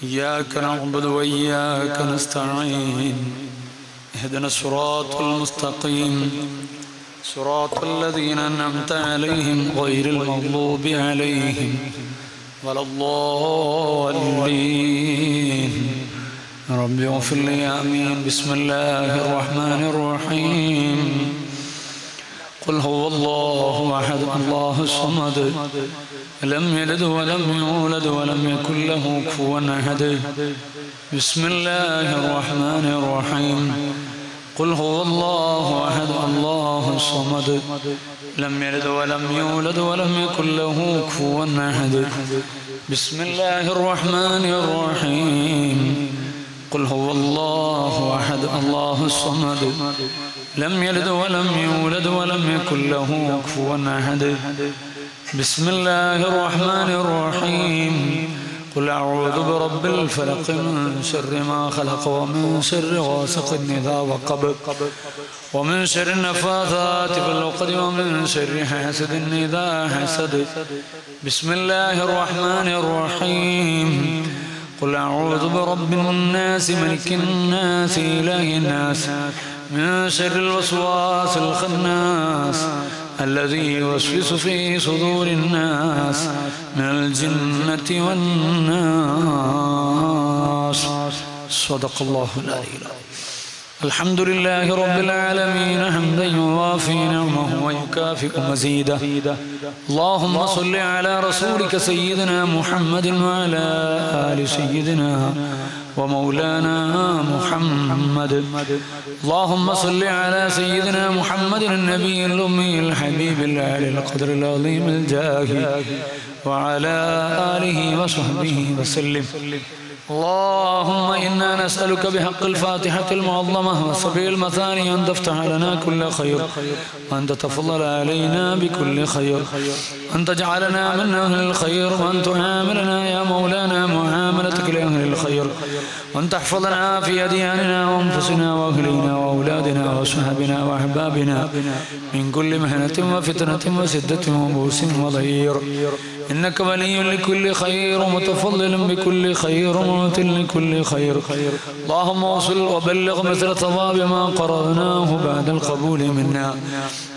إياك نعبد وإياك نستعين اهدنا الصراط المستقيم صراط الذين أنعمت عليهم غير المغضوب عليهم ولا الضالين رب اغفر لي آمين. بسم الله الرحمن الرحيم. قل هو الله أحد الله الصمد لم يلد ولم يولد ولم يكن له كفوا أحد. بسم الله الرحمن الرحيم. قل هو الله أحد الله الصمد لم يلد ولم يولد ولم يكن له كفوا أحد. بسم الله الرحمن الرحيم. قل هو الله أحد الله الصمد لم يلد ولم يولد ولم يكن له كفوا أحد. بسم الله الرحمن الرحيم. قل أعوذ برب الفلق من شر ما خلق ومن شر غاسق إذا وقب ومن شر النفاثات في العقد ومن شر حاسد إذا حسد. بسم الله الرحمن الرحيم. قل أعوذ برب الناس ملك الناس إله الناس من شر الوسواس الخناس الذي يوسوس في صدور الناس من الجنة والناس. صدق الله العظيم. الحمد لله رب العالمين حمدا يوافي نعمه ويكافئ مزيده. اللهم صل على رسولك سيدنا محمد وعلى آل سيدنا ومولانا محمد. اللهم صل على سيدنا محمد النبي الأمي الحبيب العالي القدر العظيم الجاه وعلى آله وصحبه وسلم. اللهم إنا نسألك بحق الفاتحة المعظمة وسبع المثاني أن تفتح لنا كل خير وأن تتفضل علينا بكل خير أن تجعلنا من أهل الخير وأن تعاملنا يا مولانا معاملتك لأهل الخير وأن تحفظنا في أدياننا وأنفسنا وأهلنا وأولادنا وصحبنا وأحبابنا من كل مهنة وفتنة وسدة وبوس وضير إنك ولي لكل خير ومتفضل بكل خير وموت لكل خير. اللهم وصل وبلغ مثل ثواب ما قرأناه بعد القبول منا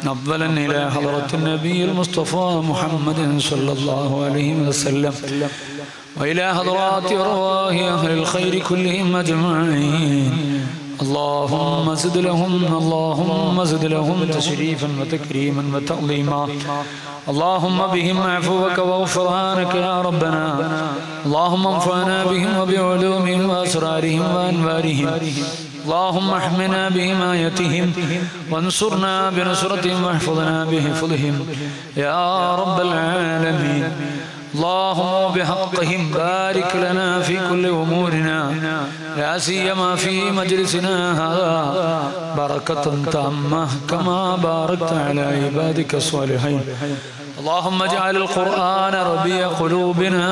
نفضلا إلى حضرة النبي المصطفى محمد صلى الله عليه وسلم وإلى حضرات أرواح أهل الخير كلهم أجمعين. اللهم زد لهم تشريفا وتكريما وتعظيما. اللهم بهم عفوك وغفرانك يا ربنا. اللهم انفعنا بهم وبعلومهم وأسرارهم وأنوارهم. اللهم احمنا بحمايتهم وانصرنا بنصرتهم واحفظنا بحفظهم يا رب العالمين. اللهم بحقهم بارك لنا في كل أمورنا لا سيما في مجلسنا هذا بركة تامة كما باركت على عبادك الصالحين. اللهم اجعل القرآن ربيع قلوبنا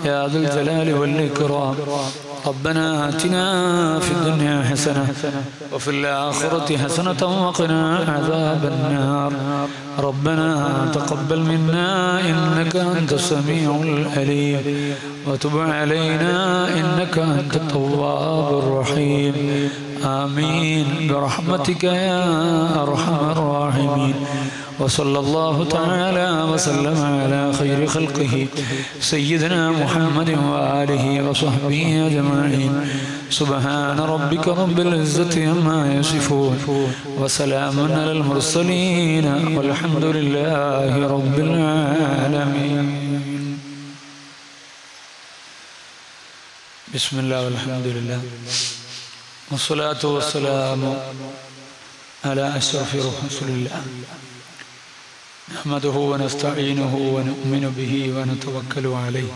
يا ذا الجلال والإكرام. ربنا آتنا في الدنيا حسنة وفي الآخرة حسنة وقنا عذاب النار. ربنا تقبل منا إنك أنت السميع العليم وتب علينا إنك أنت التواب الرحيم. آمين برحمتك يا أرحم الراحمين. وصلى الله تعالى وسلم على خير خلقه سيدنا محمد وآله وصحبه أجمعين. سبحان ربك رب العزة عما يصفون وسلام على المرسلين والحمد لله رب العالمين. بسم الله والحمد لله والصلاة والسلام على أشرف رسول الله نحمده ونستعينه ونؤمن به ونتوكل عليه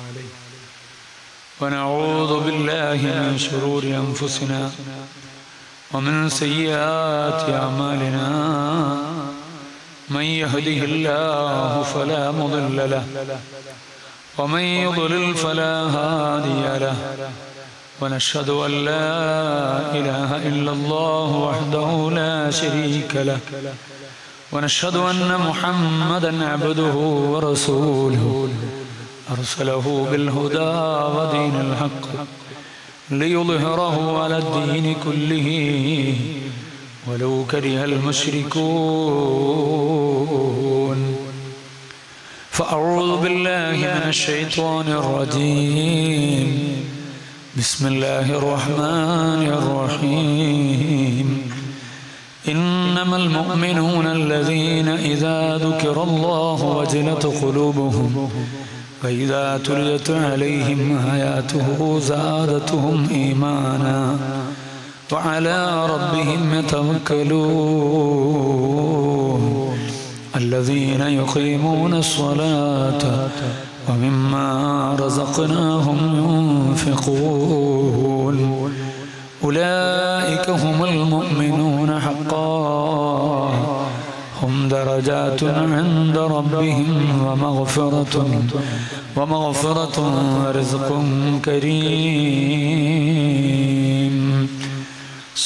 ونعوذ بالله من شرور أنفسنا ومن سيئات أعمالنا. من يهده الله فلا مضل له ومن يضلل فلا هادي له. ونشهد أن لا إله إلا الله وحده لا شريك له ونشهد أن محمدا عبده ورسوله. أرسله بالهدى ودين الحق ليظهره على الدين كله ولو كره المشركون فأعوذ بالله من الشيطان الرجيم بسم الله الرحمن الرحيم إنما المؤمنون الذين إذا ذكر الله وجلت قلوبهم وإذا تليت عليهم آياته زادتهم إيمانا وعلى ربهم يتوكلون الذين يقيمون الصلاة ومما رزقناهم ينفقون أولئك هم المؤمنون حقا هم درجات عند ربهم ومغفرة ورزق كريم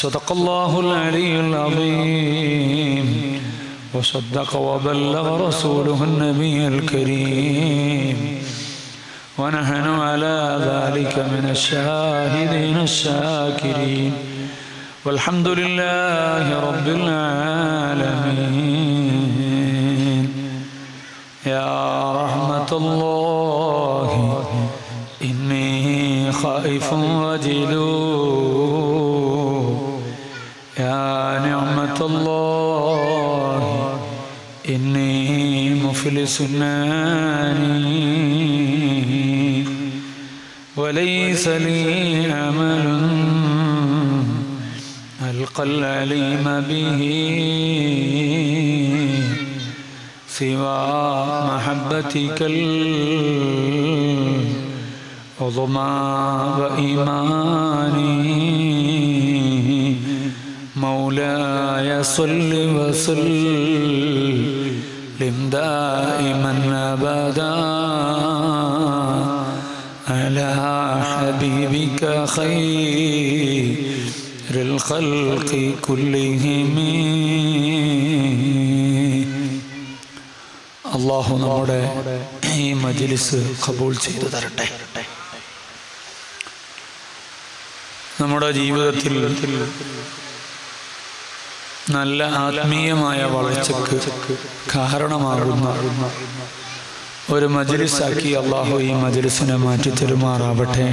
صدق الله العلي العظيم وصدق وبلغ رسوله النبي الكريم ونحن على ذلك من الشاهدين الشاكرين والحمد لله رب العالمين يا رحمة الله إني خائف وجل يا نعمة الله إني مفلس ناني وليس لي عمل ألقى العليم به سوى محبتك العظمى وإيماني مولاي صل وسلم دائما أبدا على حبيبك خير الخلق كلهم അല്ലാഹു നമ്മുടെ ഈ മജ്ലിസ് ഖബൂൽ ചെയ്തു തരട്ടെ. നമ്മുടെ ജീവിതത്തിൽ നല്ല ആത്മീയമായ വളർച്ചയ്ക്ക് കാരണമാകുന്ന ഒരു മജ്ലിസാക്കി അല്ലാഹു ഈ മജ്ലിസിനെ മാറ്റി തരുമാറാവട്ടെ.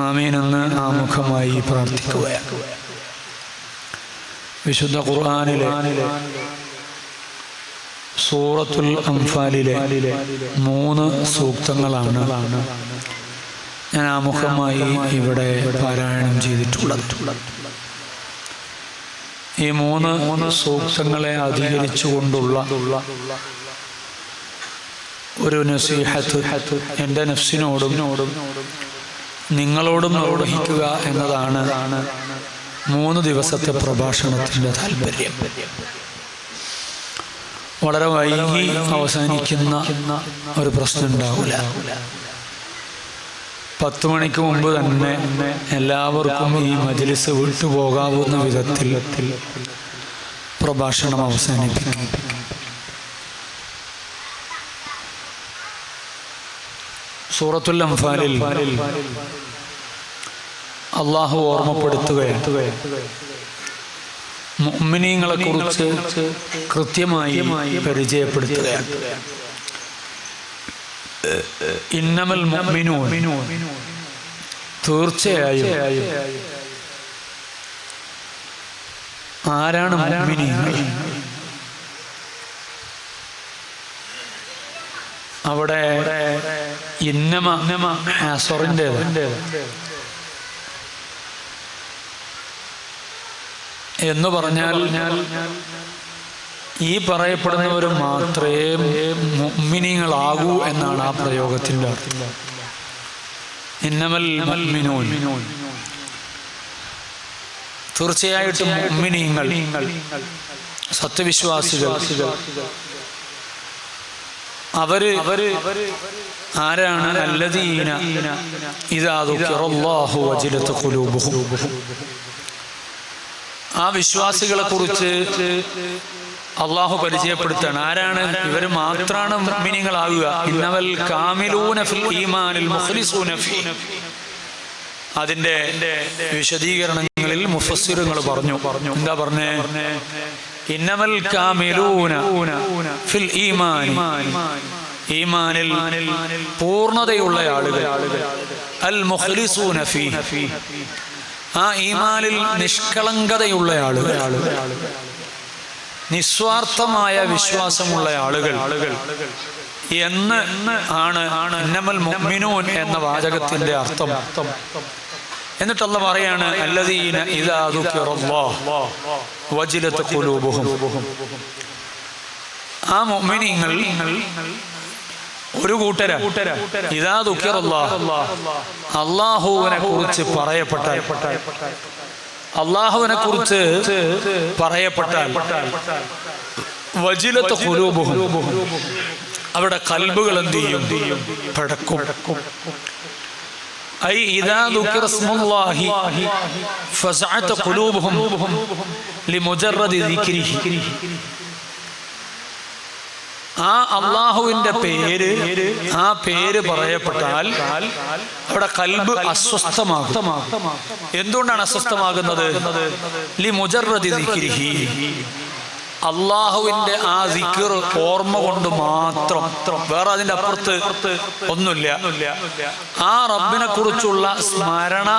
ആമീൻ എന്ന് ആമുഖമായി പ്രാർത്ഥിക്കുകയാണ്. വിശുദ്ധ ഖുർആനിലെ സൂറത്തുൽ അംഫാലിലെ 3 സൂക്തങ്ങളാണ് ഞാൻ ആമുഖമായി ഇവിടെ പാരായണം ചെയ്തിട്ടുള്ളത്. ഈ 3 സൂക്തങ്ങളെ അധികരിച്ചുകൊണ്ടുള്ള ഒരു നസീഹത്ത് എൻ്റെ നഫ്സിനോടും നിങ്ങളോടും നിർവഹിക്കുക എന്നതാണ് 3 ദിവസത്തെ പ്രഭാഷണത്തിൻ്റെ താല്പര്യം. വളരെ വൈകി അവസാനിക്കുന്ന ഒരു പ്രശ്നം ഉണ്ടാവില്ല. 10 മണിക്ക് മുമ്പ് തന്നെ എല്ലാവർക്കും ഈ മജ്ലിസ് വിട്ടുപോകാവുന്ന വിധത്തിൽ പ്രഭാഷണം അവസാനിപ്പിക്കും. സൂറത്തുൽ അംഫാലിൽ അല്ലാഹു ഓർമ്മപ്പെടുത്തുകയാണ് മുഅ്മിനീങ്ങളെ കുറിച്ച് കൃത്യമായി പരിചയപ്പെടുത്തുകയാണ്. ഇന്നമൽ മുഅ്മിനൂൻ, തീർച്ചയായും ആരാണ് മുഅ്മിനീങ്ങൾ? അവിടെ ഇന്നമ ഹസറിൻ്റെത് എന്ന് പറഞ്ഞാൽ ഈ പറയപ്പെടുന്നവർ മാത്രമേ മുഅ്മിനീങ്ങളാകൂ എന്നാണ് ആ പ്രയോഗത്തിൻ്റെ അർത്ഥം. ഇന്നമൽ മുഅ്മിനൂൻ, തീർച്ചയായിട്ടും മുഅ്മിനീങ്ങൾ, സത്യവിശ്വാസികൾ, അവര് ആരാണ്? അല്ലദീന ഇദാ ദുകിറല്ലാഹു വജിലത് ഖുലൂബുഹും. ആ വിശ്വാസികളെ കുറിച്ച് അള്ളാഹു പരിചയപ്പെടുത്താണ്. ആരാണ് ഇവർ? മാത്രമാണ് മുഅ്മിനീങ്ങളാകുക. ഇന്നവൽ കാമിലൂന ഫിൽ ഈമാനിൽ മുഖ്ലിസൂന ഫീ. അതിന്റെ വിശദീകരണങ്ങളിൽ മുഫസ്സിറുകൾ പറഞ്ഞു. എന്താ പറഞ്ഞേ? ഇന്നമൽ കാമിലൂന ഫിൽ ഈമാൻ, ഈമാനിൽ പൂർണ്ണതയുള്ള ആളുകൾ, അൽ മുഖ്ലിസൂന ഫീ, ആ ഈമാനിൽ നിഷ്കളങ്കതയുള്ള ആളുകൾ, നിസ്വാർത്ഥമായ വിശ്വാസമുള്ള ആളുകൾ എന്ന് ആണ് ഇന്നമൽ മുഅ്മിനൂൻ എന്ന വാചകത്തിന്റെ അർത്ഥം. എന്നിട്ട് അല്ലാഹു പറയാണ്, അല്ലദീന ഇദാ ദുകിറല്ലാഹ് വജിലത് ഖുലൂബുഹും. ആ മുഅ്മിനീങ്ങൾ ഒരു കൂട്ടരാ. ഇദാ ദുകിറല്ലാഹ്, അല്ലാഹുവിനെ കുറിച്ച് പറയപ്പെട്ടാൽ, അല്ലാഹുവിനെ കുറിച്ച് പറയപ്പെട്ടാൽ, വജിലത് ഖുലൂബുഹും, അവരുടെ ഖൽബുകൾ എന്ത് ചെയ്യും? പടക്കും. ഐ ഇദാ ദുകിറ ഇസ്മുല്ലാഹി ഫസഅത ഖുലൂബുഹും ലിമുജറദി ദിക്രിഹി. ആ അള്ളാഹുവിന്റെ പേര്, ആ പേര് പറയപ്പെട്ടാൽ അവിടെ കൽബ് അസ്വസ്ഥമാകും. എന്തുകൊണ്ടാണ് അസ്വസ്ഥമാകുന്നത്? ലിമുജറദി ദിക്രിഹി, അള്ളാഹുവിന്റെ ആ ദിക്ർ ഓർമ്മ കൊണ്ട് മാത്രം, വേറെ അതിന്റെ അപ്പുറത്ത് ഒന്നുമില്ല. ആ റബ്ബിനെ കുറിച്ചുള്ള സ്മരണ,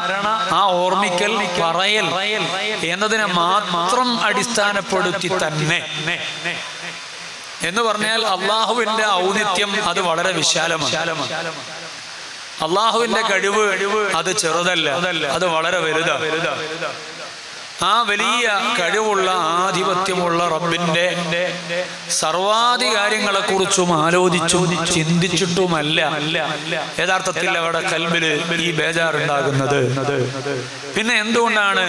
ആ ഓർമ്മിക്കൽ, പറയൽ എന്നതിനെ മാത്രം അടിസ്ഥാനപ്പെടുത്തി തന്നെ എന്ന് പറഞ്ഞാൽ അള്ളാഹുവിന്റെ ഔന്നിത്യം അത് വളരെ വിശാലമാണ്. അള്ളാഹുവിന്റെ കഴിവ് അത് ചെറുതല്ല, അത് വളരെ വലുതാണ്. ആ വലിയ കഴിവുള്ള ആധിപത്യമുള്ള റബ്ബിന്റെ സർവാധികാരങ്ങളെ കുറിച്ചും ആലോചിച്ചും ചിന്തിച്ചിട്ടുമല്ല യഥാർത്ഥത്തിൽ അവിടെ കൽബില് ഈ ബേജാറുണ്ടാകുന്നത്. പിന്നെ എന്തുകൊണ്ടാണ്?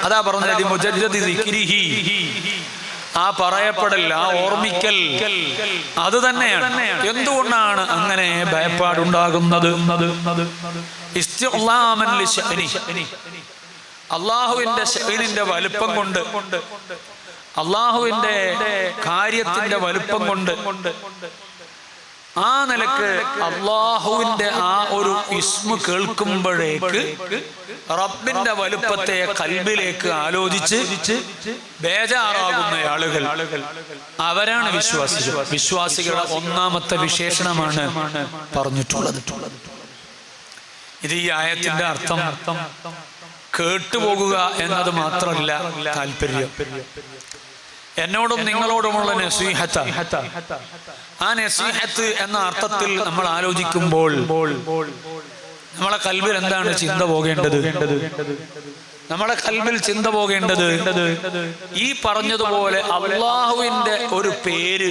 അതാ പറഞ്ഞത് മുജദ്ദിദി ദിക്രിഹി, ആ പറയപ്പെടൽ, ആ ഓർമ്മിക്കൽ അത് തന്നെയാണ്. എന്തുകൊണ്ടാണ് അങ്ങനെ ഭയപ്പാടുണ്ടാകുന്നത്? ഇസ്തിഗ്ലാമൻ ലിശഅനി, അള്ളാഹുവിന്റെ ശഅനിന്റെ വലുപ്പം കൊണ്ട്, അള്ളാഹുവിന്റെ കാര്യത്തിന്റെ വലുപ്പം കൊണ്ട്, ആ നിലക്ക് അള്ളാഹുവിന്റെ ആ ഒരു ഇസ്മ കേൾക്കുമ്പോഴേക്ക് റബ്ബിന്റെ വലുപ്പത്തെ കൽബിലേക്ക് ആലോചിച്ച് ബേജാറാകുന്ന ആളുകൾ, അവരാണ് വിശ്വാസികൾ. വിശ്വാസികളുടെ ഒന്നാമത്തെ വിശേഷണമാണ് പറഞ്ഞിട്ടുള്ളത്. ഇത് ഈ ആയത്തിന്റെ അർത്ഥം കേട്ടുപോകുക എന്നത് മാത്രമല്ല താല്പര്യം. എന്നോടും നിങ്ങളോടുമുള്ള നസീഹത്ത്, ആ നസീഹത്ത് എന്ന അർത്ഥത്തിൽ നമ്മൾ ആലോചിക്കുമ്പോൾ നമ്മളെ കൽബിൽ എന്താണ് ചിന്ത പോകേണ്ടത്? നമ്മളെ കൽബിൽ ചിന്ത പോകേണ്ടത് ഈ പറഞ്ഞതുപോലെ അല്ലാഹുവിന്റെ ഒരു പേര്,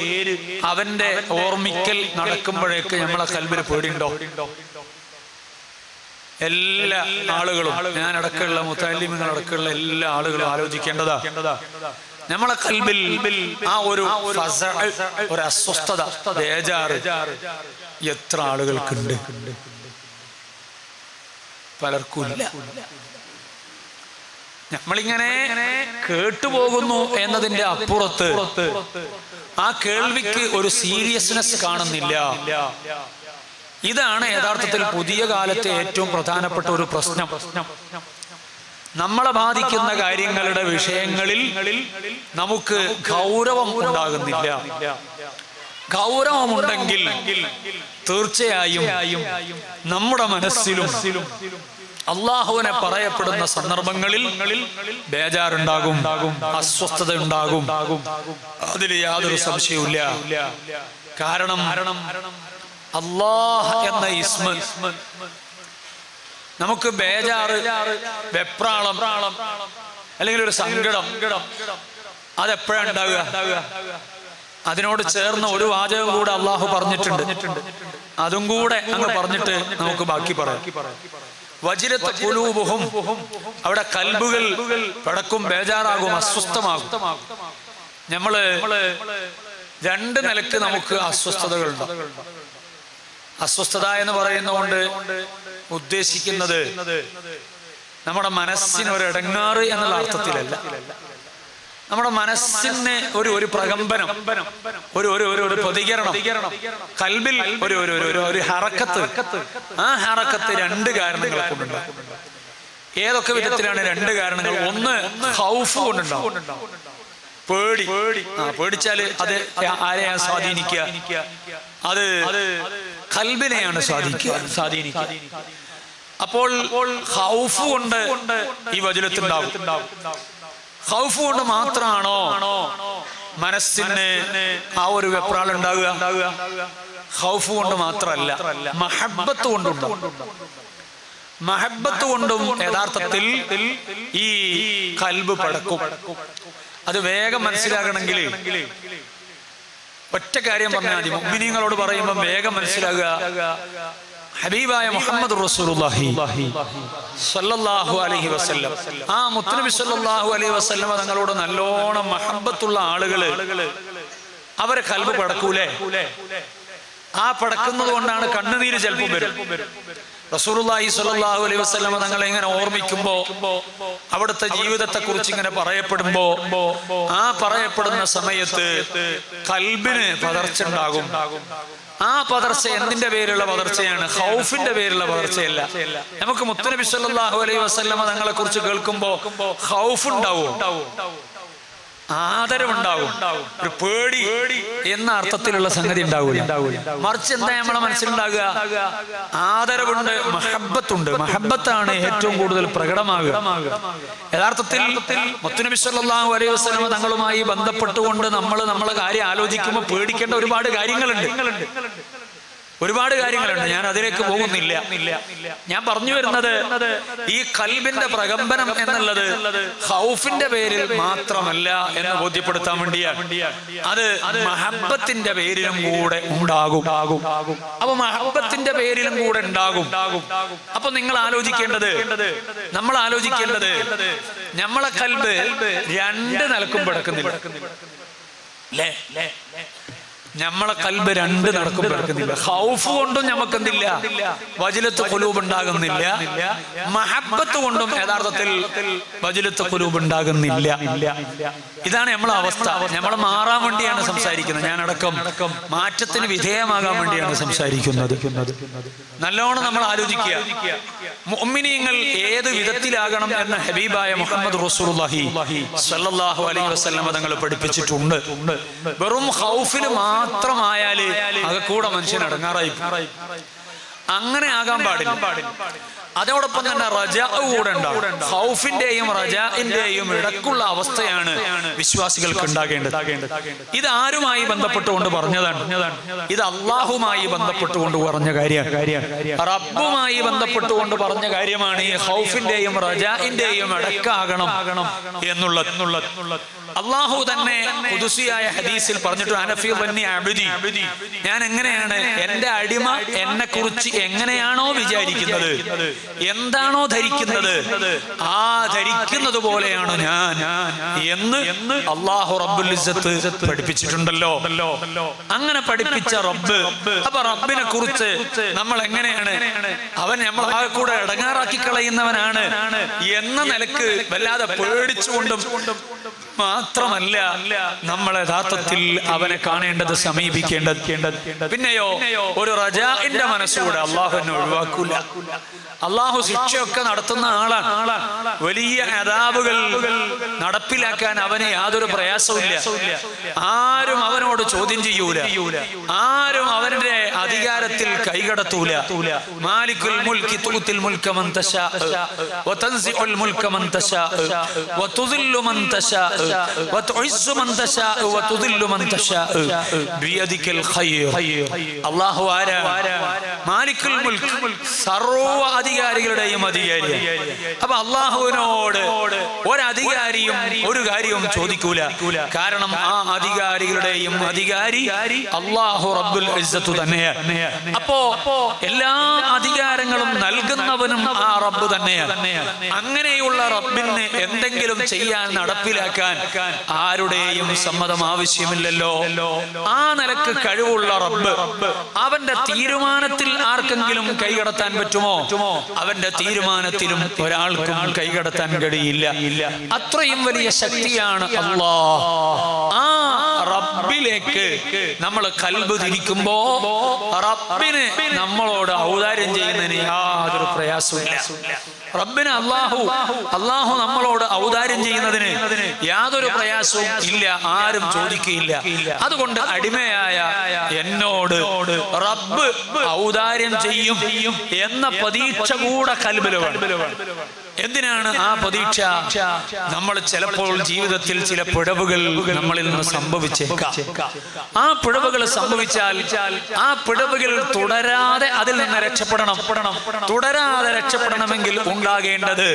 അവന്റെ ഓർമ്മിക്കൽ നടക്കുമ്പോഴേക്ക് നമ്മളെ കൽബിൽ പേടിയുണ്ടോ? എല്ലാ ആളുകളും, ഞാൻ അടക്കമുള്ള മുത്തഅല്ലിമീങ്ങൾ അടക്കമുള്ള എല്ലാ ആളുകളും ആലോചിക്കേണ്ടതാ, നമ്മളെ കൽബിൽ ആ ഒരു ഒരു അസ്വസ്ഥത, ബേജാറ് എത്ര ആളുകൾക്കുണ്ട്? പലർക്കും ഇല്ല. നമ്മളിങ്ങനെ കേട്ടുപോകുന്നു എന്നതിന്റെ അപ്പുറത്ത് ആ കേൾവിക്ക് ഒരു സീരിയസ്നെസ് കാണുന്നില്ല. ഇതാണ് യഥാർത്ഥത്തിൽ പുതിയ കാലത്തെ ഏറ്റവും പ്രധാനപ്പെട്ട ഒരു പ്രശ്നം. നമ്മളെ ബാധിക്കുന്ന കാര്യങ്ങളുടെ വിഷയങ്ങളിൽ നമുക്ക് ഗൗരവം ഉണ്ടാകുന്നില്ല. ഗൗരവമുണ്ടെങ്കിൽ തീർച്ചയായും നമ്മുടെ മനസ്സിലും അള്ളാഹുവിനെ പറയപ്പെടുന്ന സന്ദർഭങ്ങളിൽ ബേജാറുണ്ടാകും, അസ്വസ്ഥത ഉണ്ടാകും. അതിൽ യാതൊരു സംശയവുമില്ല. കാരണം അല്ലാഹ് എന്ന ഇസ്മ നമുക്ക് ബേജാറ്, വെപ്രാളം അല്ലെങ്കിൽ ഒരു സങ്കടം അതെപ്പോഴാണ് ഉണ്ടാവുക? അതിനോട് ചേർന്ന ഒരു വാചകം കൂടെ അള്ളാഹു പറഞ്ഞിട്ടുണ്ട്. അതും കൂടെ അങ്ങ് പറഞ്ഞിട്ട് നമുക്ക് ബാക്കി പറയാം. വജിലത്ത് ഖുലൂബുഹും, അവിടെ കൽബുകൾ പടക്കും, ബേജാറാകും, അസ്വസ്ഥമാകും. നമ്മള് രണ്ട് നിലക്ക് നമുക്ക് അസ്വസ്ഥതകളുണ്ട്. അസ്വസ്ഥത എന്ന് പറയുന്നതുകൊണ്ട് ഉദ്ദേശിക്കുന്നത് നമ്മുടെ മനസ്സിന് ഒരു ഇടങ്ങാറ് എന്നുള്ള അർത്ഥത്തിലല്ല. നമ്മുടെ മനസ്സിന് ഒരു പ്രകമ്പനം, ഒരു പ്രതികരണം, കൽബിൽ ഒരു ഹറക്കത്ത്. ആ ഹറക്കത്ത് രണ്ട് കാരണങ്ങളെ കൊണ്ടുണ്ടാകും. ഏതൊക്കെ വിധത്തിലാണ് രണ്ട് കാരണങ്ങൾ? ഒന്ന് ഖൗഫ് കൊണ്ടുണ്ടാവും, പേടി. പേടിച്ചാല് അത് ആരെയാണ് സ്വാധീനിക്കുക? അത് ഖൽബിനെയാണ് സ്വാധീനിക്കുക. അപ്പോൾ ഖൗഫ് കൊണ്ട് ഈ വജ്ലത്തുണ്ടാവും. ഖൗഫ് കൊണ്ട് മാത്രമാണോ മനസ്സിന് ആ ഒരു വെപ്രാളം ഉണ്ടാവുക? ഖൗഫ് കൊണ്ട് മാത്രമല്ല, മഹബ്ബത്ത് കൊണ്ടുണ്ടാവും. മഹബ്ബത്ത് കൊണ്ടും യഥാർത്ഥത്തിൽ ഈ ഖൽബ് പടക്കും. അത് വേഗം മനസ്സിലാകണമെങ്കിൽ ഒറ്റ കാര്യം പറഞ്ഞാൽ മതി. മുഅ്മിനീങ്ങളോട് പറയുമ്പോൾ വേഗം മനസ്സിലാകുക, ഹബീബായ മുഹമ്മദ് റസൂലുള്ളാഹി സ്വല്ലല്ലാഹു അലൈഹി വസല്ലം, ആ മുത്തുനബി സ്വല്ലല്ലാഹു അലൈഹി വസല്ലം തങ്ങളോട് നല്ലോണം മഹബ്ബത്തുള്ള ആളുകള് അവരെ ഖൽബ് പടക്കൂലേ? ആ പടക്കുന്നത് കൊണ്ടാണ് കണ്ണുനീര് ചിലപ്പോൾ വരും. റസൂലുള്ളാഹി സ്വല്ലല്ലാഹു അലൈഹി വസല്ലം തങ്ങളെ ഇങ്ങനെ ഓർമ്മിക്കുമ്പോ, അവിടുത്തെ ജീവിതത്തെ കുറിച്ച് ഇങ്ങനെ പറയപ്പെടുമ്പോ, ആ പറയപ്പെടുന്ന സമയത്ത് ഖൽബിന് പതർച്ച ഉണ്ടാകും. ആ പതർച്ച എന്തിന്റെ പേരിലുള്ള പതർച്ചയാണ്? ഖൗഫിന്റെ പേരിലുള്ള പതർച്ചയല്ല. നമുക്ക് മുത്തുനബി സ്വല്ലല്ലാഹു അലൈഹി വസല്ലം തങ്ങളെ കുറിച്ച് കേൾക്കുമ്പോ ഖൗഫ് ഉണ്ടാവും, ആദരവുണ്ടാവും, ഒരു പേടി എന്ന അർത്ഥത്തിലുള്ള സംഗതി ഉണ്ടാവില്ല. മറിച്ച് എന്താ നമ്മളെ മനസ്സിലുണ്ടാകുക? ആദരവുണ്ട്, മഹബ്ബത്തുണ്ട്. മഹബ്ബത്താണ് ഏറ്റവും കൂടുതൽ പ്രകടമാകുക. യഥാർത്ഥത്തിൽ മുത്തുനബി സ്വല്ലല്ലാഹു അലൈഹി വസല്ലം തങ്ങളുമായി ബന്ധപ്പെട്ടുകൊണ്ട് നമ്മളെ കാര്യം ആലോചിക്കുമ്പോൾ പേടിക്കേണ്ട ഒരുപാട് കാര്യങ്ങളുണ്ട്. ഞാൻ അതിലേക്ക് പോകുന്നില്ല. ഞാൻ പറഞ്ഞു വരുന്നത്, ഈ ഖൽബിന്റെ പ്രകമ്പനം എന്നുള്ളത് ഖൗഫിന്റെ പേരിൽ മാത്രമല്ല എന്ന് ബോധ്യപ്പെടുത്താൻ വേണ്ടിയാണ്. അത് മഹബ്ബത്തിന്റെ പേരിലും കൂടെ ഉണ്ടാകും. അപ്പൊ മഹബ്ബത്തിന്റെ പേരിലും കൂടെ ഉണ്ടാകും. അപ്പൊ നമ്മൾ ആലോചിക്കേണ്ടത് നമ്മളെ ഖൽബ് രണ്ട് നിലക്കും പടക്കുന്നില്ല. നമ്മളെ ഖൽബ് രണ്ട് നടക്കും കിടക്കുന്നില്ല. ഖൗഫ് കൊണ്ടും നമുക്കെന്തില്ല, വജ്ലത്ത് ഖുലൂബ് ഉണ്ടാകുന്നില്ല. മഹബ്ബത്ത് കൊണ്ടും യഥാർത്ഥത്തിൽ വജ്ലത്ത് ഖുലൂബ് ഉണ്ടാകുന്നില്ല. ഇതാണ് നമ്മളെ അവസ്ഥ. നമ്മൾ മാറാൻ വേണ്ടിയാണ് സംസാരിക്കുന്നത്. ഞാനടക്കം മാറ്റത്തിന് വിധേയമാകാൻ വേണ്ടിയാണ് സംസാരിക്കുന്നത്. നല്ലോണം നമ്മൾ ആലോചിക്കുക, മുഅ്മിനീങ്ങൾ ഏത് വിധത്തിലാകണം എന്ന് ഹബീബായ മുഹമ്മദ് റസൂലുള്ളാഹി സ്വല്ലല്ലാഹു അലൈഹി വസല്ലം തങ്ങൾ പഠിപ്പിച്ചിട്ടുണ്ട്. വെറും ഖൗഫിന് മാത്രമായാല് അകക്കൂടെ മനുഷ്യൻ അടങ്ങാറായി. അങ്ങനെ ആകാൻ പാടില്ല. അതോടൊപ്പം തന്നെ റജാ കൂടെ ഉണ്ടാവും. ഖൗഫിന്റെയും റജാഇന്റെയും ഇടക്കുള്ള അവസ്ഥയാണ് വിശ്വാസികൾക്ക് ഉണ്ടാകേണ്ടത്. ഇത് ആരുമായി ബന്ധപ്പെട്ടുകൊണ്ട് പറഞ്ഞതാണ്? ഇത് അള്ളാഹുമായി ബന്ധപ്പെട്ടുകൊണ്ട് പറഞ്ഞ കാര്യമാണ്. റബ്ബുമായി ബന്ധപ്പെട്ടുകൊണ്ട് പറഞ്ഞ കാര്യമാണ്. ഈ ഖൗഫിന്റെയും റജാഇന്റെയും ഇടക്കാകണം എന്നുള്ളത്. അള്ളാഹു തന്നെ ഖുദ്സിയായ ഹദീസിൽ പറഞ്ഞിട്ട്, അനഫി വന്നി അബ്ദി, ഞാൻ എങ്ങനെയാണ് എന്റെ അടിമ എന്നെ കുറിച്ച് എങ്ങനെയാണോ വിചാരിക്കുന്നത്, എന്താണോ ധരിക്കുന്നത്, ആ ധരിക്കുന്നത് പോലെയാണ് ഞാൻ എന്ന് അല്ലാഹു റബ്ബുൽ ഇസ്സത്ത് പഠിപ്പിച്ചിട്ടുണ്ടല്ലോ. അങ്ങനെ പഠിപ്പിച്ച റബ്ബ്, അപ്പൊ റബ്ബിനെ കുറിച്ച് നമ്മൾ എങ്ങനെയാണ്, അവൻ നമ്മളെ കൂടെ ഇടങ്ങാറാക്കി കളയുന്നവനാണ് എന്ന നിലക്ക് വല്ലാതെ പേടിച്ചുകൊണ്ടും മാത്രമല്ല നമ്മൾ യഥാർത്ഥത്തിൽ അവനെ കാണേണ്ടത്, സമീപിക്കേണ്ടത്. പിന്നെയോ ഒരു റജാഇന്റെ മനസ്സുകൂടെ അള്ളാഹു എന്നെ ഒഴിവാക്കൂല. അള്ളാഹു ശിക്ഷയൊക്കെ നടത്തുന്ന ആളാണ്. വലിയ അദാബുകൾ നടപ്പിലാക്കാൻ അവന് യാതൊരു പ്രയാസവും ഇല്ല. ആരും അവനോട് ചോദ്യം ചെയ്യൂല, ആരും അവന്റെ അധികാരത്തിൽ കൈകടത്തൂല. മാലിക്കുൽ മുൽക്കി തുഅ്തിൽ മുൽക മൻ തശാ വതൻസിഉൽ മുൽക മൻ തശാ വതുദില്ലു മൻ തശാ വതുഇസ്സു മൻ തശാ വതുദില്ലു മൻ തശാ ബിയദികൽ ഖൈർ. അല്ലാഹു ആരാ? മാലിക്കുൽ മുൽക്ക്, സർവ്വ അധികാരികളുടെയും അധികാരി. അപ്പൊ അള്ളാഹുവിനോട് ഒരധികാരിയും ഒരു കാര്യവും ചോദിക്കൂല. കാരണം ആ അധികാരികളുടെയും അധികാരി അല്ലാഹു റബ്ബുൽ ഇസ്സത്ത് തന്നെയാണ്. അപ്പോ എല്ലാ അധികാരങ്ങളും നൽകുന്നവനും ആ റബ്ബ് തന്നെയാണ്. അങ്ങനെയുള്ള റബ്ബിന് എന്തെങ്കിലും ചെയ്യാൻ നടപ്പിലാക്കാൻ ആരുടെയും സമ്മതം ആവശ്യമില്ലല്ലോ. ആ നിലക്ക് കഴിവുള്ള റബ്ബ്, അവന്റെ തീരുമാനത്തിൽ ആർക്കെങ്കിലും കൈകടത്താൻ പറ്റുമോ? അവന്റെ തീരുമാനത്തിലും ഒരാൾക്കും കൈകടത്താൻ കഴിയില്ല. അത്രയും വലിയ ശക്തിയാണ് അല്ലാഹ്. ആ റബ്ബിലേക്ക് നമ്മൾ ഖൽബ് തിരിക്കുമ്പോ റബ്ബിന് നമ്മളോട് ഔദാര്യം ചെയ്യുന്നതിന് യാതൊരു പ്രയാസമില്ല. റബ്ബിന് അല്ലാഹു നമ്മളോട് ഔദാര്യം ചെയ്യുന്നതിന് യാതൊരു പ്രയാസവും ഇല്ല, ആരും ചോദിക്കുകയില്ല. അതുകൊണ്ട് അടിമയായ എന്നോട് റബ്ബ് ഔദാര്യം ചെയ്യും എന്ന പ്രതീക്ഷ കൂടെ ഖൽബില് വേണം. എന്തിനാണ് ആ പ്രതീക്ഷ? നമ്മൾ ചിലപ്പോൾ ജീവിതത്തിൽ ചില പിഴവുകൾ നമ്മളിൽ നിന്ന് സംഭവിച്ചേക്കാം. ആ പിഴവുകൾ സംഭവിച്ചാൽ ആ പിഴവുകൾ തുടരാതെ അതിൽ നിന്ന് രക്ഷപ്പെടണം. തുടരാതെ രക്ഷപ്പെടണമെങ്കിൽ ഉണ്ടാകേണ്ടത്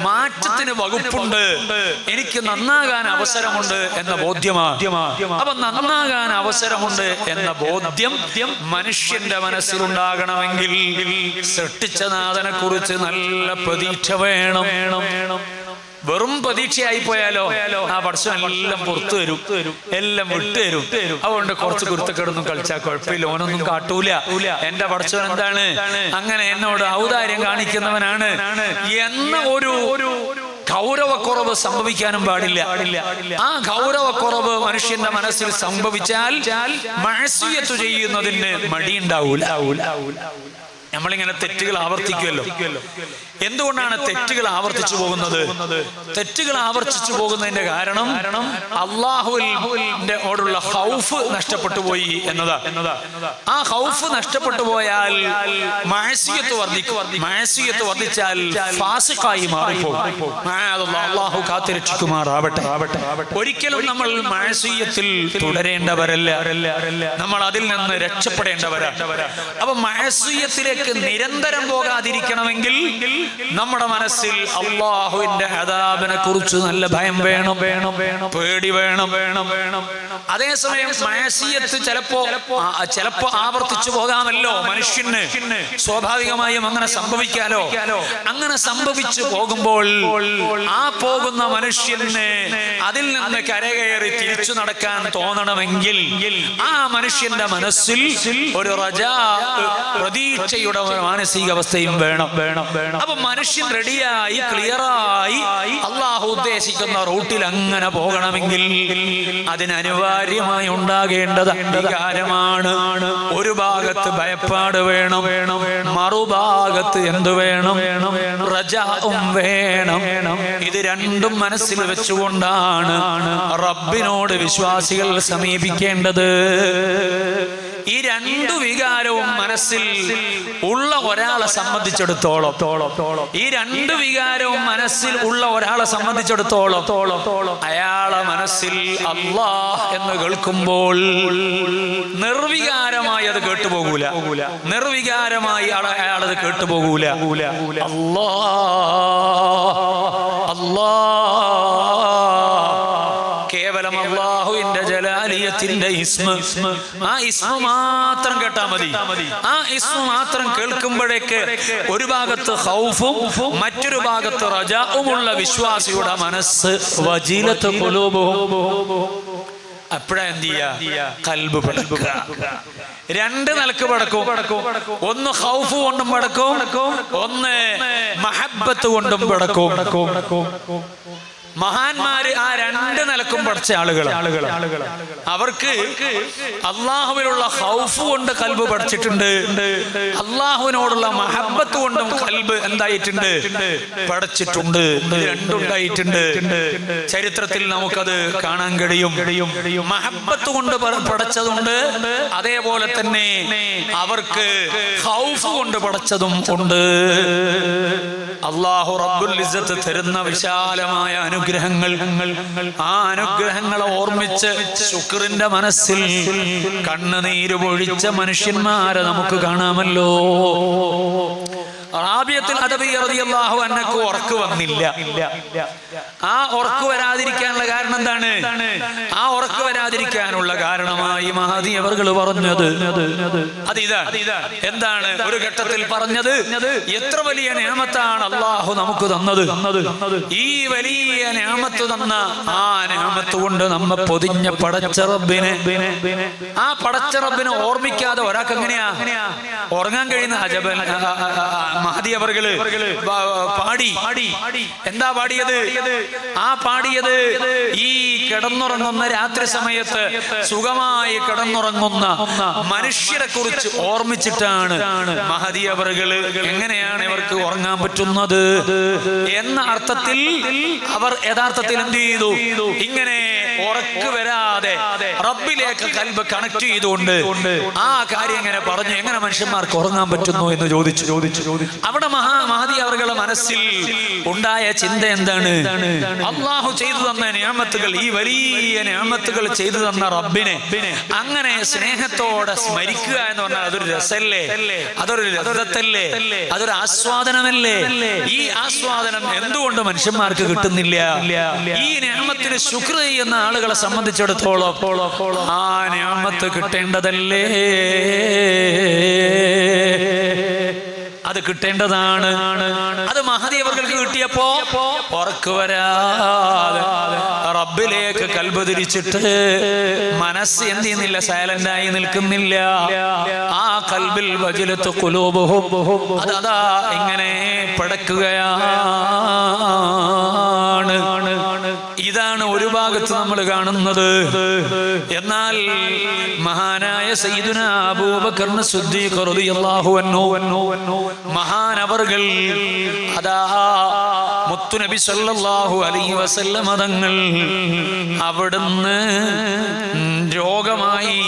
മാറ്റത്തിന് വകുപ്പുണ്ട്, എനിക്ക് നന്നാകാൻ അവസരമുണ്ട് എന്ന ബോധ്യമാണ്. അപ്പൊ നന്നാകാൻ അവസരമുണ്ട് എന്ന ബോധ്യം മനുഷ്യന്റെ മനസ്സിലുണ്ടാകണമെങ്കിൽ സൃഷ്ടിച്ച നാഥനെ കുറിച്ച് നല്ല പ്രതീക്ഷ വേണം. വെറും പ്രതീക്ഷയായി പോയാലോ ആ പടച്ചവൻ എല്ലാം പുറത്തു തരും, എല്ലാം വിട്ടുതരും. അതുകൊണ്ട് കുറച്ച് കുരുത്തക്കേടൊന്നും കളിച്ചാൽ കുഴപ്പമില്ല, ഓനൊന്നും കാട്ടൂല, എന്റെ പടച്ചവൻ എന്താണ് അങ്ങനെ എന്നോട് ഔദാര്യം കാണിക്കുന്നവനാണ് എന്ന ഒരു ഗൗരവക്കുറവ് സംഭവിക്കാനും പാടില്ല. ആ ഗൗരവക്കുറവ് മനുഷ്യന്റെ മനസ്സിൽ സംഭവിച്ചാൽ മഅസിയത്ത് ചെയ്യുന്നതിന് മടിയുണ്ടാവൂല. നമ്മളിങ്ങനെ തെറ്റുകൾ ആവർത്തിക്കുമല്ലോ. എന്തുകൊണ്ടാണ് തെറ്റുകൾ ആവർത്തിച്ചു പോകുന്നത്? തെറ്റുകൾ ആവർത്തിച്ചു പോകുന്നതിന്റെ കാരണം അല്ലാഹുവിനോടുള്ള ഖൗഫ് നഷ്ടപ്പെട്ടു പോയി എന്നതാ. ആ ഖൗഫ് നഷ്ടപ്പെട്ടു പോയാൽ മഅസിയത്ത് വർദ്ധിക്കും. മഅസിയത്ത് വർദ്ധിച്ചാൽ ഫാസിഖായി മാറിപ്പോകും. അല്ലാഹു കാത്തുരക്ഷിക്കുമാറാവട്ടെ. ഒരിക്കലും നമ്മൾ മഅസിയത്തിൽ തുടരേണ്ടവരല്ല, നമ്മൾ അതിൽ നിന്ന് രക്ഷപ്പെടേണ്ടവരാണ്. അപ്പൊ മഅസിയത്തിലേക്ക് നിരന്തരം പോകാതിരിക്കണമെങ്കിൽ നമ്മുടെ മനസ്സിൽ അല്ലാഹുവിന്റെ അദാബിനെ കുറിച്ച് നല്ല ഭയം വേണം, പേടി വേണം. അതേസമയം മഅസിയത്ത് ചിലപ്പോ ആവർത്തിച്ചു പോകാമല്ലോ. മനുഷ്യന് സ്വാഭാവികമായും അങ്ങനെ സംഭവിക്കാലോ. അങ്ങനെ സംഭവിച്ചു പോകുമ്പോൾ ആ പോകുന്ന മനുഷ്യന് അതിൽ നിന്ന് കരകയറി തിരിച്ചു നടക്കാൻ തോന്നണമെങ്കിൽ ആ മനുഷ്യന്റെ മനസ്സിൽ ഒരു റജാ, പ്രതീക്ഷയുടെ മാനസികാവസ്ഥയും വേണം. അപ്പൊ മനുഷ്യൻ റെഡിയായി ക്ലിയറായി അല്ലാഹു ഉദ്ദേശിക്കുന്ന റൂട്ടിൽ അങ്ങനെ പോകണമെങ്കിൽ അതിന് അനിവാര്യമായി ഉണ്ടാകേണ്ടത് അംഗീകാരമാണ്. ഒരു ഭാഗത്ത് ഭയപ്പാട് വേണം, മറുഭാഗത്ത് എന്ത് വേണം? റജാഉം വേണം. ഇത് രണ്ടും മനസ്സിൽ വെച്ചുകൊണ്ടാണ് റബ്ബിനോട് വിശ്വാസികൾ സമീപിക്കേണ്ടത്. ഈ രണ്ടു വികാരവും മനസ്സിൽ ഉള്ള ഒരാളെ സംബന്ധിച്ചിടത്തോളം, ഈ രണ്ട് വികാരവും മനസ്സിൽ ഉള്ള ഒരാളെ സംബന്ധിച്ചിടത്തോളം അയാളെ മനസ്സിൽ അല്ലാഹ് എന്ന് കേൾക്കുമ്പോൾ നിർവികാരമായി അത് കേട്ടുപോകൂല. നിർവികാരമായി അയാളത് കേട്ടുപോകൂല. കേവലം അല്ലാഹുവിന്റെ ജലാലിയത്തിന്റെ ഇസ്മ, ആ ഇസ്മ മാത്രം കേട്ടാ മതി. ആ ഇസ്മ മാത്രം കേൾക്കുമ്പോഴേക്ക് ഒരു ഭാഗത്ത് ഖൗഫും മറ്റൊരു ഭാഗത്ത് റജാഉമുള്ള വിശ്വാസിയുടെ മനസ്സ് വജിലത്ത് ഖുലൂബുഹും. അപ്പോഴാ എന്ത് ചെയ്യാ? ഖൽബ് പടക്കുക. രണ്ട് നിലക്ക് പടക്കും. ഒന്ന് ഖൗഫ് കൊണ്ടും പടക്കും, ഒന്ന് മഹബ്ബത്ത് കൊണ്ടും പടക്കും. മഹാന്മാര് ആ രണ്ട് നിലക്കും പഠിച്ച ആളുകൾ. അവർക്ക് അള്ളാഹുവിനുള്ള ഖൗഫ് കൊണ്ട് ഖൽബ് പഠിച്ചിട്ടുണ്ട്, അള്ളാഹുവിനോടുള്ള മഹബ്ബത്ത് കൊണ്ടും ഖൽബ് എന്തായിട്ടുണ്ട്? പഠിച്ചിട്ടുണ്ട്. രണ്ടുണ്ടായിട്ടുണ്ട്. ചരിത്രത്തിൽ നമുക്കത് കാണാൻ കഴിയും. മഹബ്ബത്ത് കൊണ്ട് പഠിച്ചതുണ്ട്, അതേപോലെ തന്നെ അവർക്ക് ഖൗഫ് കൊണ്ട് പഠിച്ചതും ഉണ്ട്. അല്ലാഹു റബ്ബുൽ ഇസ്സത്ത് തരുന്ന വിശാലമായ അനുഗ്രഹങ്ങൾ, ആ അനുഗ്രഹങ്ങളെ ഓർമ്മിച്ച് ശുക്രിന്റെ മനസ്സിൽ കണ്ണുനീര് പൊഴിച്ച മനുഷ്യന്മാരെ നമുക്ക് കാണാമല്ലോ. ആ റാബിയത്തുൽ അദവിയ്യ റളിയല്ലാഹു അൻഹക്ക് ഉറക്ക് വന്നില്ല. ആ ഉറക്ക് വരാതിരിക്കാനുള്ള കാരണം എന്താണ്? ആ ഉറക്ക് വരാതിരിക്കാനുള്ള കാരണമായി മഹദി അവർകൾ പറഞ്ഞത് അത് ഇതാണ്. എന്താണ്? ഒരു ഘട്ടത്തിൽ പറഞ്ഞത്, എത്ര വലിയ നിഅമത്താണ് അല്ലാഹു നമുക്ക് തന്നത്. ഈ വലിയ നിഅമത്ത് തന്ന ആ നിഅമത്ത് കൊണ്ട് നമ്മെ പൊതിഞ്ഞ പടച്ച റബ്ബിനെ, ആ പടച്ച റബ്ബിനെ ഓർമ്മിക്കാതെ ഒരാൾക്ക് എങ്ങനെയാ ഉറങ്ങാൻ കഴിയുന്ന? അജബൻ മഹദി അവർകള് പാടി. എന്താ പാടിയത്? ആ പാടിയത് ഈ കിടന്നുറങ്ങുന്ന രാത്രി സമയത്ത് സുഖമായി കിടന്നുറങ്ങുന്ന മനുഷ്യരെ കുറിച്ച് ഓർമ്മിച്ചിട്ടാണ് മഹദി അവർകള് എങ്ങനെയാണ് ഇവർക്ക് ഉറങ്ങാൻ പറ്റുന്നത് എന്ന അർത്ഥത്തിൽ അവർ യഥാർത്ഥത്തിൽ എന്ത് ചെയ്തു? ഇങ്ങനെ ഉറക്ക് വരാതെ റബ്ബിലേക്ക് കൽബ് കണക്ട് ചെയ്തുകൊണ്ട് ആ കാര്യം എങ്ങനെ പറഞ്ഞു, എങ്ങനെ മനുഷ്യന്മാർക്ക് ഉറങ്ങാൻ പറ്റുന്നു എന്ന് ചോദിച്ചു. അവിടെ മഹദി അവരുടെ മനസ്സിൽ ഉണ്ടായ ചിന്ത എന്താണ്? അല്ലാഹു ചെയ്തു തന്ന നിഅമത്തുകൾ, ഈ വലിയ നിഅമത്തുകൾ ചെയ്തു തന്ന റബ്ബിനെ അങ്ങനെ സ്നേഹത്തോടെ സ്മരിക്കുക എന്ന് പറഞ്ഞാൽ അതൊരു രസല്ലേ, അതൊരു രസത്തല്ലേ, അതൊരു ആസ്വാദനമല്ലേ? ഈ ആസ്വാദനം എന്തുകൊണ്ട് മനുഷ്യന്മാർക്ക് കിട്ടുന്നില്ല? ഈ നിഅമത്തിന് ശുക്ർ ചെയ്യുന്ന ആളുകളെ സംബന്ധിച്ചിടത്തോളം ആ നിഅമത്ത് കിട്ടേണ്ടതല്ലേ? അത് കിട്ടേണ്ടതാണ്. അത് മഹദി അവർക്ക് കിട്ടിയപ്പോ ഉറക്ക് വരാതെ റബ്ബിലേക്ക് കൽബ് തിരിച്ചിട്ട് മനസ്സ് എന്ത് ചെയ്യുന്നില്ല? സൈലന്റായി നിൽക്കുന്നില്ല. ആ കൽബിൽ വജിലത്ത് ഖുലൂബുഹും, അതാ ഇങ്ങനെ പടക്കുകയാണ്. ഇതാണ് ഒരു ഭാഗത്ത് നമ്മൾ കാണുന്നത്. എന്നാൽ മഹാനായ സയ്യിദുനാ അബൂബക്കർ സിദ്ദീഖ് റളിയല്ലാഹു അൻഹു മഹാനവർകൾ അതാ മുത്തുനബി സല്ലല്ലാഹു അലൈഹി വസല്ലം തങ്ങൾ അവിടുന്ന് രോഗമായി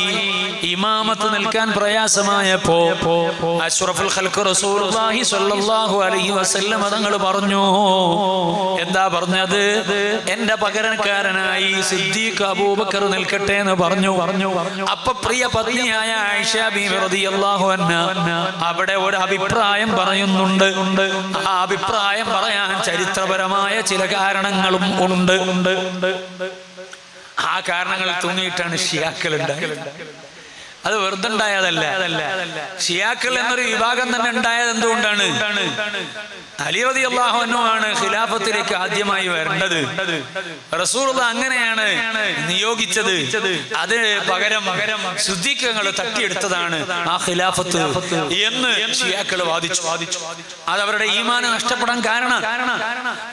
ഇമാമത്ത് നിൽക്കാൻ പ്രയാസമായപ്പോ അഷ്റഫുൽ ഖൽഖ് റസൂലുള്ളാഹി സ്വല്ലല്ലാഹു അലൈഹി വസല്ലം തങ്ങൾ പറഞ്ഞു. എന്താ പറഞ്ഞത്? എന്റെ പകരക്കാരനായി സിദ്ദീഖ് അബൂബക്കർ നിൽക്കട്ടെ എന്ന് പറഞ്ഞു. അപ്പൊ പ്രിയ പത്നിയായ ആയിഷ ബീവി റളിയല്ലാഹു അൻഹ അവിടെ ഒരു അഭിപ്രായം പറയുന്നുണ്ട്. ആ അഭിപ്രായം പറയാൻ ചരിത്രപരമായ ചില കാരണങ്ങളും ഉണ്ട്. ആ കാരണങ്ങൾ തൂങ്ങിയിട്ടാണ് ഷിയാക്കൾ ഉണ്ടായത്. അത് വെറുതെ ഉണ്ടായതല്ല. ഷിയാക്കൾ എന്നൊരു വിഭാഗം തന്നെ ഉണ്ടായത് എന്തുകൊണ്ടാണ്? അലി റളിയല്ലാഹു അൻഹു ആണ് ഖിലാഫത്തിലേക്ക് ആദ്യമായി വരേണ്ടത്. റസൂലുള്ളാഹി അങ്ങനെയാണ് നിയോഗിച്ചത്. അത് പകരം സിദ്ദീഖുകൾ തട്ടിയെടുത്തതാണ് ആ ഖിലാഫത്ത് എന്ന് ഷിയാക്കൾ വാദിച്ചു. അത് അവരുടെ ഈമാൻ നഷ്ടപ്പെടാൻ കാരണം.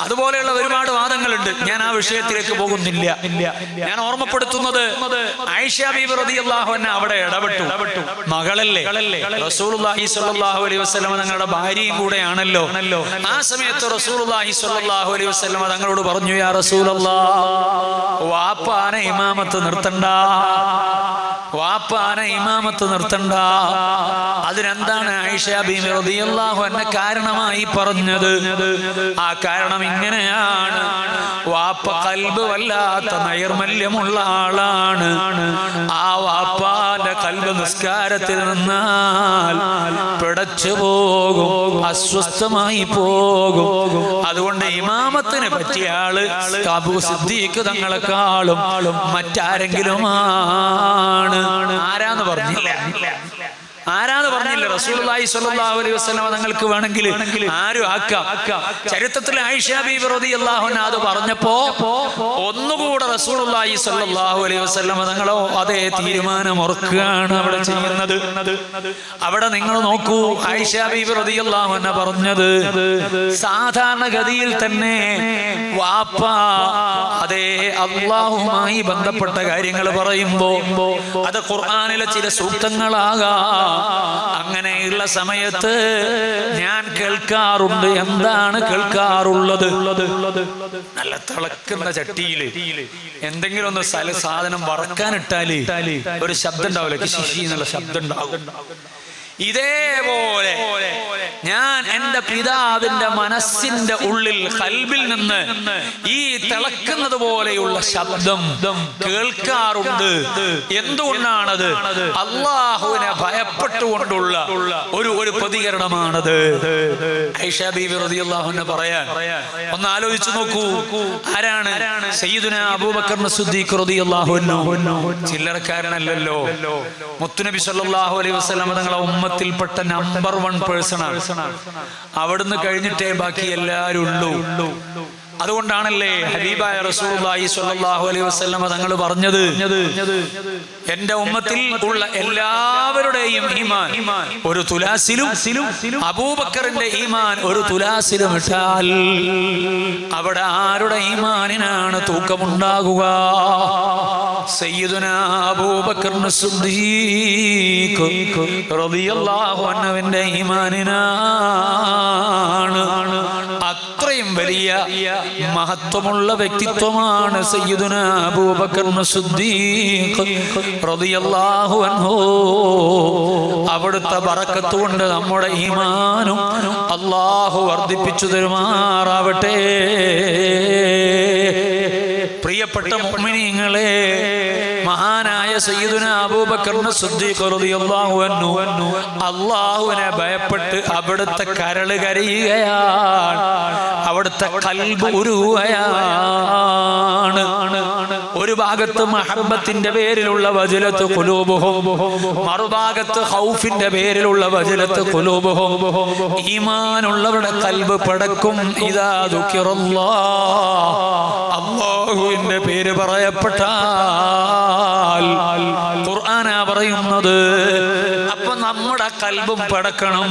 അതുപോലെയുള്ള ഒരുപാട് വാദങ്ങളുണ്ട്. ഞാൻ ആ വിഷയത്തിലേക്ക് പോകുന്നില്ല. ഞാൻ ഓർമ്മപ്പെടുത്തുന്നത് ആയിഷ ബീബി റളിയല്ലാഹു അൻഹ അവിടെ ഇടപെട്ടു. മകളല്ലേ, റസൂലുള്ളാഹി സ്വല്ലല്ലാഹു അലൈഹി വസല്ലം തങ്ങളുടെ ഭാര്യയും കൂടെയാണല്ലോ. ആ സമയത്ത് റസൂലുള്ളാഹി സ്വല്ലല്ലാഹു അലൈഹി വസല്ലം തങ്ങളോട് പറഞ്ഞു, യാ റസൂലല്ലാഹ്, വാപ്പാനെ ഇമാമത്ത് നിർത്തണ്ട, വാപ്പാനെ ഇമാമത്ത് നിർത്തണ്ട. അതിനെന്താണ് ആയിഷ ബീബി റളിയല്ലാഹു അൻഹ കാരണമായി പറഞ്ഞത്? ആ കാരണം ഇങ്ങനെയാണ്. വാപ്പ കൽബ് വല്ലാത്ത നൈർമല്യമുള്ള ആളാണ്. ആ വാപ്പാന്റെ കൽബ് നിസ്കാരത്തിൽ നിന്നാൽ പിടച്ചു പോകും, അസ്വസ്ഥമായി പോകും. അതുകൊണ്ട് ഇമാമത്തിന് പറ്റിയ ആള് അബൂ സിദ്ദീഖ് തങ്ങളെക്കാളും മറ്റാരെങ്കിലും ആണ്. ആരാന്ന് പറഞ്ഞില്ല. റസൂലുള്ളാഹി സ്വല്ലല്ലാഹു അലൈഹി വസല്ലം തങ്ങൾക്ക് വേണമെങ്കിൽ ആരും ആക്കാം. ചരിത്രത്തിൽ ആയിഷ ബീബി റളിയല്ലാഹു അൻഹ അത് പറഞ്ഞപ്പോ ഒന്നുകൂടെ റസൂലുള്ളാഹി സ്വല്ലല്ലാഹു അലൈഹി വസല്ലം തങ്ങളോ അതേ തീരുമാനം ഉറക്കുകയാണ് അവിടെ ചെയ്യുന്നത്. അവിടെ നിങ്ങൾ നോക്കൂ, ആയിഷ ബീബി റളിയല്ലാഹു അൻഹ പറഞ്ഞത് സാധാരണഗതിയിൽ തന്നെ വാപ്പ അതേ അല്ലാഹുമായി ബന്ധപ്പെട്ട കാര്യങ്ങൾ പറയുമ്പോ അത് ഖുർആനിലെ ചില സൂക്തങ്ങളാകാം. അങ്ങനെയുള്ള സമയത്ത് ഞാൻ കേൾക്കാറുണ്ട്. എന്താണ് കേൾക്കാറുള്ളത്? നല്ല തിളക്കുന്ന ചട്ടിയില് എന്തെങ്കിലും ഒന്ന് സാധനം വറക്കാനിട്ടാല് ഒരു ശബ്ദം ഉണ്ടാവില്ല, കിശി എന്നുള്ള ശബ്ദം ഉണ്ടാവും. ഇതേപോലെ ഞാൻ എൻ്റെ പിതാവിന്റെ മനസ്സിന്റെ ഉള്ളിൽ ഖൽബിൽ നിന്ന് ഈ തിളക്കുന്നത് പോലെയുള്ള ശബ്ദം കേൾക്കാറുണ്ട്. എന്തുകൊണ്ടാണത്? അല്ലാഹുവിനെ ഭയപ്പെട്ടുകൊണ്ടുള്ള ഒരു പ്രതികരണമാണത്. ആയിഷ ബീവി റളിയല്ലാഹു അൻഹ പറയാൻ, ഒന്ന് ആലോചിച്ചു നോക്കൂ, ആരാണ്? സയ്യിദുനാ അബൂബക്കർ സിദ്ദീഖ് റളിയല്ലാഹു അൻഹു. ചില്ലറക്കാരനല്ലല്ലോ. മുത്തുനബി സല്ലല്ലാഹു അലൈഹി വസല്ലം തങ്ങളുടെ ഉമ്മത്തിൽപ്പെട്ട നമ്പർ 1 പേഴ്സണാണ്. അവിടുന്ന് കഴിഞ്ഞിട്ടേ ബാക്കി എല്ലാവരും ഉള്ളൂ. അതുകൊണ്ടാണല്ലേ ഹബീബായ റസൂലുള്ളാഹി സ്വല്ലല്ലാഹു അലൈഹി വസല്ലം തങ്ങൾ പറഞ്ഞത്, എന്റെ ഉമ്മത്തിൽ ഉള്ള എല്ലാവരുടെയും ഈമാൻ ഒരു തുലാസിലും അബൂബക്കറിന്റെ ഈമാൻ ഒരു തുലാസിലും ഇട്ടാൽ അവിടെ ആരുടെ ഈമാനിനാണ് തൂക്കമുണ്ടാകുക? സയ്യിദുനാ അബൂബക്കർ സിദ്ദീഖ് റളിയല്ലാഹു അൻഹുവിന്റെ ഈമാനിനാണ്. അത്രയും വലിയ മഹത്വമുള്ള വ്യക്തിത്വമാണ് സയ്യിദുനാ അബൂബക്കർ സിദ്ദീഖ് റളിയല്ലാഹു അൻഹു. അവിടുത്തെ ബറക്കത്ത് കൊണ്ട് നമ്മുടെ ഈമാനും അല്ലാഹു വർദ്ധിപ്പിച്ചു തരുമാറാവട്ടെ. പ്രിയപ്പെട്ട മുഅ്മിനീങ്ങളെ, മഹാനായ സയ്യിദുനാ അബൂബക്കർ സിദ്ദീഖ് റളിയല്ലാഹു അൻഹു അല്ലാഹുവിനെ ഭയപ്പെട്ട് അവിടുത്തെ കരൾ കരയുകയാണ്, അവിടുത്തെ ഖൽബ് ഉരുകുകയാണ്. ഒരു ഭാഗത്ത് മഹബ്ബത്തിന്റെ പേരിലുള്ള വജ്ലത്ത് ഖുലൂബുഹും, മറുഭാഗത്ത് ഖൗഫിന്റെ പേരിലുള്ള വജ്ലത്ത് ഖുലൂബുഹും. ഈമാനുള്ളവരുടെ ഖൽബ് പടക്കും. ഇദാ ദുകിറല്ലാഹ്, അല്ലാഹുവിന്റെ പേര് പറയപ്പെട്ടാൽ, ഖുർആനാ പറയുന്നത്. അപ്പൊ നമ്മുടെ ഖൽബും പടക്കണം.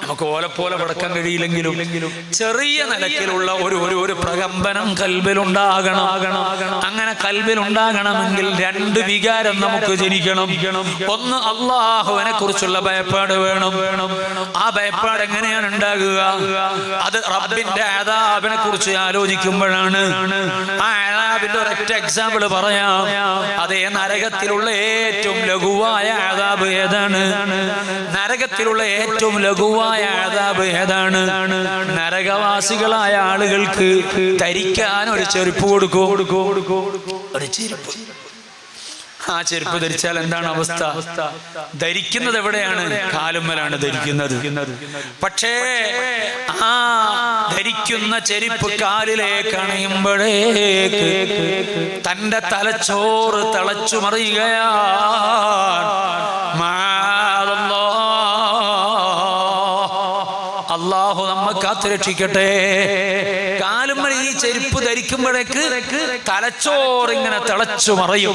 നമുക്ക് ഓലപ്പോലെ പടക്കാൻ കഴിയില്ലെങ്കിലും ചെറിയ നിലക്കിലുള്ള ഒരു പ്രകമ്പനം ഖൽബിലുണ്ടാകണം. അങ്ങനെ ഖൽബിലുണ്ടാകണമെങ്കിൽ 2 വികാരം നമുക്ക് ജനിക്കണം. ഒന്ന്, അല്ലാഹുവിനെ കുറിച്ചുള്ള ഭയപ്പാട് വേണം. ആ ഭയപ്പാട് എങ്ങനെയാണ് ഉണ്ടാകുക? അത് റബ്ബിന്റെ അദാബിനെ കുറിച്ച് ആലോചിക്കുമ്പോഴാണ്. ആ അദാബിന്റെ ഒരൊറ്റ എക്സാമ്പിൾ പറയാം. അതേ, നരകത്തിലുള്ള ഏറ്റവും ലഘുവായ അദാബ് ഏതാണ്? നരകത്തിലുള്ള ഏറ്റവും ലഘുവായ അദാബ് ഏതാണ്? നരകവാസികളായ ആളുകൾക്ക് ധരിക്കാൻ ഒരു ചെരുപ്പ് കൊടുക്കും. ഒരു ചെരുപ്പ്. ആ ചെരുപ്പ് ധരിച്ചാൽ എന്താണ് അവസ്ഥ? ധരിക്കുന്നത് എവിടെയാണ്? കാലുമ്മലാണ് ധരിക്കുന്നത്. പക്ഷേ ആ ധരിക്കുന്ന ചെരുപ്പ് കാലിലേക്ക് അണിയുമ്പോഴേക്ക് തന്റെ തലച്ചോറ് തിളച്ചു മറിയുകയാണ്. അല്ലാഹു നമ്മെ കാത്തുരക്ഷിക്കട്ടെ. കാലുമ്മൽ ഈ ചെരുപ്പ് ധരിക്കുമ്പോഴേക്ക് തലച്ചോറ് ഇങ്ങനെ തിളച്ചു മറയും.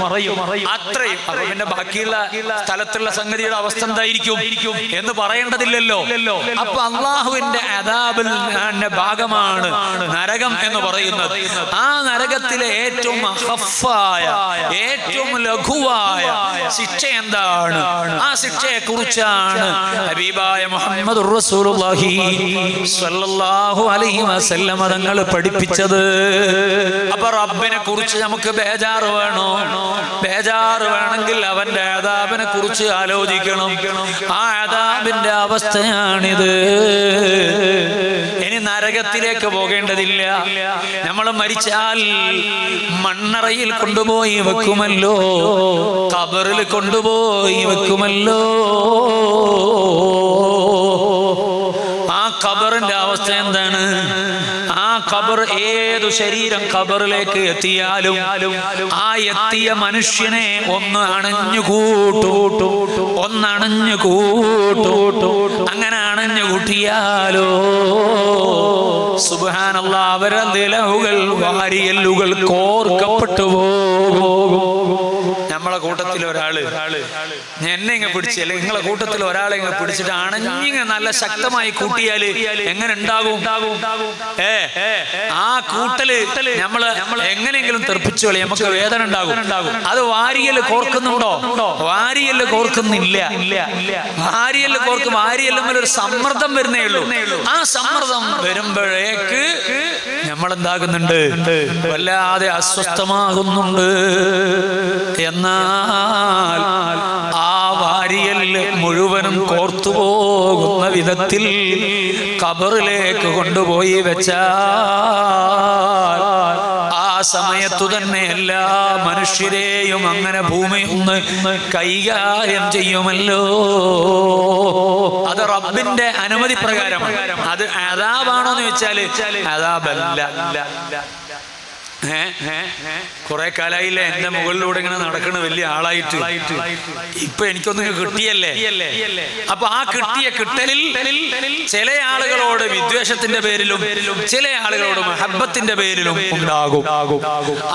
അത്രയും. അപ്പൊ പിന്നെ ബാക്കിയുള്ള സ്ഥലത്തുള്ള സംഗതിയുടെ അവസ്ഥ എന്തായിരിക്കും എന്ന് പറയേണ്ടതില്ലല്ലോ. അപ്പൊ അള്ളാഹുവിന്റെ അദാബിന്റെ ഭാഗമാണ് നരകം എന്ന് പറയുന്നത്. ആ നരകത്തിലെ ഏറ്റവും അഖഫായ, ഏറ്റവും ലഘുവായ ശിക്ഷ എന്താണ്? ആ ശിക്ഷയെ കുറിച്ചാണ് ഹബീബായ മുഹമ്മദുർ റസൂലുള്ളാഹി സ്വല്ലല്ലാഹു അലൈഹി വസല്ലം തങ്ങൾ പഠിപ്പിച്ചത്. അപ്പൊ റബ്ബിനെ കുറിച്ച് നമുക്ക് ബേജാറ് വേണോ? ബേജാറ് വേണമെങ്കിൽ അവന്റെ അദാബിനെ കുറിച്ച് ആലോചിക്കണം. ആ അദാബിന്റെ അവസ്ഥയാണിത്. ഇനി നരകത്തിലേക്ക് പോകേണ്ടതില്ല. നമ്മൾ മരിച്ചാൽ മണ്ണറയിൽ കൊണ്ടുപോയി വെക്കുമല്ലോ, ഖബറിൽ കൊണ്ടുപോയി വെക്കുമല്ലോ. ആ ഖബറിന്റെ അവസ്ഥ എന്താണ്? ആ ഖബർ, ഏതു ശരീരം ഖബറിലേക്ക് എത്തിയാലും ആ എത്തിയ മനുഷ്യനെ ഒന്ന് അണഞ്ഞു കൂട്ടും. അങ്ങനെ അണഞ്ഞു കൂട്ടിയാലോ സുബ്ഹാനല്ലാഹ്, അവരുടെ നിലവുകൾ, വാരിയല്ലുകൾ കോർക്കപ്പെട്ടു പോകും. നമ്മളെ കൂട്ടത്തിൽ ഒരാള് എന്നെ ഇങ്ങ് പിടിച്ച്, അല്ലെങ്കിൽ നിങ്ങളെ കൂട്ടത്തിൽ ഒരാളെ ഇങ്ങ് പിടിച്ചിട്ട് അണഞ്ഞിങ്ങ് നല്ല ശക്തമായി കൂട്ടിയാല് എങ്ങനെ ഉണ്ടാകും? ആ കൂട്ടല് നമ്മള് എങ്ങനെയെങ്കിലും തെറിപ്പിച്ചു കളി, നമുക്ക് വേദന ഉണ്ടാകും. അത് വാരിയല് കോർക്കുന്നുണ്ടോ? വാരിയല് കോർക്കുന്നില്ല. വാരിയല് കോർക്കും. വാരിയല്ലുമ്മൽ ഒരു സമ്മർദ്ദം വരുന്നേ ഉള്ളൂ. ആ സമ്മർദ്ദം വരുമ്പോഴേക്ക് നമ്മളെന്താകുന്നുണ്ട്, വല്ലാതെ അസ്വസ്ഥമാകുന്നുണ്ട്. എന്നാൽ ആ വാരിയൽ മുഴുവനും കോർത്തുപോകുന്ന വിധത്തിൽ ഖബറിലേക്ക് കൊണ്ടുപോയി വെച്ചാൽ ആ സമയത്തു തന്നെ എല്ലാ മനുഷ്യരെയും അങ്ങനെ ഭൂമി ഒന്ന് കൈകാര്യം ചെയ്യുമല്ലോ. അത് റബ്ബിന്റെ അനുമതി പ്രകാരമാണ്. അത് അദാബാണോ എന്ന് വെച്ചാല് അദാബല്ല. കുറെ കാലായില്ലേ എന്റെ മുകളിലൂടെ ഇങ്ങനെ നടക്കണ വലിയ ആളായിട്ട്. ഇപ്പൊ എനിക്കൊന്നും കിട്ടിയല്ലേ. അപ്പൊ ആ കിട്ടിയ കിട്ടലിൽ ചില ആളുകളോട് വിദ്വേഷത്തിന്റെ പേരിലും ചില ആളുകളോട് മഹബത്തിന്റെ പേരിലും ഉണ്ടാകും.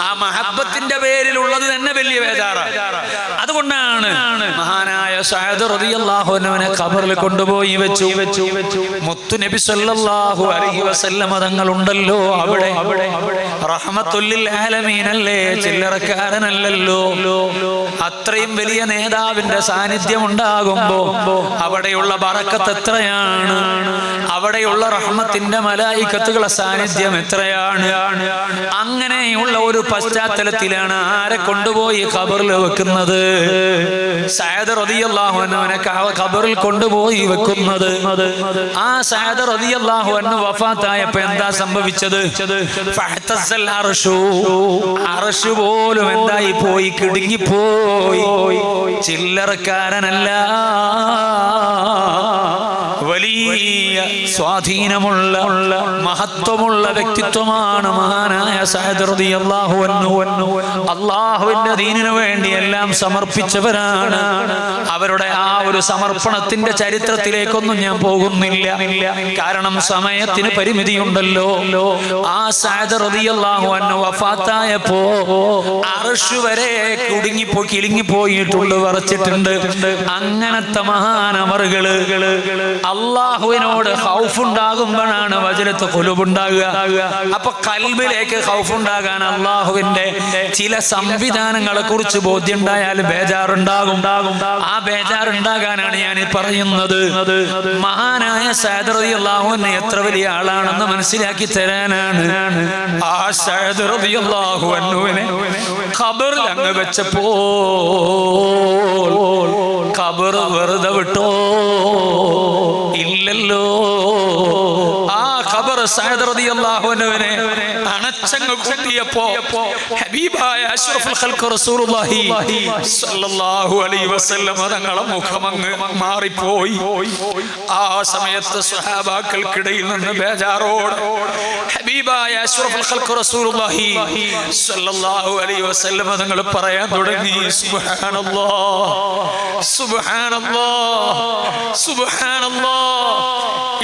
ആ മഹബത്തിന്റെ പേരിലുള്ളത് തന്നെ വലിയ ബേജാറാണ്. അതുകൊണ്ടാണ് മഹാനായ സഅദ് റളിയല്ലാഹു അൻഹുവിനെ ഖബറിൽ കൊണ്ടുപോയി വെച്ചു. മുത്തു നബി സല്ലല്ലാഹു അലൈഹി വസല്ലം തങ്ങൾ ഉണ്ടല്ലോ അവിടെ. റഹ്മത്തുല്ലിൽ ആലമീനല്ലേ, ചില്ലറക്കാരനല്ലല്ലോ. അത്രയും വലിയ നേതാവിന്റെ സാന്നിധ്യം ഉണ്ടാകുമ്പോ അവിടെയുള്ള ബറക്കത്ത് എത്രയാണ്, അവിടെയുള്ള റഹ്മത്തിന്റെ മലായികത്തുകളുടെ സാന്നിധ്യം എത്രയാണ്. അങ്ങനെയുള്ള ഒരു പശ്ചാത്തലത്തിലാണ് ആരെ കൊണ്ടുപോയി ഖബറിൽ വെക്കുന്നത്. സഅദ് റളിയല്ലാഹു അൻഹുവിനെ ഖബറിൽ കൊണ്ടുപോയി വെക്കുന്നത്. ആ സഅദ് റളിയല്ലാഹു അൻഹു വഫാത്തായപ്പോൾ എന്താ സംഭവിച്ചത്? ഫഹ്തസൽ അർശ് പോലും എന്തായി പോയി, കിടുങ്ങിപ്പോയി. ചില്ലറക്കാരനല്ല, വലിയ സ്വാധീനമുള്ള മഹത്വമുള്ള വ്യക്തിത്വമാണ് മഹാനായ സഅദ് റളിയല്ലാഹു അൻഹു. അല്ലാഹുവിന്റെ ദീനിനു വേണ്ടി എല്ലാം സമർപ്പിച്ചവരാണ്. അവരുടെ ആ ഒരു സമർപ്പണത്തിന്റെ ചരിത്രത്തിലേക്കൊന്നും ഞാൻ പോകുന്നില്ല, കാരണം സമയത്തിന് പരിമിതിയുണ്ടല്ലോ. ആ സഅദ് റളിയല്ലാഹു അൻഹു വഫാത്തായപ്പോ അർശ് വരെ കിളിങ്ങിപ്പോയിട്ടുണ്ട്, വറച്ചിട്ടുണ്ട്. അങ്ങനത്തെ മഹാനവറുകള് അള്ളാഹുവിനോട് ഖൗഫ് ഉണ്ടാകുമ്പോഴാണ് വജ്ലത്ത് ഖുലൂബ് ഉണ്ടാകുക. അപ്പൊ ഖൽബിലേക്ക് ഖൗഫ് ഉണ്ടാകാൻ അള്ളാഹുവിന്റെ ചില സംവിധാനങ്ങളെ കുറിച്ച് ബോധ്യം ഉണ്ടായാൽ ബേജാറുണ്ടാകും. ആ ബേജാറുണ്ടാകാനാണ് ഞാൻ പറയുന്നത്. മഹാനായ സഅദ് റളിയല്ലാഹു അൻഹു എത്ര വലിയ ആളാണെന്ന് മനസ്സിലാക്കി തരാനാണ്. ആ സഅദ് റളിയല്ലാഹു അൻഹുവിനെ ഖബറിൽ അങ്ങ് വെച്ചപ്പോൾ ഖബർ വെറുതെ വിട്ടോ? ഇല്ലല്ലോ. ആ ഖബർ സഅദ് റളിയല്ലാഹു അൻഹുവിനെ അണച്ചങ്ങ് കൂട്ടിയപ്പോ ഹബീബായ അഷ്റഫുൽ ഖൽഖ് റസൂലുള്ളാഹി സ്വല്ലല്ലാഹു അലൈഹി വസല്ലം തങ്ങളുടെ മുഖമങ്ങ് മാറിപ്പോയി. ആ സമയത്ത് സ്വഹാബാക്കൾക്കിടയിൽ നിന്ന് ബേജാറോട് ഹബീബായ അഷ്റഫുൽ ഖൽഖ് റസൂലുള്ളാഹി സ്വല്ലല്ലാഹു അലൈഹി വസല്ലം തങ്ങൾ പറയാൻ തുടങ്ങി, സുബ്ഹാനല്ലാഹ് സുബ്ഹാനല്ലാഹ് സുബ്ഹാനല്ലാഹ്.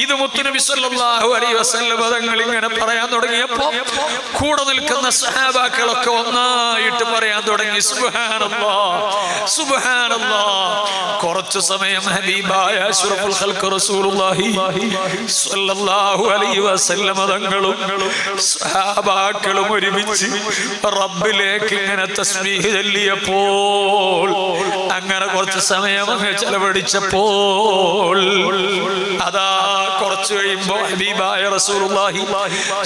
ഇത് മുത്തുനബി സല്ലല്ലാഹു അലൈഹി വസല്ലം തങ്ങൾ ഇങ്ങനെ പറയാൻ തുടങ്ങിയപ്പോ കൂടെ നിൽക്കുന്ന സഹാബാക്കളൊക്കെ ഒന്നായിട്ട് പറയാൻ തുടങ്ങി, സുബ്ഹാനല്ലാഹ് സുബ്ഹാനല്ലാഹ്. കുറച്ചു സമയം ഹബീബായ അഷ്റഫുൽ ഖൽഖ് റസൂലുള്ളാഹി സ്വല്ലല്ലാഹു അലൈഹി വസല്ലം തങ്ങളും സഹാബാക്കളും ഒരുമിച്ച് റബ്ബിലേക്ക് ഇങ്ങനെ തസ്ബീഹ് ചൊല്ലിയപ്പോൾ, അങ്ങനെ കുറച്ച് സമയം ചെലവഴിച്ചപ്പോൾ അതാ കുറച്ചു കഴിയുമ്പോ ഹബീബായ റസൂലുള്ളാഹി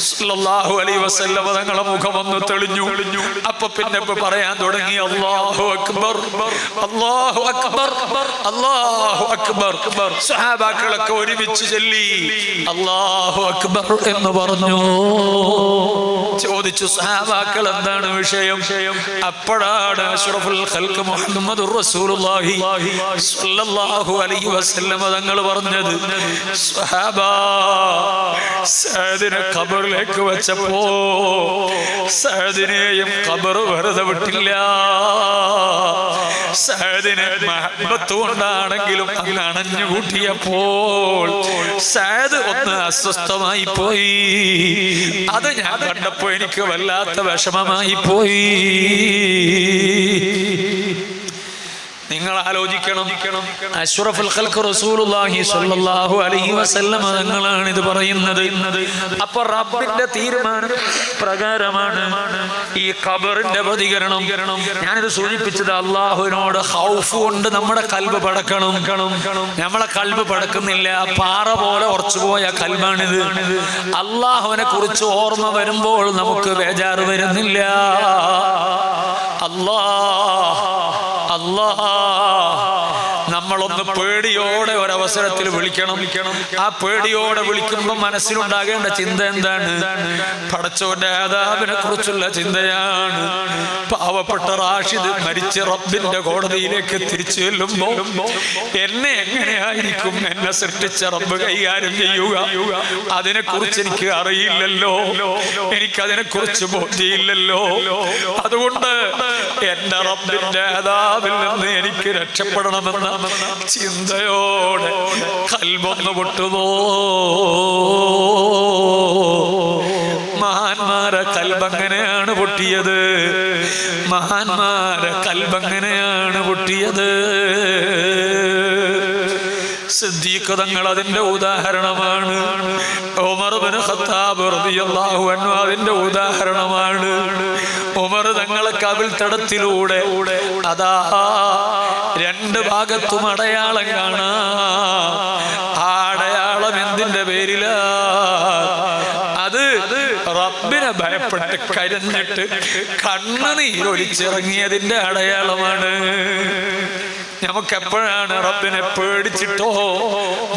സ്വല്ലല്ലാഹു അലൈഹി വസല്ലം തങ്ങളുടെ മുഖം ഒന്ന് തെളിഞ്ഞു. അപ്പൊ പിന്നെ പറയാൻ തുടങ്ങി, അല്ലാഹു അക്ബർ അല്ലാഹു അക്ബർ അല്ലാഹു അക്ബർ. സ്വഹാബാക്കളൊക്കെ ഒരുമിച്ച് ചൊല്ലി അല്ലാഹു അക്ബർ എന്ന് പറഞ്ഞു. ചോദിച്ചു സ്വഹാബാക്കൾ എന്താണ് വിഷയം? അപ്പോഴാണ് അഷ്റഫുൽ ഖൽഖ് മുഹമ്മദുർ റസൂലുള്ളാഹി സ്വല്ലല്ലാഹു അലൈഹി വസല്ലം തങ്ങൾ പറഞ്ഞത്, സ്വഹാബാ, സഅദിനെ ഖബറിലേക്ക് വെച്ചപ്പോ സഅദിനെയും ഖബർ വെറുതെ വിട്ടില്ല. സഅദിനെ മഹബത്ത് കൊണ്ടാണെങ്കിലും അങ്ങ് അണഞ്ഞുകൂട്ടിയപ്പോൾ സഅദ് ഒന്ന് അസ്വസ്ഥമായി പോയി. അത് ഞാൻ കണ്ടപ്പോ എനിക്ക് വല്ലാത്ത വിഷമമായി പോയി. നിങ്ങൾ ആലോചിക്കണം, അഷ്റഫുൽ ഖൽഖ് റസൂലുള്ളാഹി സ്വല്ലല്ലാഹു അലൈഹി വസല്ലം തങ്ങളാണ് ഇത് പറയുന്നത്. അപ്പോൾ റബ്ബിന്റെ തീരുമാനം പ്രകാരമാണ് ഈ ഖബറിന്റെ പ്രതികരണം. ഞാനിത് സൂചിപ്പിച്ചത് അള്ളാഹുവിനോട് ഖൗഫ് കൊണ്ട് നമ്മുടെ കൽബ് പടക്കണം. നമ്മളെ കൽബ് പടക്കുന്നില്ല, പാറ പോലെ ഉറച്ചുപോയ കൽബാണിത്. അള്ളാഹുവിനെ കുറിച്ച് ഓർമ്മ വരുമ്പോൾ നമുക്ക് ബേജാറ് വരുന്നില്ല. അല്ലാഹ് നമ്മളൊന്ന് പേടിയോടെ ഒരവസരത്തിൽ വിളിക്കണം. ആ പേടിയോടെ വിളിക്കുമ്പോൾ മനസ്സിലുണ്ടാകേണ്ട ചിന്ത എന്താണ്? പടച്ചോന്റെ അദാബിനെ കുറിച്ചുള്ള ചിന്തയാണ്. പാവപ്പെട്ട റാഷിദ് മരിച്ച റബ്ബിന്റെ കോടതിയിലേക്ക് തിരിച്ചു ചെല്ലുമ്പോ എന്നെ എങ്ങനെയായിരിക്കും എന്നെ സൃഷ്ടിച്ച റബ്ബ് കൈകാര്യം ചെയ്യുക? അതിനെ കുറിച്ച് എനിക്ക് അറിയില്ലല്ലോ, എനിക്കതിനെ കുറിച്ച് ബോധ്യമില്ലല്ലോ. അതുകൊണ്ട് എന്റെ റബ്ബിന്റെ അദാബിൽ നിന്ന് എനിക്ക് രക്ഷപ്പെടണമെന്ന ചിന്തയോടെ കൽബൊന്ന് പൊട്ടുമോ? മഹാന്മാരെ കൽബങ്ങനെയാണ് പൊട്ടിയത്. മഹാന്മാരെ കൽബങ്ങനെയാണ് പൊട്ടിയത്. സിദ്ദീഖ് തങ്ങൾ അതിന്റെ ഉദാഹരണമാണ്. ഉമർ ഇബ്നു ഖത്താബ് റളിയല്ലാഹു അൻഹു അതിന്റെ ഉദാഹരണമാണ്. ഉമർ തങ്ങളെ കവിൾ തടത്തിലൂടെ അതാ രണ്ട് ഭാഗത്തും അടയാളം കാണാം. ആ അടയാളം എന്തിന്റെ പേരിലാ? അത് റബ്ബിനെ ഭയപ്പെട്ട് കരഞ്ഞിട്ട് കണ്ണുനീരൊലിച്ചിറങ്ങിയതിന്റെ അടയാളമാണ്. നമുക്കെപ്പോഴാണ് റബ്ബിനെ പേടിച്ചിട്ടോ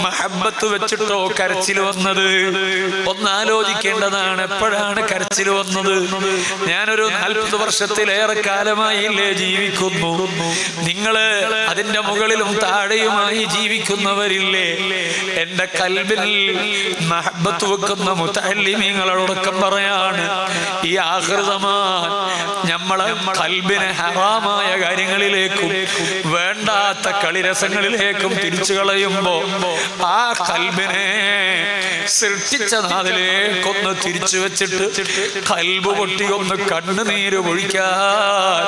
മഹബത്ത് വെച്ചിട്ടോ കരച്ചിൽ വന്നത്? ഒന്നാലോചിക്കേണ്ടതാണ്. എപ്പോഴാണ് കരച്ചിൽ വന്നത്? ഞാനൊരു 40 വർഷത്തിലേറെ കാലമായില്ലേ ജീവിക്കുന്നു. നിങ്ങള് അതിന്റെ മുകളിലും താഴെയുമായി ജീവിക്കുന്നവരില്ലേ? എന്റെ കൽബിൽ മഹബത്ത് വെക്കുന്ന മുതഅല്ലിമീങ്ങളോടൊക്കെ പറയാണ്, ഈ ആഖിറസമാൻ നമ്മളെ കൽബിനെ ഹറാമായ കാര്യങ്ങളിലേക്കും വേണ്ടാത്ത കളിരസങ്ങളിലേക്കും തിരിച്ചു കളയുമ്പോ ആ കൽബിനെ സൃഷ്ടിച്ച നാദിലേക്കൊന്ന് തിരിച്ചു വെച്ചിട്ട് കൽബ് പൊട്ടി ഒന്ന് കണ്ണുനീര് പൊഴിക്കാൻ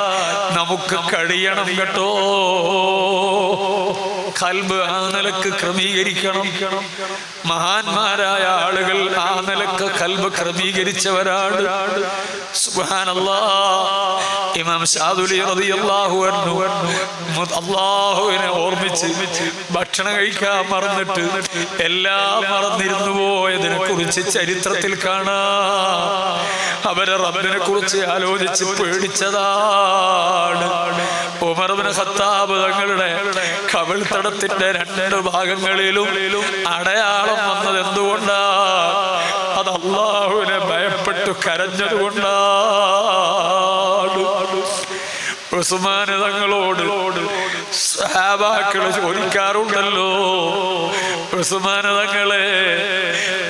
നമുക്ക് കഴിയണം കേട്ടോ. കൽബ് ആ നിലക്ക് ക്രമീകരിക്കണം. മഹാന്മാരായ ആളുകൾ ആ നിലക്ക് കൽബ് ക്രമീകരിച്ചവരാണ്. സുബ്ഹാനല്ലാഹ്. ഇമാം ശാദുലി റളിയല്ലാഹു അൻഹു അല്ലാഹുവിനെ ഓർമ്മിച്ച് ഭക്ഷണം കഴിക്കാൻ മറന്നിട്ട് എല്ലാം മറന്നിരുന്നു പോയതിനെ കുറിച്ച് ചരിത്രത്തിൽ കാണാം. അവരെ റബ്ബിനെ കുറിച്ച് ആലോചിച്ച് പേടിച്ചതാണ്. ഉമർ ഇബ്നു ഖത്താബ് തങ്ങളുടെ കവിൾത്തടത്തിന്റെ 2 ഭാഗങ്ങളിലും അടയാളം വന്നത് എന്തുകൊണ്ടാ? അത് അല്ലാഹുവിനെ ഭയപ്പെട്ടു കരഞ്ഞതുകൊണ്ടാണ്. ഉസ്മാൻ തങ്ങളോട് സഹാബാക്കൾ ചോദിക്കാറുണ്ടല്ലോ, ഉസ്മാൻ തങ്ങളെ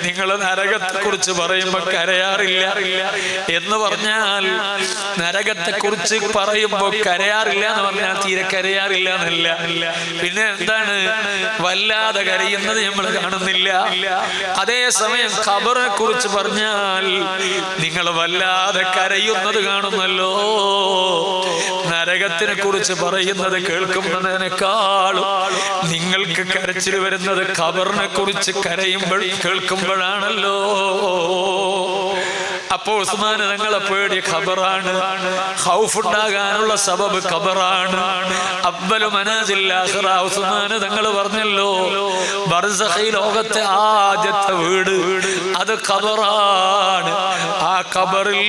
നിങ്ങൾ നരകത്തെ കുറിച്ച് പറയുമ്പോ കരയാറില്ല എന്ന് പറഞ്ഞാൽ, നരകത്തെ കുറിച്ച് പറയുമ്പോ കരയാറില്ല എന്ന് പറഞ്ഞാൽ തീരെ കരയാറില്ല എന്നല്ല. പിന്നെ എന്താണ്? വല്ലാതെ കരയുന്നത് നമ്മൾ കാണുന്നില്ല. അതേസമയം ഖബറിനെ കുറിച്ച് പറഞ്ഞാൽ നിങ്ങൾ വല്ലാതെ കരയുന്നത് കാണുന്നല്ലോ. നരകത്തിനെ കുറിച്ച് പറയുന്നത് കേൾക്കുന്നതിനേക്കാളും നിങ്ങൾക്ക് കരച്ചിൽ വരുന്നത് ഖബറിനെ കുറിച്ച് കരയുമ്പോൾ കേൾക്കുമ്പോഴാണല്ലോ. അപ്പോൾ ഉസ്മാൻ തങ്ങളെ പേടി ഖബറാണ്. ഖൗഫ് ഉണ്ടാകാനുള്ള സബബ് ഖബറാണ്. അവ്വലു മനാസിൽ ആഖിറ. ഉസ്മാൻ തങ്ങൾ പറഞ്ഞല്ലോ, ബർസഖി ലോകത്തെ ആദ്യത്തെ വീട് അത് ഖബറാണ്. ആ ഖബറിൽ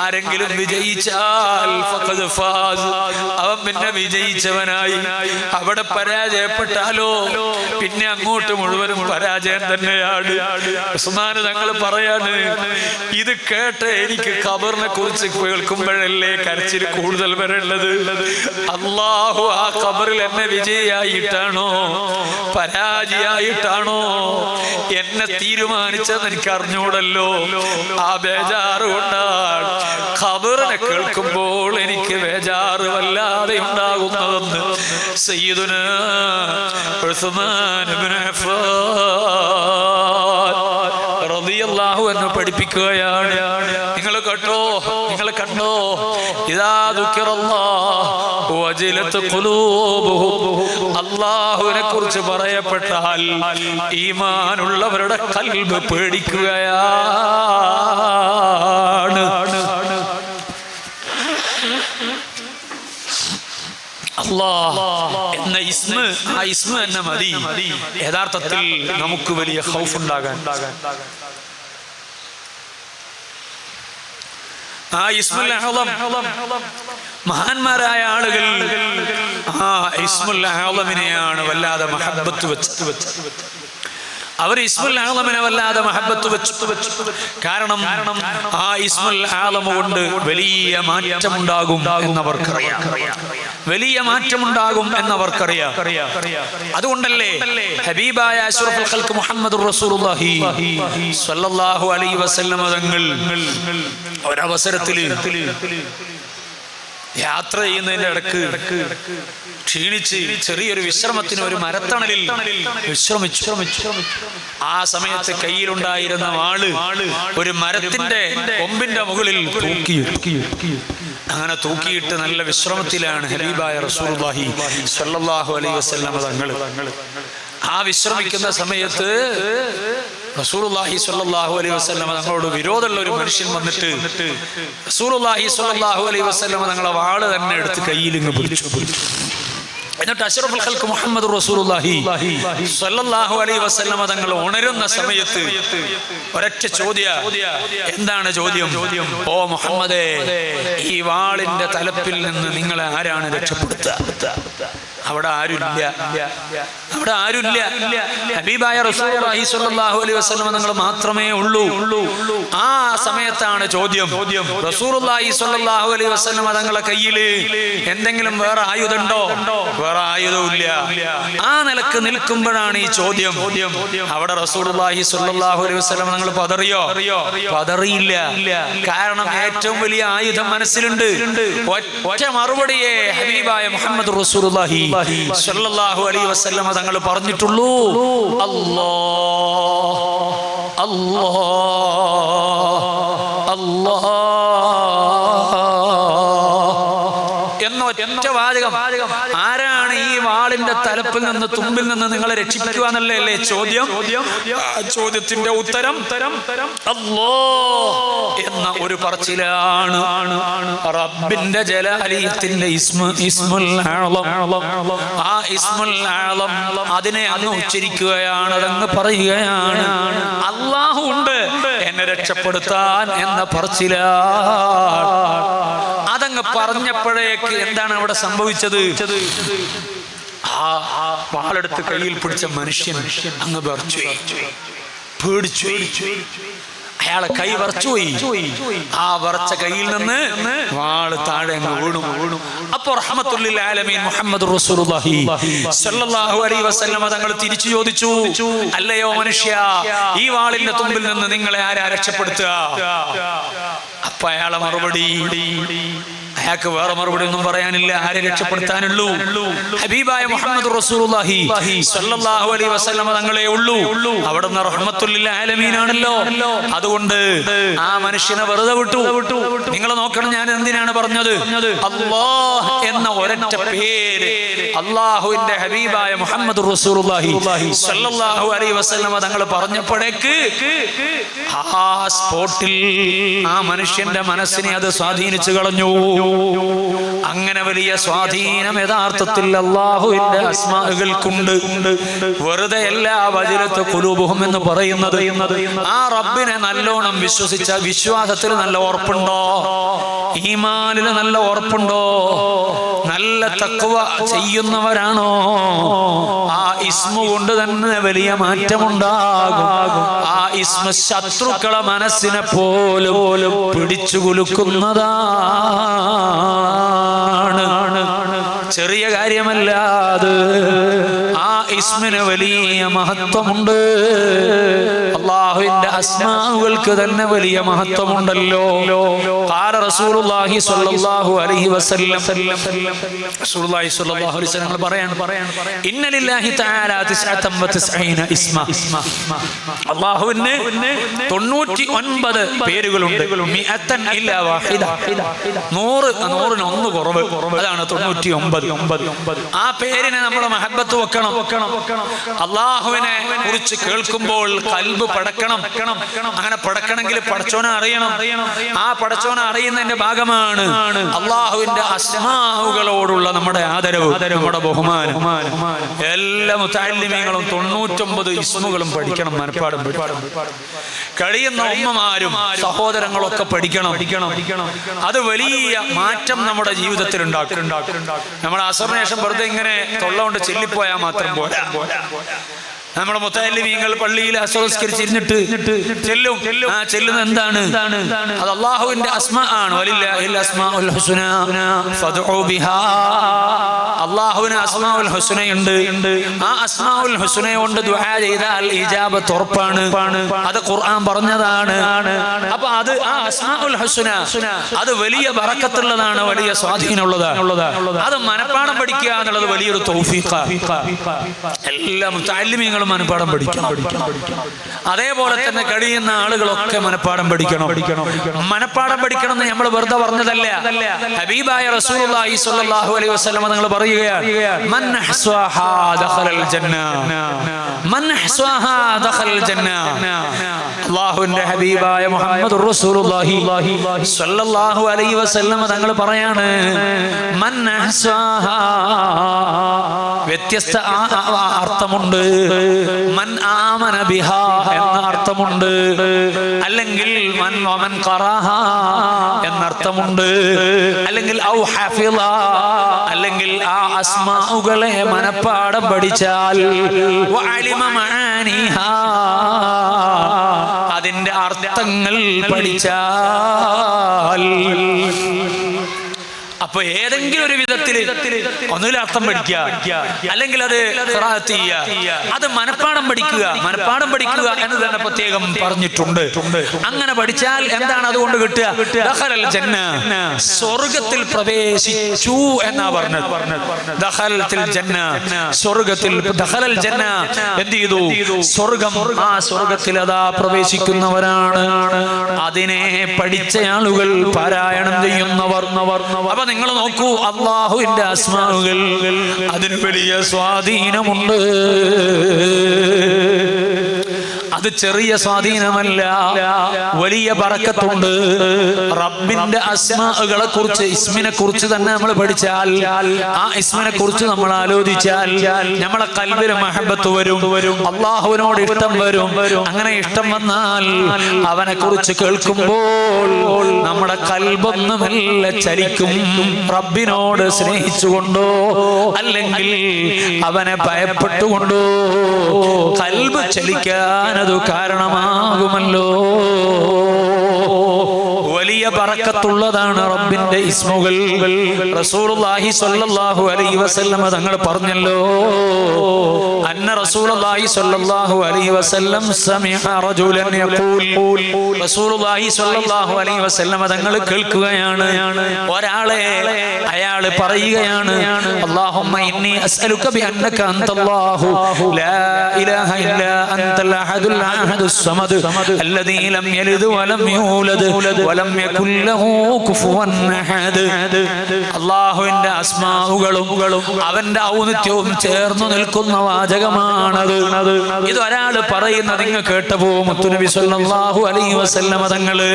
ആരെങ്കിലും വിജയിച്ചാൽ ഫഖദ് ഫാസ്, അവൻ പിന്നെ വിജയിച്ചവനായി. അവിടെ പരാജയപ്പെട്ടാലോ പിന്നെ അങ്ങോട്ട് മുഴുവനും പരാജയം തന്നെയാണ്. ഉസ്മാൻ തങ്ങൾ പറയാണ്, ഇത് കേട്ട് എനിക്ക് ഖബറിനെ കുറിച്ച് കേൾക്കുമ്പോഴല്ലേ കരച്ചിൽ കൂടുതൽ വരേണ്ടത്. അല്ലാഹു ആ ഖബറിൽ എന്നെ വിജയിയായിട്ടാണോ പരാജയായിട്ടാണോ എന്നെ തീരുമാനിച്ചെന്ന് എനിക്ക് അറിഞ്ഞൂടല്ലോ. ആ ബേജാറ് കൊണ്ടാണ് ഖബറിനെ കേൾക്കുമ്പോൾ എനിക്ക് ബേജാറ് വല്ലാതെ ഉണ്ടാകുന്നതെന്ന് സയ്യിദുനാ ഉസ്മാൻ ഇബ്നു അഫ്ഫാൻ റളിയല്ലാഹു അൻഹു പഠിപ്പിക്കുകയാണ്. നിങ്ങൾ കേട്ടോ, നിങ്ങൾ കണ്ടോ, ഇദാ ദുക്കിറല്ലാഹു വജിലത് ഖുലൂബുഹും, അല്ലാഹുവിനെ കുറിച്ച് പറയപ്പെട്ടാൽ ഈമാനുള്ളവരുടെ ഖൽബ് പേടിക്കുകയാണ്. അല്ലാഹ് എന്ന ഇസ്മ, ആ ഇസ്മ എന്ന മതി യഥാർത്ഥത്തിൽ നമുക്ക് വലിയ ഖൗഫ് ഉണ്ടാകാൻ. ആ ഇസ്മുൽ അഅ്ലം മഹാന്മാരായ ആളുകൾ ആ ഇസ്മുൽ അഅ്ലമിനെയാണ് വല്ലാതെ മഹബ്ബത്ത് വെച്ചത്. അവർ ഇസ്മുൽ അഅ്ലമിനെ വല്ലാതെ മഹബ്ബത്ത് വെച്ചു. കാരണം ആ ഇസ്മുൽ അഅ്ലം കൊണ്ട് വലിയ മാറ്റമുണ്ടാകും എന്നവർക്കറിയാം. വലിയ മാറ്റമുണ്ടാകും എന്നവർക്കറിയാം. അതുകൊണ്ടല്ലേ ഹബീബായ അഷ്റഫുൽ ഖൽഖ് മുഹമ്മദുർ റസൂലുള്ളാഹി സ്വല്ലല്ലാഹു അലൈഹി വസല്ലം തങ്ങൾ ഒരവസരത്തിൽ യാത്ര ചെയ്യുന്നതിന്റെ ഇടക്ക് ക്ഷീണിച്ച് ചെറിയൊരു വിശ്രമത്തിന് ഒരു മരത്തണലിൽ വിശ്രമിച്ചു. ആ സമയത്ത് കയ്യിലുണ്ടായിരുന്ന വാള് ഒരു മരത്തിന്റെ കൊമ്പിന്റെ മുകളിൽ അങ്ങനെ തൂക്കിയിട്ട് നല്ല വിശ്രമത്തിലാണ് ഹബീബായ റസൂലുള്ളാഹി സ്വല്ലല്ലാഹു അലൈഹി വസല്ലം തങ്ങൾ. ആ വിശ്രമിക്കുന്ന സമയത്ത് റസൂലുള്ളാഹി സ്വല്ലല്ലാഹു അലൈഹി വസല്ലം തങ്ങളോട് വിരോധമുള്ള ഒരു മനുഷ്യൻ വന്നിട്ട് റസൂലുള്ളാഹി സ്വല്ലല്ലാഹു അലൈഹി വസല്ലം തങ്ങളെ വാള് തന്നെ എടുത്ത് കയ്യിൽ ഇങ്ങ് പിടിച്ചു. എന്നിട്ട് അഷ്റഫുൽ ഖൽഖ് മുഹമ്മദ് റസൂലുള്ളാഹി സ്വല്ലല്ലാഹു അലൈഹി വസല്ലം തങ്ങൾ ഉണരുന്ന സമയത്ത് ഒരൊറ്റ ചോദ്യം. എന്താണ് ചോദ്യം? ഓ മുഹമ്മദേ, ഈ വാളിന്റെ തലപ്പിൽ നിന്ന് നിങ്ങളെ ആരാണ് രക്ഷപ്പെടുത്തുക? അവിടെ ആരുമില്ല, അവിടെ ആരുമില്ല. ഹബീബായ റസൂലുള്ളാഹി സ്വല്ലല്ലാഹു അലൈഹി വസല്ലം തങ്ങൾ മാത്രമേ ഉള്ളൂ. ആ സമയത്താണ് ചോദ്യം. റസൂലുള്ളാഹി സ്വല്ലല്ലാഹു അലൈഹി വസല്ലം തങ്ങളെ കയ്യിൽ എന്തെങ്കിലും വേറെ ആയുധമുണ്ടോ? വേറെ ആയുധമില്ല. ആ നിലക്ക് നിൽക്കുമ്പോഴാണ് ഈ ചോദ്യം. അവിടെ റസൂലുള്ളാഹി സ്വല്ലല്ലാഹു അലൈഹി വസല്ലം തങ്ങൾ പതറിയോ? പതറിയില്ല. കാരണം ഏറ്റവും വലിയ ആയുധം മനസ്സിലുണ്ട്. ഒറ്റ മറുപടിയെ ഹബീബായ മുഹമ്മദ് റസൂലുള്ളാഹി സ്വല്ലല്ലാഹു അലൈഹി വസല്ലം തങ്ങൾ പറഞ്ഞിട്ടുള്ളൂ. അല്ലാഹ് അല്ലാഹ് അല്ലാഹ് എന്നൊറ്റ വാചകം. ആരാണ് ഈ വാളിന്റെ തലപ്പിൽ നിന്ന്, തുമ്പിൽ നിന്ന് നിങ്ങളെ രക്ഷിക്കുക എന്നല്ലേ ചോദ്യം? ആ ചോദ്യത്തിന്റെ ഉത്തരം അല്ലാഹ് എന്ന ഒരു പറച്ചിലാണ്. റബ്ബിന്റെ ജലാലിയത്തിന്റെ ഇസ്മുൽ അഅ്ലം, ആ ഇസ്മുൽ അഅ്ലം അതിനെ അങ്ങ് ഉച്ചരിക്കുകയാണ്, അതങ്ങ് പറയുകയാണ്. അല്ലാഹു ഉണ്ട് എന്നെ രക്ഷപ്പെടുത്താൻ എന്ന പറച്ചിലാണ്. അതങ്ങ് പറഞ്ഞപ്പോഴേക്ക് എന്താണ് അവിടെ സംഭവിച്ചത്? ആ വാളെടുത്ത് കയ്യിൽ പിടിച്ച മനുഷ്യൻ അങ്ങ് പേടിച്ചു. അയാളെ കൈ വിറച്ചുപോയി. ആ വിറച്ച കയ്യിൽ നിന്ന് വാള് താഴെ അങ്ങ് വീണു. അപ്പോൾ റഹ്മത്തുൽ ലിൽ ആലമീൻ മുഹമ്മദ് റസൂലുള്ളാഹി സ്വല്ലല്ലാഹു അലൈഹി വസല്ലം തങ്ങൾ തിരിച്ചു ചോദിച്ചു, അല്ലയോ മനുഷ്യ, ഈ വാളിന്റെ തുമ്പിൽ നിന്ന് നിങ്ങളെ ആരാ രക്ഷപ്പെടുത്തുക? അപ്പൊ അയാളെ മറുപടി, അയാൾക്ക് വേറെ മറുപടി ഒന്നും പറയാനില്ല. ആരെ രക്ഷപ്പെടുത്താനുള്ളൂ? ഹബീബായ മുഹമ്മദ് റസൂലുള്ളാഹി സ്വല്ലല്ലാഹു അലൈഹി വസല്ലം തങ്ങളെ ഉള്ളൂ. അവിടുന്ന് റഹ്മത്തുൽ ലിൽ ആലമീൻ ആണല്ലോ. അതുകൊണ്ട് ആ മനുഷ്യനെ വെറുതെ വിട്ടു. നിങ്ങൾ നോക്കണം, ഞാൻ എന്തിനാണ് പറഞ്ഞത്? അല്ലാഹ് എന്ന ഒരൊറ്റ പേര് അല്ലാഹുവിന്റെ ഹബീബായ മുഹമ്മദ് റസൂലുള്ളാഹി സ്വല്ലല്ലാഹു അലൈഹി വസല്ലം തങ്ങൾ പറഞ്ഞപ്പോഴേക്ക് ആ സ്പോട്ടിൽ ആ മനുഷ്യന്റെ മനസ്സിനെ അത് സ്വാധീനിച്ചു കളഞ്ഞു. അങ്ങനെ വലിയ സ്വാധീനം യഥാർത്ഥത്തിൽ അല്ലാഹുവിന്റെ അസ്മാഉകൾക്കുണ്ട്. വെറുതെ എല്ലാ വജിലത്ത് ഖുലൂബുഹും എന്ന് പറയുന്നത് ആ റബ്ബിനെ നല്ലോണം വിശ്വസിച്ച, വിശ്വാസത്തിൽ നല്ല ഉറപ്പുണ്ടോ? ഈമാനിൽ നല്ല ഉറപ്പുണ്ടോ? നല്ല തഖ്വ ചെയ്യുന്നവരാണോ? ആ ഇസ്മ കൊണ്ട് തന്നെ വലിയ മാറ്റമുണ്ടാകും. ആ ഇസ്മ ശത്രുക്കളെ മനസ്സിനെ പോലും പിടിച്ചു കുലുക്കുന്നതാണ്. ചെറിയ കാര്യമല്ലാതെ ആ ഇസ്മിന് വലിയ മഹത്വമുണ്ട്. അല്ലാഹുവിന്റെ അസ്മാഉകൾക്ക് തന്നെ വലിയ മഹത്വമുണ്ടല്ലോ. ഖാല റസൂലുള്ളാഹി സ്വല്ലല്ലാഹു അലൈഹി വസല്ലം റസൂലുള്ളാഹി സ്വല്ലല്ലാഹു അലൈഹി വസല്ലം പറയാണ് ഇന്ന ലില്ലാഹി തആല 99 ഇസ്മ. അല്ലാഹുവിന് 99 പേരുകളുണ്ട്. മിഅത്തൻ ഇല്ലാ വാഹിദ, 100 ഒന്ന് കുറവ്, അതാണ് 99. ആ പേരിനെ നമ്മൾ മഹബത്ത് വെക്കണം. അല്ലാഹുവിനെ കുറിച്ച് കേൾക്കുമ്പോൾ ഖൽബ് പടക്കണം. അങ്ങനെ പടക്കണമെങ്കിൽ പടച്ചോനെ അറിയണം. ആ പടച്ചോനെ അറിയുന്നതിന്റെ ഭാഗമാണ് അല്ലാഹുവിന്റെ അസ്മാഉകളോടുള്ള നമ്മുടെ ആദരവ്, നമ്മുടെ ബഹുമാനം. എല്ലാ മുതഅല്ലിമീങ്ങളും 99 ഇസ്മുകളും പഠിക്കണം, മനപ്പാഠം കഴിയുന്ന ഉമ്മമാരും സഹോദരങ്ങളൊക്കെ പഠിക്കണം. അത് വലിയ മാറ്റം നമ്മുടെ ജീവിതത്തിൽ ഉണ്ടാക്കും. നമ്മൾ അസറിന് ശേഷം വെറുതെ ഇങ്ങനെ തൊള്ള കൊണ്ട് ചെല്ലിപ്പോയാൽ മാത്രം പോരാ. നമ്മുടെ മുതഅല്ലിമീങ്ങൾ പള്ളിയിൽ അസ്വസ്കരിച്ചിരുന്നിട്ട് ചെല്ലുന്ന എന്താണ്? അത് അല്ലാഹുവിന്റെ അസ്മാ ആണ്. വലില്ലാഹിൽ അസ്മാഉൽ ഹുസ്നാ ഫദ്ഉ ബിഹാ. അല്ലാഹുവിന് അസ്മാഉൽ ഹുസ്നയുണ്ട്. ആ അസ്മാഉൽ ഹുസ്ന കൊണ്ട് ദുആ ചെയ്താൽ ഇജാബത്ത് ഉറപ്പാണ്. അത് ഖുർആൻ പറഞ്ഞതാണ്. അപ്പൊ അത് ആ അസ്മാഉൽ ഹുസ്ന അത് വലിയ ബറക്കത്തുള്ളതാണ്, വലിയ സ്വാധീനമുള്ളതാണ്. അത് മനപ്പാഠം പഠിക്കുക എന്നുള്ളത് വലിയൊരു തൗഫീഖാണ്. എല്ലാ മുതഅല്ലിമീങ്ങളും മനപ്പാഠം പഠിക്കണം. അതേപോലെ തന്നെ കഴിയുന്ന ആളുകളൊക്കെ മനപ്പാഠം പഠിക്കണം. മനപ്പാഠം പഠിക്കണം എന്ന് നമ്മൾ വെറുതെ പറഞ്ഞതല്ല. ഹബീബായ റസൂലുള്ളാഹി സ്വല്ലല്ലാഹു അലൈഹി വസല്ലം നിങ്ങൾ പറയുകയാണ്, മൻ അഹ്സാഹാ ദഖലൽ ജന്ന, മൻ അഹ്സാഹാ ദഖലൽ ജന്ന. അല്ലാഹുവിന്റെ ഹബീബായ മുഹമ്മദുർ റസൂലുള്ളാഹി സ്വല്ലല്ലാഹു അലൈഹി വസല്ലം തങ്ങൾ പറയാണ്, മൻ അഹ്സാഹാ വ്യത്യസ്ത അർത്ഥമുണ്ട്. മൻ ആമന ബിഹാ എന്ന അർത്ഥമുണ്ട്, അല്ലെങ്കിൽ മൻ വമൻ ഖറാഹാ എന്നർത്ഥമുണ്ട്, അല്ലെങ്കിൽ ഔ ഹഫിള, അല്ലെങ്കിൽ ആ അസ്മാഉകളെ മനപ്പാഠം പഠിച്ചാൽ വഅലിമ മആനിഹാ അതിന്റെ അർത്ഥങ്ങൾ പഠിച്ചാൽ. അപ്പൊ ഏതെങ്കിലും ഒരു വിധത്തിൽ ഒന്നുകിൽ അർത്ഥം പഠിക്കുക, അല്ലെങ്കിൽ അത് ഖിറാഅത്ത് ചെയ്യുക, അത് മനപ്പാഠം പഠിക്കുക. മനപ്പാഠം പഠിക്കുക എന്ന് തന്നെ പ്രത്യേകം പറഞ്ഞിട്ടുണ്ട്. അങ്ങനെ പഠിച്ചാൽ എന്താണ് അതുകൊണ്ട് കിട്ടുക? ദഖലൽ ജന്ന, സ്വർഗ്ഗത്തിൽ പ്രവേശിച്ചു എന്നാ പറഞ്ഞത്. ദഖലത്തിൽ ജന്ന, സ്വർഗ്ഗത്തിൽ. ദഖലൽ ജന്ന എന്ത് ചെയ്തു? സ്വർഗ്ഗം. ആ സ്വർഗ്ഗത്തിൽ അതാ പ്രവേശിക്കുന്നവരാണ് അതിനെ പഠിച്ച ആളുകൾ, പാരായണം ചെയ്യുന്നവർ. അപ്പൊ നിങ്ങൾ നോക്കൂ, അല്ലാഹുവിന്റെ അസ്മാഉകൾ അതിന് വലിയ സ്വാധീനമുണ്ട്. അത് ചെറിയ സ്വാധീനമല്ല, വലിയ ബറക്കത്തുണ്ട്. റബ്ബിന്റെ അസ്മാഉകളെ കുറിച്ച്, ഇസ്മിനെ കുറിച്ച് തന്നെ നമ്മൾ പഠിച്ചാൽ, ആ ഇസ്മിനെ കുറിച്ച് നമ്മൾ ആലോചിച്ചാൽ നമ്മളെ ഖൽബിൽ മഹബത്ത് വരും, അല്ലാഹുവിനോട് ഇഷ്ടം വരും. അങ്ങനെ ഇഷ്ടം വന്നാൽ അവനെ കുറിച്ച് കേൾക്കുമ്പോൾ നമ്മുടെ ഖൽബൊന്ന് മെല്ലെ ചലിക്കും. റബ്ബിനോട് സ്നേഹിച്ചുകൊണ്ടോ അല്ലെങ്കിൽ അവനെ ഭയപ്പെട്ടുകൊണ്ടോ ഖൽബ് ചലിക്കാൻ അത് കാരണമാകുമല്ലോ. വലിയ ബറക്കത്തുള്ളതാണ് റബ്ബിന്റെ ഇസ്മുകൾ. റസൂലുള്ളാഹി സ്വല്ലല്ലാഹു അലൈഹി വസല്ലം തങ്ങൾ പറഞ്ഞല്ലോ, അന്ന റസൂലുള്ളാഹി സ്വല്ലല്ലാഹു അലൈഹി വസല്ലം സമിഅ റജുലൻ യഖൂൽ. റസൂലുള്ളാഹി സ്വല്ലല്ലാഹു അലൈഹി വസല്ലം തങ്ങൾ കേൾക്കുകയാണ് ഒരാളെ, അയാൾ പറയുകയാണ്, അല്ലാഹുമ്മ ഇന്നി അസ്അലുക ബിഅന്നക അൻതല്ലാഹു ലാ ഇലാഹ ഇല്ലാ അൻതൽ അഹദുൽ അഹദുസ് സമദ് അല്ലദീ ലം യലിദ് വലം യൂലദ് വലം യകുൽ ലഹു കുഫുവൻ അഹദ്. അല്ലാഹുവിന്റെ അസ്മാഉകളും അവന്റെ ഔന്നത്യവും ചേർന്നു നിൽക്കുന്ന വാചകമാണത്. ഇത് ഒരാൾ പറയുന്നത് നിങ്ങൾ കേട്ടപ്പോ മുത്തുനബി സ്വല്ലല്ലാഹു അലൈഹി വസല്ലം തങ്ങള്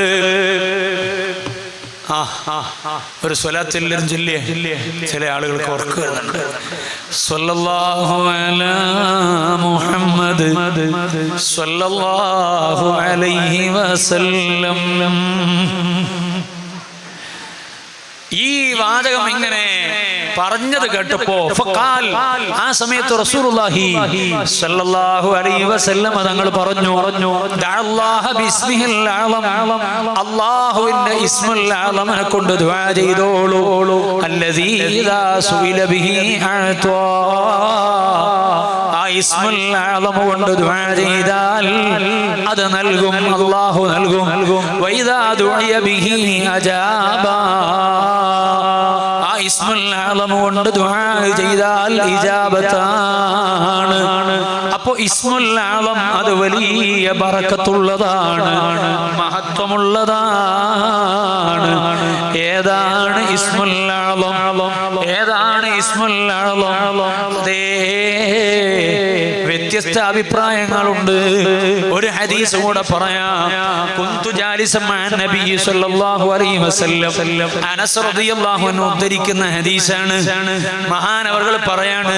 ഒരു സ്വലാത്തെല്ലാരും ചൊല്ലിയേ, ചില ആളുകൾക്ക് ഓർക്ക് വരുന്നുണ്ട്. സ്വല്ലല്ലാഹു അലാ മുഹമ്മദ് സ്വല്ലല്ലാഹു അലൈഹി വസല്ലം. ഈ വാചകം ഇങ്ങനെ പറഞ്ഞത് കേട്ടപ്പോ ഫഖാൽ, ആ സമയത്ത് റസൂലുള്ളാഹി സ്വല്ലല്ലാഹു അലൈഹി വസല്ലം തങ്ങൾ പറഞ്ഞു, ദഅല്ലാഹ ബിസ്മിഹിൽ അഅലം, അല്ലാഹുവിന്റെ ഇസ്മുൽ അഅലമിനെ കൊണ്ട് ദുആ ചെയ്തോളൂ. അല്ലദീ ഇദാ സുഇല ബിഹി അഅതാ, ആ ഇസ്മുൽ അഅ്ലം കൊണ്ട് ദുആ ചെയ്താൽ അത് നൽകും, അല്ലാഹു നൽകും. വഇദാ ദുഇയ ബിഹി അജാബ, ആ ഇസ്മുൽ അഅ്ലം കൊണ്ട് ദുആ ചെയ്താൽ ഇജാബത്താണ്. അപ്പോൾ ഇസ്മുൽ അഅ്ലം അത് വലിയ ബറക്കത്തുള്ളതാണ്, മഹത്വമുള്ളതാണ്. ഏതാണ് ഇസ്മുൽ അഅ്ലം? ഏതാണ് ഇസ്മുൽ അഅ്ലം? വ്യത്യസ്ത അഭിപ്രായങ്ങളുണ്ട്. ഒരു ഹദീസ് കൂടെ പറയാം. കുന്തു ജാലിസൻ മഅൻ നബി സല്ലല്ലാഹു അലൈഹി വസല്ലം, അനസ് റളിയല്ലാഹു അൻഹു ഉദ്ധരിക്കുന്ന ഹദീസാണ്. മഹാനവർകൾ പറയാണ്,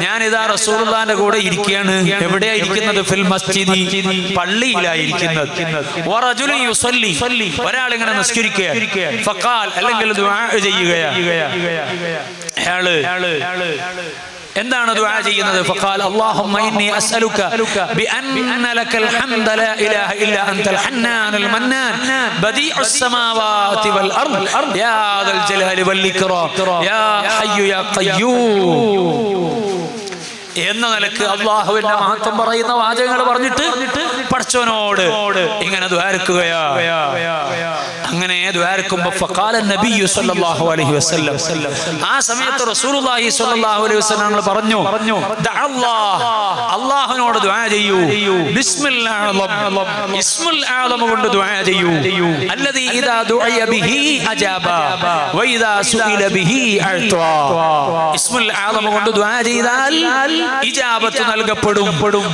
ഞാൻ ഇതാ റസൂലുള്ളാഹിന്റെ കൂടെ ഇരിക്കുകയാണ്. എവിടെയാ ഇരിക്കുന്നത്? ഫിൽ മസ്ജിദി, പള്ളിയിലായിരിക്കുന്നത്. വറജുലു യുസല്ലി, ഒരാൾ ഇങ്ങനെ നിസ്കരിക്കുക. ഫഖാൽ, അല്ലെങ്കിൽ ദുആ ചെയ്യുകയാണ്. അയാള് എന്താണ് ദുആ ചെയ്യുന്നത്? ഫഖാൽ അല്ലാഹുമ്മ ഇന്നി അസ്അലുക ബിഅന്ന ലകൽ ഹംദ ലാ ഇലാഹ ഇല്ല അൻതൽ ഹന്നാനുൽ മന്നാൻ ബദീഉസ് സമാവാതി വൽ അർദ് യാ ദൽ ജലാലി വൽ ഇക്റാം യാ ഹയ്യു യാ ഖയ്യൂം എന്ന നിലക്ക് അല്ലാഹുവിന്റെ മഹത്വം പറയുന്ന വാചകങ്ങൾ പറഞ്ഞിട്ട് പടച്ചവനോട് ഇങ്ങനെ ദുആർക്കുകയാ. അങ്ങനെ ദുആർക്കുമ്പോൾ ഫഖാല നബിയ്യു സല്ലല്ലാഹു അലൈഹി വസല്ലം, ആ സമയത്ത് റസൂലുള്ളാഹി സ്വല്ലല്ലാഹു അലൈഹി വസല്ലം പറഞ്ഞു, അല്ലാഹുവിനോട് ദുആ ചെയ്യൂ. ബിസ്മില്ലാഹിൽ അഅ്ലം, ഇസ്മുൽ അഅ്ലം കൊണ്ട് ദുആ ചെയ്യൂ. അല്ലദീ ഇദാ ദുഇയ ബിഹി അജാബ വഇദാ സുഇല ബിഹി അഅ്താ. ഇസ്മുൽ അഅ്ലം കൊണ്ട് ദുആ ചെയ്താൽ ഇജാബത്ത് നൽകപ്പെടും.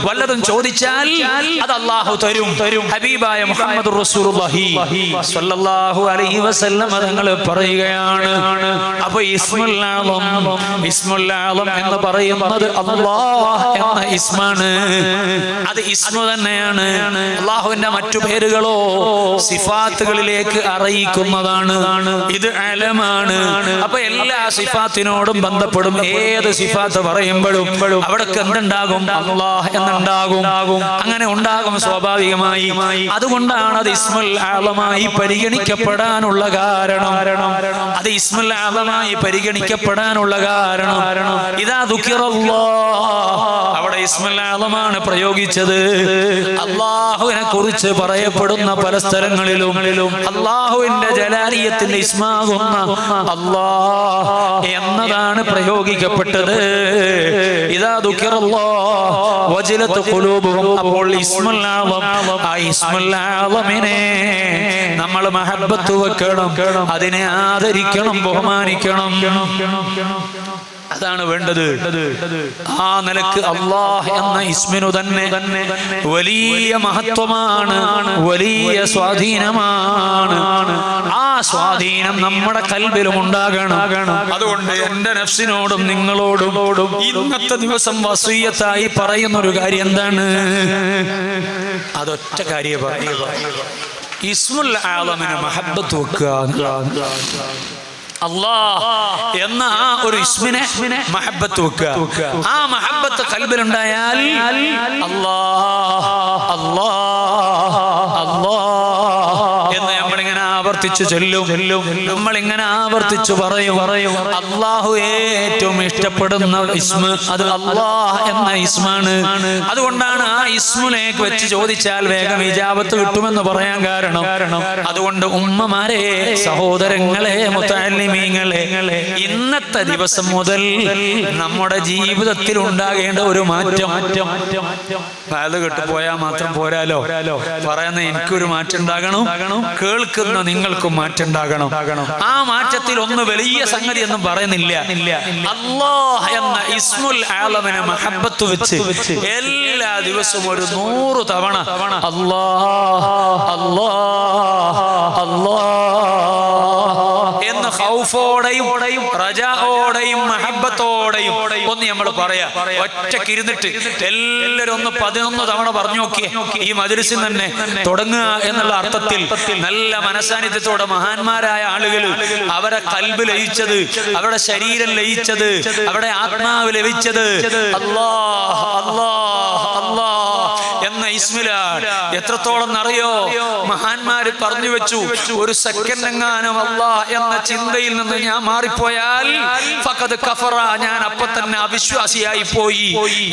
വല്ലതും ചോദിച്ചാൽ അത് അല്ലാഹു തരും. ഹബീബായ മുഹമ്മദുർ റസൂലുള്ളാഹി സ്വല്ലല്ലാഹു അലൈഹി വസല്ലം തങ്ങൾ പറയുകയാണ്. അപ്പോൾ ഇസ്മുൽ അഅ്ലം എന്ന് പറയുന്നത് അല്ലാഹ് എന്ന ഇസ്മാണ്. അത് ഇസ്മു തന്നെയാണ്. അല്ലാഹുവിന്റെ മറ്റു പേരുകളോ സിഫാത്തുകളിലേക്ക് അറിയിക്കുന്നതാണ്. ഇത് അലമാണ്. അപ്പോൾ എല്ലാ സിഫാത്തിനോടും ബന്ധപ്പെടും. ഏത് സിഫാത്ത് പറയുമ്പോഴും അവിടെ എന്തുണ്ടാകും? അല്ലാഹ് എന്നുണ്ടാകും. അങ്ങനെ ഉണ്ടാകും സ്വാഭാവികമായി. അതുകൊണ്ടാണ് അത് ഇസ്മുൽ അഅ്ലമായി പരിഗണിക്കപ്പെടാനുള്ള കാരണം. അത് ഇസ്മുൽ അഅ്ലമായി പരിഗണിക്കപ്പെടാനുള്ള കാരണം ഇദാ ദുകിറല്ലാഹ്, അവിടെ ഇസ്മുൽ അഅ്ലമാണ് പ്രയോഗിച്ചത്. അല്ലാഹുവിനെ കുറിച്ച് പറയപ്പെടുന്ന പല സ്ഥലങ്ങളിലും അല്ലാഹുവിന്റെ ജലാലിയത്തിന്റെ ഇസ്മാകുന്ന അല്ലാഹ് എന്നതാണ് പ്രയോഗിക്കപ്പെട്ടത്. ഇദാ ദുകിറല്ലാഹ് വജലത് ഖുലൂബുഹും, അപ്പോൾ ഇസ്മുൽ അഅ്ലം, ആ ഇസ്മുൽ അഅ്ലമിനെ നമ്മൾ മഹബ്ബത്ത് വെക്കണം, അതിനെ ആദരിക്കണം, ബഹുമാനിക്കണം. അതാണ് വേണ്ടത്. ആ നിലക്ക് അല്ലാഹ് എന്ന ഇസ്മിനു തന്നെ വലിയ മഹത്വമാണ്, വലിയ സ്വാധീനമാണ്. ആ സ്വാധീനം നമ്മുടെ കൽബിലും ഉണ്ടാകണം. അതുകൊണ്ട് എന്റെ നഫ്സിനോടും നിങ്ങളോടും ഇന്നത്തെ ദിവസം വസിയ്യത്തായി പറയുന്ന ഒരു കാര്യം എന്താണ്? അതൊറ്റ കാര്യം പറയുക, ഇസ്മുൽ അഅ്ലമിനെ മഹബ്ബത്ത് വെക്കുക. അല്ലാഹ് എന്ന ആ ഒരു ഇസ്മിനെ മഹബ്ബത്ത് വെക്കുക. ആ മഹബ്ബത്ത് ഖൽബിലുണ്ടായാൽ അല്ലാഹ് അല്ലാഹ് അല്ലാഹ് എന്ന് നമ്മളിങ്ങനെ ആവർത്തിച്ചു ചൊല്ലും. നമ്മളിങ്ങനെ ആവർത്തിച്ചു പറയും. അല്ലാഹു ഏറ്റവും ഇഷ്ടപ്പെടുന്ന ഇസ്മ് അത് അല്ലാഹ് എന്ന ഇസ്മാണ്. അതുകൊണ്ടാണ് ആ ഇസ്മിലേക്ക് വെച്ച് ചോദിച്ചാൽ വേഗം ഇജാബത്ത് കിട്ടുമെന്ന് പറയാൻ കാരണം. അതുകൊണ്ട് ഉമ്മമാരെ, സഹോദരങ്ങളെ, മുതഅല്ലിമീങ്ങളെ, ഇന്നത്തെ ദിവസം മുതൽ നമ്മുടെ ജീവിതത്തിൽ ഉണ്ടാകേണ്ട ഒരു മാറ്റം. അത് കേട്ടുപോയാൽ മാത്രം പോരാലോ. പറയുന്ന എനിക്കൊരു മാറ്റം ഉണ്ടാകണം, കേൾക്കുന്ന നിങ്ങൾക്കും മാറ്റം ഉണ്ടാകണം. ആ മാറ്റത്തിൽ ഒന്ന് വലിയ സംഗതി ഒന്നും പറയുന്നില്ല. അല്ലാഹ് എന്ന ഇസ്മുൽ അഅ്ലമിനെ മഹബ്ബത്ത് വെച്ച് എല്ലാ ദിവസവും ഒരു 100 തവണ അല്ലാഹ് അല്ലാഹ് അല്ലാഹ് എന്ന് ഖൗഫോടെയും റജാഓടെയും മഹബ്ബത്തോടെയും ഒന്ന് നമ്മൾ പറയാ. ഒറ്റക്കിരുന്നിട്ട് എല്ലാവരും ഒന്ന് 11 തവണ പറഞ്ഞു നോക്കിയേ. ഈ മജ്‌ലിസിൽ തന്നെ തുടങ്ങുക എന്നുള്ള അർത്ഥത്തിൽ നല്ല മനസാന്നിധ്യത്തോടെ മഹാന്മാരായ ആളുകൾ അവരെ ഖൽബ് ലയിച്ചത്, അവരുടെ ശരീരം ലയിച്ചത്, അവരുടെ ആത്മാവ് ലഭിച്ചത് അല്ലാഹ് അല്ലാഹ് അല്ലാഹ് എന്ന ഇസ്മിലാണ്. എത്രത്തോളം അറിയോ, മഹാന്മാര് പറഞ്ഞു വെച്ചു, ഒരു സെക്കൻഡ് എങ്ങാനും അല്ലാഹ് എന്ന ചിന്തയിൽ നിന്ന് ഞാൻ മാറിപ്പോയാൽ ഫഖദ് കഫറ, ഞാൻ അപ്പൊ തന്നെ അവിശ്വാസിയായി പോയി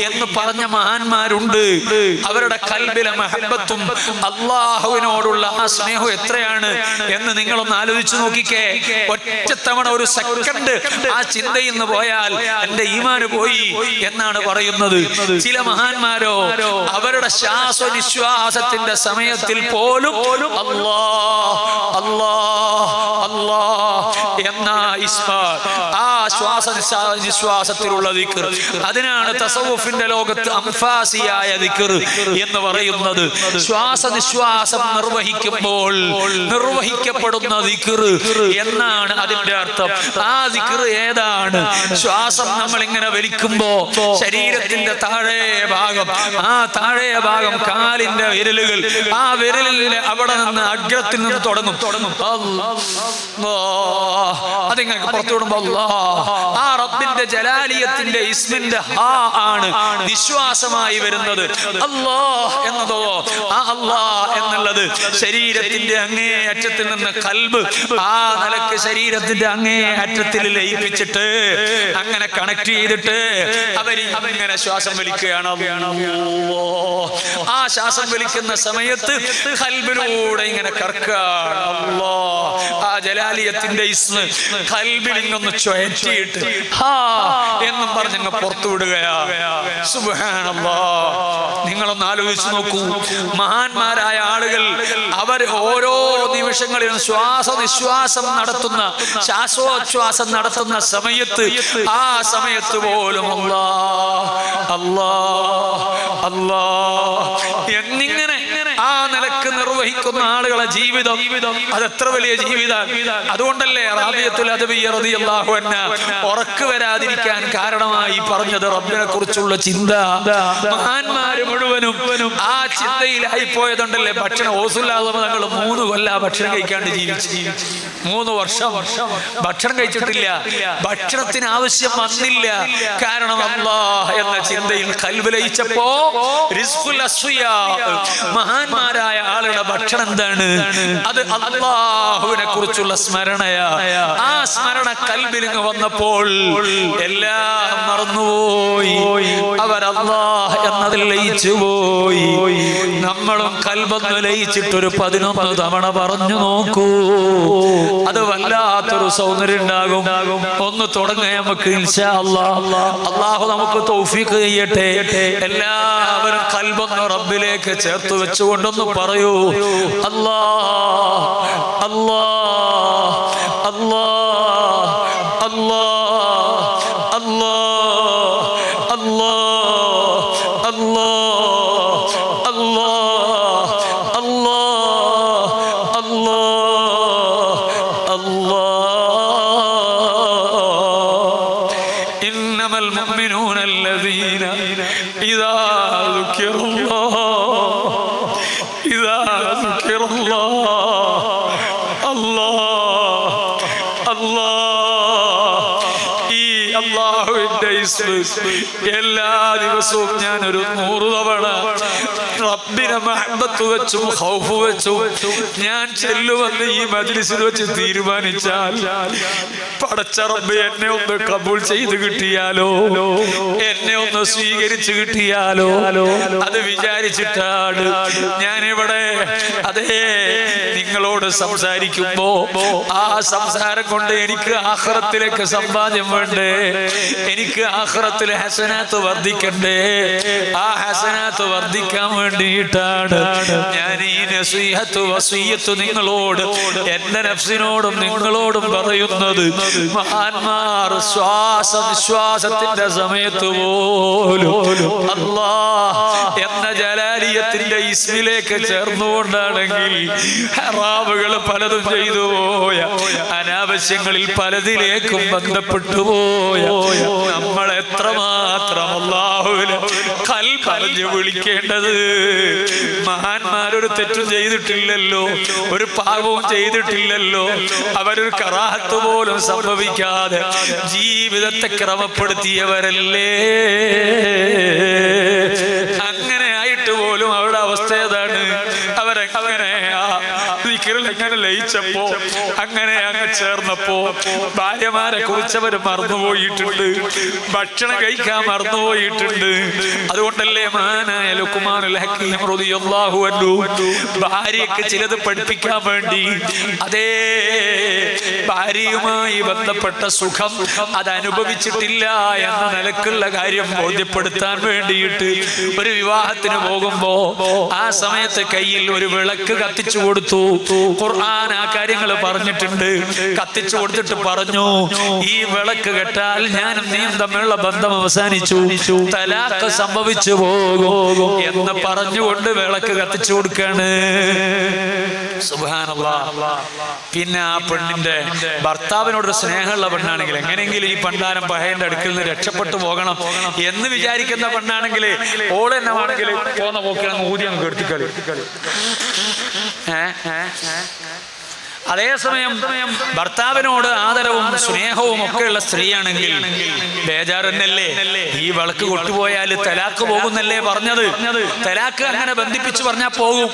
എന്ന് പറഞ്ഞ മഹാന്മാരുണ്ട്. അവരുടെ കൽബിലെ മഹബത്തും അല്ലാഹുവിനോടുള്ള ആ സ്നേഹം എത്രയാണ് എന്ന് നിങ്ങളൊന്ന് ആലോചിച്ചു നോക്കിക്കേ. ഒറ്റത്തവണ ഒരു സെക്കൻഡ് ആ ചിന്തയിൽ നിന്ന് പോയാൽ എന്റെ ഈമാന് പോയി എന്നാണ് പറയുന്നത്. ചില മഹാന്മാരോ അവരുടെ ശ്വാസനിശ്വാസത്തിന്റെ സമയത്തിൽ പോലും അല്ലാഹ് അല്ലാഹ് അല്ലാഹ് എന്ന ഇസ്മ, ആ ശ്വാസനിശ്വാസത്തിലുള്ള ദിക്ർ, അതിനാണ് തസവുഫിന്റെ ലോകത്ത് അംഫാസിയായ ദിക്ർ എന്ന് പറയുന്നത്. ശ്വാസനിശ്വാസം നിർവഹിക്കുമ്പോൾ നിർവഹിക്കപ്പെടുന്ന ദിക്ർ എന്നാണ് അതിന്റെ അർത്ഥം. ആ ദിക്ർ ഏതാണ്? ശ്വാസം നമ്മൾ ഇങ്ങനെ വലിക്കുമ്പോ ശരീരത്തിന്റെ താഴെ ഭാഗം, ആ താഴെ ഭാഗം കാലിന്റെ വിരലുകൾ, ആ വിരലിന്റെ അവിടെ നിന്ന് അഗ്രത്തിൽ നിന്ന് തുടങ്ങും. അതിങ്ങനെ പുറത്തു വിടുമ്പോ ആ റബ്ബിന്റെ ജലാലിയത്തിന്റെ ഇസ്മിന്റെ ഹാ ആണ് നിശ്വാസമായി വരുന്നത്. അല്ലാഹ് എന്നതോ, ആ അല്ലാഹ് എന്നുള്ളത് ശരീരത്തിന്റെ അങ്ങേ അറ്റത്തിൽ നിന്ന് കൽബ് ആ നിലക്ക് ശരീരത്തിന്റെ അങ്ങേ അറ്റത്തിൽ ലയിപ്പിച്ചിട്ട് അങ്ങനെ കണക്ട് ചെയ്തിട്ട് അവര് അങ്ങനെ ശ്വാസം വലിക്കുകയാണ്. ആ ശ്വാസം വലിക്കുന്ന സമയത്ത് കൽബിലൂടെ ഇങ്ങനെ കറക്കാണ്. അല്ലാഹ് ആ ജലാലിയത്തിന്റെ ഇസ്മ കൽബിൽ ഇങ്ങൊന്ന് ചുഴറ്റിയിട്ട് ഹാ എന്നും പറഞ്ഞങ്ങ് പുറത്തു വിടുകയാ. സുബ്ഹാനല്ലാഹ്. നിങ്ങളൊന്ന് ആലോചിച്ച് നോക്കൂ, മഹാന്മാരായ ആളുകൾ അവർ ഓരോ നിമിഷങ്ങളിലും ശ്വാസനിശ്വാസം നടത്തുന്ന, ശ്വാസോച്ഛ്വാസം നടത്തുന്ന സമയത്ത് ആ സമയത്ത് പോലും അല്ലാഹ് അല്ലാഹ് അല്ലാഹ് എന്നിങ്ങനെ ആ നിലക്ക് നിർവഹിക്കുന്ന ആളുകളെ ജീവിതം അതെത്ര വലിയ ജീവിതം. അതുകൊണ്ടല്ലേ റാബിയത്തുൽ അദവിയ്യ റളിയല്ലാഹു അൻഹ ഉറക്ക് വരാതിരിക്കാൻ കാരണമായി പറഞ്ഞത് റബ്ബിനെ കുറിച്ചുള്ള ചിന്ത. മഹാന്മാര് മുഴുവനും ആ ചിന്തയിലായി പോയതുകൊണ്ടല്ലേ ഭക്ഷണം ഓസുല്ലാതെ തങ്ങൾ 3 കൊല്ലം ഭക്ഷണം കഴിക്കാണ്ട് ജീവിച്ചു. 3 വർഷം ഭക്ഷണം കഴിച്ചിട്ടില്ല. ഭക്ഷണത്തിന് ആവശ്യം വന്നില്ല. കാരണം അല്ലാഹ് എന്ന ചിന്തയിൽ ഖൽബ് ലയിച്ചപ്പോ റിസ്ഖുൽ അസ്ഫിയാ, മഹാന്മാരായ ആളുടെ ഭക്ഷണം എന്താണ്? അത് അല്ലാഹുവിനെ കുറിച്ചുള്ള സ്മരണയാ. ആ സ്മരണ കൽബിലിങ്ങ് വന്നപ്പോൾ എല്ലാം മറന്നുപോയി. അവർ അല്ലാഹ് എന്നതിൽ ലയിച്ചു പോയി. നമ്മളും കൽബൊന്ന് ലയിച്ചിട്ടൊരു 11 തവണ പറഞ്ഞു നോക്കൂ. അത് വല്ലാത്തൊരു സൗന്ദര്യം ഉണ്ടാകും. ഒന്ന് തുടങ്ങാൻ നമുക്ക് ഇൻഷാ അല്ലാഹ്. അല്ലാഹു നമുക്ക് തൗഫീഖ് ചെയ്യട്ടെ. എല്ലാവരും കൽബൊന്ന് റബ്ബിലേക്ക് ചേർത്ത് വെച്ചുകൊണ്ടൊന്ന് പറയൂ, അല്ലാഹ് അല്ലാഹ് അല്ലാഹ് അല്ലാഹ് അല്ലാഹ് അല്ലാഹ് അല്ലാഹ് അല്ലാഹ് അല്ലാഹ് അല്ലാഹ് അല്ലാഹ്. ഇന്നമൽ മുഅ്മിനൂന അല്ലദീന ഇദാ ദുകിറല്ലാഹ് എല്ലാ ദിവസവും ഞാൻ ഒരു 100 തവണ റബ്ബിനെ മഹബത്ത് വെച്ചും ഖൗഫ് വെച്ചും ഞാൻ ചെല്ലുമെന്ന് ഈ മജ്ലിസിൽ വെച്ച് തീരുമാനിച്ചാൽ, പടച്ച റബ്ബ് എന്നെ ഒന്ന് കബൂൽ ചെയ്ത് കിട്ടിയാലോ, എന്നെ ഒന്ന് സ്വീകരിച്ചു കിട്ടിയാലോ, അത് വിചാരിച്ചിട്ടാണ് ഞാനിവിടെ അതേ നിങ്ങളോട് സംസാരിക്കുമ്പോ ആ സംസാരം കൊണ്ട് എനിക്ക് ആഖിറത്തിലേക്ക് സമ്പാദ്യം വേണ്ടേ, എനിക്ക് ആഖിറത്തിൽ ഹസനാത്ത് വർദ്ധിക്കണ്ടേ. ആ ഹസനാത്ത് വർദ്ധിക്കാൻ വേണ്ടിയിട്ടാണ് ഞാൻ ഈ നസീഹത്ത് വസിയ്യത്ത് നിങ്ങളോട്, എന്റെ നഫ്സിനോടും നിങ്ങളോടും പറയുന്നത്. മഹാന്മാർ ശ്വാസനിശ്വാസത്തിന്റെ സമയത്ത് പോലും അല്ലാഹ് എന്ന ജലാലിയത്തിന്റെ ഇസ്മിലേക്ക് ചേർന്നുകൊണ്ടാണെങ്കിൽ ഹറാമുകൾ പലതും ചെയ്തു പോയ, അനാവശ്യങ്ങളിൽ പലതിലേക്കും ബന്ധപ്പെട്ടു പോയ നമ്മൾ എത്രമാത്രം അല്ലാഹുവിനെ ഖൽബറിഞ്ഞ് വിളിക്കേണ്ടത്. മഹാന്മാരൊരു തെറ്റും ചെയ്തിട്ടില്ലല്ലോ, ഒരു പാപവും ചെയ്തിട്ടില്ലല്ലോ. അവരൊരു കറാഹത്ത് പോലും സംഭവിക്കാതെ ജീവിതത്തെ ക്രമപ്പെടുത്തിയവരല്ലേ. അങ്ങനെ ആയിട്ട് പോലും അവിടെ ഇങ്ങനെ ലയിച്ചപ്പോ, അങ്ങനെ അങ്ങ് ചേർന്നപ്പോ ഭാര്യമാരെ കുറിച്ച് അവർ മറന്നുപോയിട്ടുണ്ട്, ഭക്ഷണം കഴിക്കാൻ മറന്നുപോയിട്ടുണ്ട്. അതുകൊണ്ടല്ലേ മഹാനായ ലുഖ്മാനുൽ ഹക്കീം റളിയല്ലാഹു അൻഹു ഭാര്യയ്ക്ക് ചിലത് പഠിപ്പിക്കാൻ വേണ്ടി, അതേ ഭാര്യയുമായി ബന്ധപ്പെട്ട സുഖം അത് അനുഭവിച്ചിട്ടില്ല എന്ന നിലക്കുള്ള കാര്യം ബോധ്യപ്പെടുത്താൻ വേണ്ടിയിട്ട് ഒരു വിവാഹത്തിന് പോകുമ്പോ ആ സമയത്ത് കയ്യിൽ ഒരു വിളക്ക് കത്തിച്ചു കൊടുത്തു. ഖുർആൻ ആ കാര്യങ്ങൾ പറഞ്ഞിട്ടുണ്ട്. കത്തിച്ചു കൊടുത്തിട്ട് പറഞ്ഞു, ഈ വിളക്ക് കെട്ടാൽ ഞാനും നീയും തമ്മിലുള്ള ബന്ധം അവസാനിച്ചു, തലാഖ് സംഭവിച്ചു പോകും എന്ന് പറഞ്ഞുകൊണ്ട് വിളക്ക് കത്തിച്ചു കൊടുക്കാണ്. സുബ്ഹാനല്ലാഹ്. പിന്നെ ആ പെണ്ണിന്റെ ഭർത്താവിനോടൊരു സ്നേഹമുള്ള പെണ്ണാണെങ്കിൽ, എങ്ങനെയെങ്കിലും ഈ പണ്ടാരം പഹയന്റെ അടുക്കിൽ നിന്ന് രക്ഷപ്പെട്ടു പോകണം എന്ന് വിചാരിക്കുന്ന പെണ്ണാണെങ്കിൽ ഓളെന്നാണെങ്കിൽ പോന്ന പോക്കിയാണ് ഊതി അങ്ങ് കെടുത്തിക്കളി. അതേസമയം ഭർത്താവിനോട് ആദരവും സ്നേഹവും ഒക്കെയുള്ള സ്ത്രീയാണെങ്കിൽ ബേജാറന്നല്ലേ, ഈ വിളക്ക് കൊട്ടുപോയാൽ തലാക്ക് പോകുന്നല്ലേ പറഞ്ഞത്. തലാക്ക് അങ്ങനെ ബന്ധിപ്പിച്ച് പറഞ്ഞാൽ പോകും,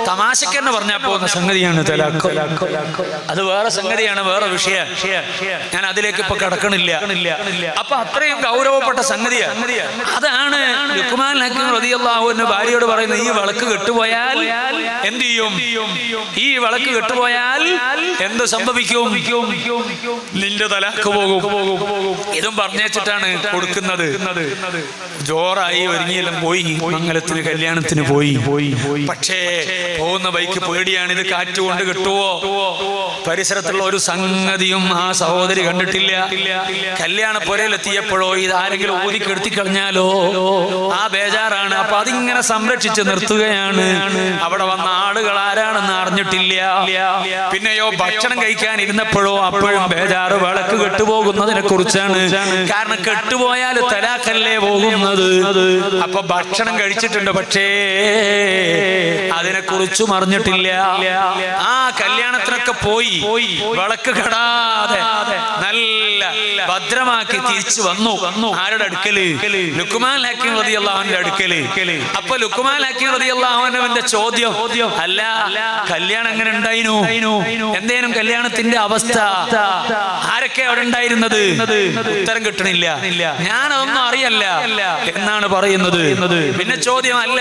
തമാശക്ക് തന്നെ പറഞ്ഞാൽ പോകുന്ന സംഗതിയാണ് തലാക്ക്. അത് വേറെ സംഗതിയാണ്, വേറെ വിഷയം. ഞാൻ അതിലേക്ക് ഇപ്പൊ കടക്കണില്ല. അപ്പൊ അത്രയും ഗൗരവപ്പെട്ട സംഗതിയാണ്. അതാണ് ലുഖ്മാനുൽ ഹക്കീം റളിയല്ലാഹു അൻഹു ഭാര്യയോട് പറയുന്നത്, ഈ വിളക്ക് കെട്ടുപോയാൽ എന്ത് ചെയ്യും? ഈ വിളക്ക് കെട്ടുപോയാൽ എന്ത് സംഭവിക്കും? നിന്റെ തലാക്ക് പോകും. ഇതും പറഞ്ഞേച്ചിട്ടാണ് കൊടുക്കുന്നത്. ജോറായി ഒരുങ്ങിയെല്ലാം പോയി, മംഗലത്തിന് കല്യാണത്തിന് പോയി. പക്ഷേ പോകുന്ന ബൈക്ക് പേടിയാണ്, ഇത് കാറ്റ് കൊണ്ട് കിട്ടുവോ? പരിസരത്തുള്ള ഒരു സംഗതിയും ആ സഹോദരി കണ്ടിട്ടില്ല. കല്യാണ പുരയിലെത്തിയപ്പോഴോ ഇത് ആരെങ്കിലും ഊതിക്കെടുത്തി കളഞ്ഞാലോ ആ ബേജാറാണ്. അപ്പൊ അതിങ്ങനെ സംരക്ഷിച്ച് നിർത്തുകയാണ്. അവിടെ വന്ന ആളുകൾ ആരാണെന്ന് അറിഞ്ഞിട്ടില്ല. പിന്നെയോ ഭക്ഷണം കഴിക്കാൻ ഇരുന്നപ്പോഴോ അപ്പോഴും ബേജാറ് വിളക്ക് കെട്ടുപോകുന്നതിനെ കുറിച്ചാണ്. കാരണം കെട്ടുപോയാൽ തലാഖല്ലേ പോകുന്നത്. അപ്പൊ ഭക്ഷണം കഴിച്ചിട്ടുണ്ട്, പക്ഷേ അതിനെ കുറിച്ചും അറിഞ്ഞിട്ടില്ല. ആ കല്യാണത്തിനൊക്കെ പോയി വിളക്ക് കെടാതെ നല്ല ഭദ്രമാക്കി തിരിച്ചു വന്നു. ആരുടെ അടുക്കല്? ലുഖ്മാനുൽ ഹക്കീം റളിയല്ലാഹു അൻഹുവിന്റെ അടുക്കല്. അപ്പൊ ലുഖ്മാനുൽ ഹക്കീം റളിയല്ലാഹു അൻഹുവിന്റെ ചോദ്യം, അല്ല കല്യാണം എങ്ങനെ ഉണ്ടായിരുന്നു? എന്തേനും കല്യാണത്തിന്റെ അവസ്ഥ? ആരൊക്കെ അവിടെ ഉണ്ടായിരുന്നത്? ഉത്തരം കിട്ടണില്ല. ഞാനതൊന്നും അറിയല്ല എന്നാണ് പറയുന്നത്. പിന്നെ ചോദ്യം, അല്ല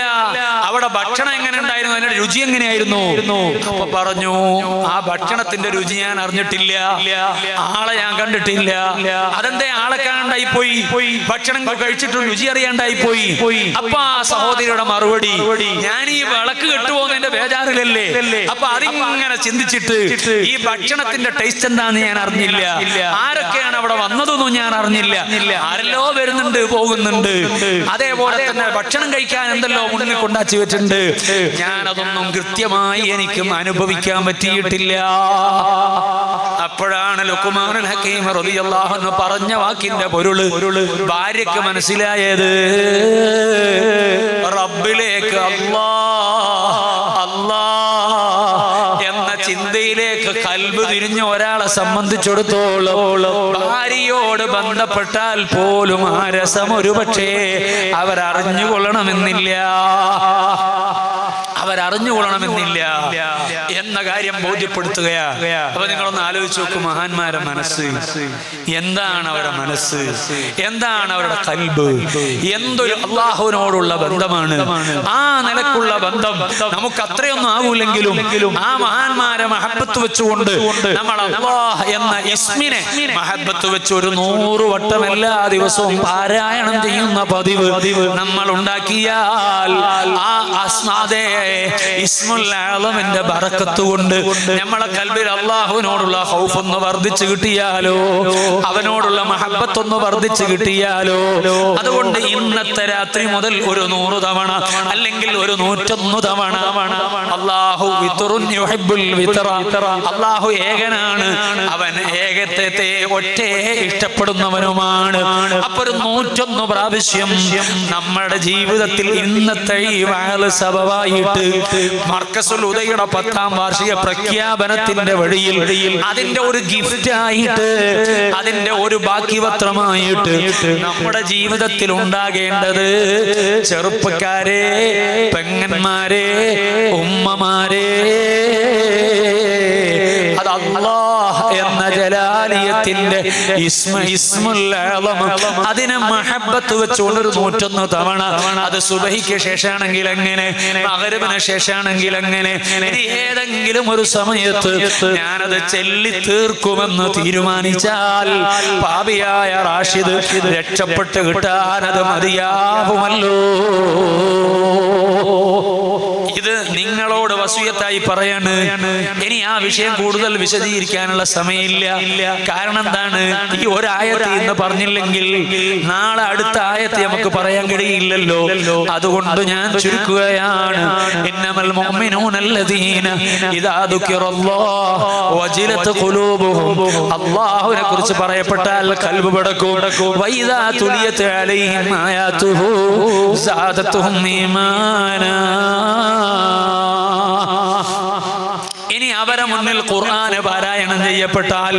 അവിടെ ഭക്ഷണം എങ്ങനെ ഉണ്ടായിരുന്നു, അതിന്റെ രുചി എങ്ങനെയായിരുന്നു? അപ്പൊ പറഞ്ഞു, ആ ഭക്ഷണത്തിന്റെ രുചി ഞാൻ അറിഞ്ഞിട്ടില്ല, ആളെ ഞാൻ കണ്ടിട്ടില്ല. അതെന്തേ ആളെ കാണാണ്ടായി പോയി? ഭക്ഷണം കഴിച്ചിട്ട് രുചി അറിയാണ്ടായി പോയി. അപ്പൊ ആ സഹോദരിയുടെ മറുപടി, ഞാൻ ഈ വിളക്ക് കെട്ടുപോകുന്നതിന്റെ ബേജാറിലല്ലേ. അപ്പൊ അതിങ്ങനെ ചിന്തിച്ചിട്ട് ഈ ഭക്ഷണത്തിന്റെ ടേസ്റ്റ് എന്താന്ന് ഞാൻ അറിഞ്ഞില്ല, ആരൊക്കെയാണ് അവിടെ വന്നതൊന്നും ഞാൻ അറിഞ്ഞില്ല. ആരെല്ലോ വരുന്നുണ്ട് പോകുന്നുണ്ട്, അതേപോലെ തന്നെ ഭക്ഷണം കഴിക്കാൻ എന്തെല്ലോ മുന്നിൽ കൊണ്ടാച്ചു വെച്ചിട്ടുണ്ട്. ഞാനതൊന്നും കൃത്യമായി എനിക്കും അനുഭവിക്കാൻ പറ്റിയിട്ടില്ല. അപ്പോഴാണ് ലുഖ്മാനുൽ ഹക്കീം റളിയല്ലാഹു അൻഹു പറഞ്ഞ വാക്കിന്റെ പൊരുള് ഭാര്യക്ക് മനസ്സിലായത്. റബ്ബിലേക്ക് അല്ലാഹ് എന്ന ചിന്തയിലേക്ക് കൽബ് തിരിഞ്ഞ ഒരാളെ സംബന്ധിച്ചിടത്തോളം ഭാര്യയോട് ബന്ധപ്പെട്ടാൽ പോലും ആ രസം ഒരുപക്ഷേ അവരറിഞ്ഞുകൊള്ളണമെന്നില്ല എന്ന കാര്യം ബോധ്യപ്പെടുത്തുകയാണ്. അപ്പൊ നിങ്ങളൊന്ന് ആലോചിച്ച് നോക്കും, മഹാന്മാരുടെ മനസ്സ് എന്താണ്? അവരുടെ മനസ്സ് എന്താണ്? അവരുടെ കൽബ് എന്തൊരു അള്ളാഹുവിനോടുള്ള ബന്ധമാണ്. ആ നിലക്കുള്ള ബന്ധം നമുക്ക് അത്രയൊന്നും ആകൂലെങ്കിലും ആ മഹാന്മാരെ മഹബത്ത് വെച്ചുകൊണ്ട് നമ്മൾ അല്ലാഹ് എന്ന ഇസ്മിനെ മഹബത്ത് വെച്ച് ഒരു 100 വട്ടം എല്ലാ ദിവസവും പാരായണം ചെയ്യുന്ന പതിവ് നമ്മൾ ഉണ്ടാക്കിയാൽ ആ അസ്മാദേ ഇസ്മുൽ ആളമിന്റെ ബറക്കത്ത് കൊണ്ട് നമ്മളെ കൽബിൽ അല്ലാഹുവിനോടുള്ള ഖൗഫ് ഒന്ന് വർദ്ധിച്ചു കിട്ടിയാലോ, അവനോടുള്ള മഹബത്ത് ഒന്ന് വർദ്ധിച്ചു കിട്ടിയാലോ, അതുകൊണ്ട് ഇന്നത്തെ രാത്രി മുതൽ ഒരു 100 തവണ അല്ലെങ്കിൽ ഒരു 101 തവണ അല്ലാഹു വിത്റുൻ യുഹിബ്ബുൽ വിത്ര, അല്ലാഹു ഏകനാണ്, അവൻ ഏകത്വത്തെ ഒറ്റയെ ഇഷ്ടപ്പെടുന്നവനുമാണ്. അപ്പോൾ ഒരു 101 പ്രാവശ്യം നമ്മുടെ ജീവിതത്തിൽ ഇന്നത്തെ ഈ വഅൽ സബവായിട്ട് മർക്കസുൽ ഉദയുടെ 10ാം വാർഷികം വാർഷിക പ്രഖ്യാപനത്തിന്റെ വഴിയിൽ അതിന്റെ ഒരു ഗിഫ്റ്റ് ആയിട്ട്, അതിന്റെ ഒരു ബാക്കിപത്രമായിട്ട് നമ്മുടെ ജീവിതത്തിൽ ഉണ്ടാകേണ്ടത് ചെറുപ്പക്കാരെ, പെങ്ങന്മാരെ, ഉമ്മമാരെ, അത് അല്ലാഹ് എന്ന ജലാലിയത്തിന്റെ ഇസ്മുൽ അഅ്ലം, അതിനെ മഹബ്ബത്ത് വെച്ചുകൊണ്ട് 101 തവണ, അത് സുബഹിക്ക് ശേഷമാണെങ്കിൽ എങ്ങനെ, മഗ്‌രിബിന് ശേഷമാണെങ്കിൽ എങ്ങനെ, ഏതെങ്കിലും ഒരു സമയത്ത് ഞാനത് ചൊല്ലി തീർക്കുമെന്ന് തീരുമാനിച്ചാൽ പാപിയായ റാഷിദ് രക്ഷപ്പെട്ട് കിട്ടാനത് മതിയാവുമല്ലോ. ഇത് നിങ്ങളോട് വസിയത്തായി പറയാണ്. ഇനി ആ വിഷയം കൂടുതൽ വിശദീകരിക്കാനുള്ള സമയമില്ല. കാരണം എന്താണ്, ഈ ഒരായത്ത് ഇന്ന് പറഞ്ഞില്ലെങ്കിൽ നാളെ അടുത്ത ആയത്ത് നമുക്ക് പറയാൻ കഴിയില്ലല്ലോ. അതുകൊണ്ട് ഞാൻ ചുരുക്കുകയാണ്. ഇന്നമൽ മുഅ്മിനൂനല്ലദീന ഇദാ ദുകിറല്ലാഹു വജിലത് ഖുലൂബുഹും, അല്ലാഹുവിനെ കുറിച്ച് പറയപ്പെട്ടാൽ കൽബ് പടക്കും. വഇദാ തുലിയത് അലൈഹിം ആയാതുഹു സാദത്തുഹും ഈമാനാ. ഇനി അവരെ മുന്നിൽ ഖുർആൻ പാരായണം ചെയ്യപ്പെട്ടാൽ,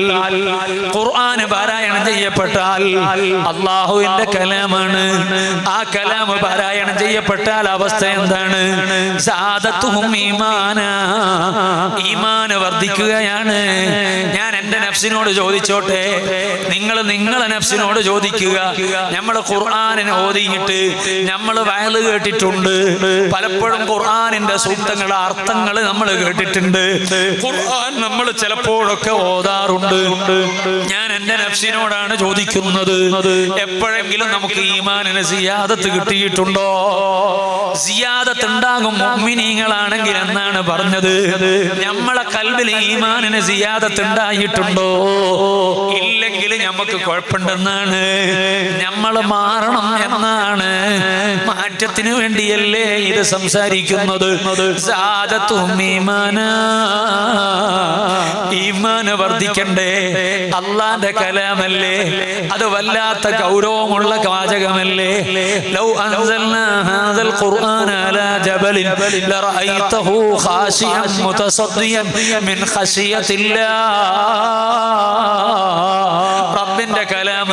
ഖുർആൻ പാരായണം ചെയ്യപ്പെട്ടാൽ അല്ലാഹുവിന്റെ കലാമാണ്. ആ കലാം പാരായണം ചെയ്യപ്പെട്ടാൽ അവസ്ഥ എന്താണ്? സാദത്തുഹും ഈമാനാ, ഈമാൻ വർദ്ധിക്കുകയാണ്. ഞാൻ എൻ്റെ നഫ്സിനോട് ചോദിച്ചോട്ടെ, നിങ്ങൾ നിങ്ങളെ നഫ്സിനോട് ചോദിക്കുക. നമ്മൾ ഖുർആനിനെ ഓതിയിട്ട് നമ്മൾ വയല് കേട്ടിട്ടുണ്ട്, പലപ്പോഴും ഖുർആനിന്റെ സൂക്തങ്ങളുടെ അർത്ഥങ്ങൾ നമ്മൾ കേട്ടിട്ടുണ്ട്, ഖുർആൻ നമ്മൾ ചിലപ്പോഴൊക്കെ ഓതാറുണ്ട്. ഞാൻ എൻ്റെ നഫ്സിനോടാണ് ചോദിക്കുന്നത്, എപ്പോഴെങ്കിലും നമുക്ക് ഈമാനിന് സിയാദത്ത് കിട്ടിയിട്ടുണ്ടോ? സിയാദത്ത് ഉണ്ടാകും മുഅ്മിനീങ്ങളാണെങ്കിൽ എന്നാണ് പറഞ്ഞത്. നമ്മളെ കൽബിൽ ഈമാനിന് സിയാദത്ത് ഉണ്ടായിട്ടുണ്ടോ? ഇല്ലെങ്കിൽ നമുക്ക് കുഴപ്പമുണ്ടെന്നാണ്, നമ്മൾ മാറണം എന്നാണ്. മാറ്റത്തിന് വേണ്ടിയല്ലേ ഇത് സംസാരിക്കുന്നത്. സാദത്തും ഈമാനാ, ഈമാന് വർദ്ധിക്കണ്ടേ? അല്ലാഹുവിന്റെ കലാമല്ലേ, അത് വല്ലാത്ത ഗൗരവമുള്ള വാചകമല്ലേ. ലൗ അൻസൽനാ ഹാദൽ ഖുർആന അലാ ജബലിൻ ലറഅയ്തഹു ഖാശിഅൻ മുതസദ്ദിയൻ മിൻ ഖശിയത്തില്ലാഹ്. റബ്ബിന്റെ കലാം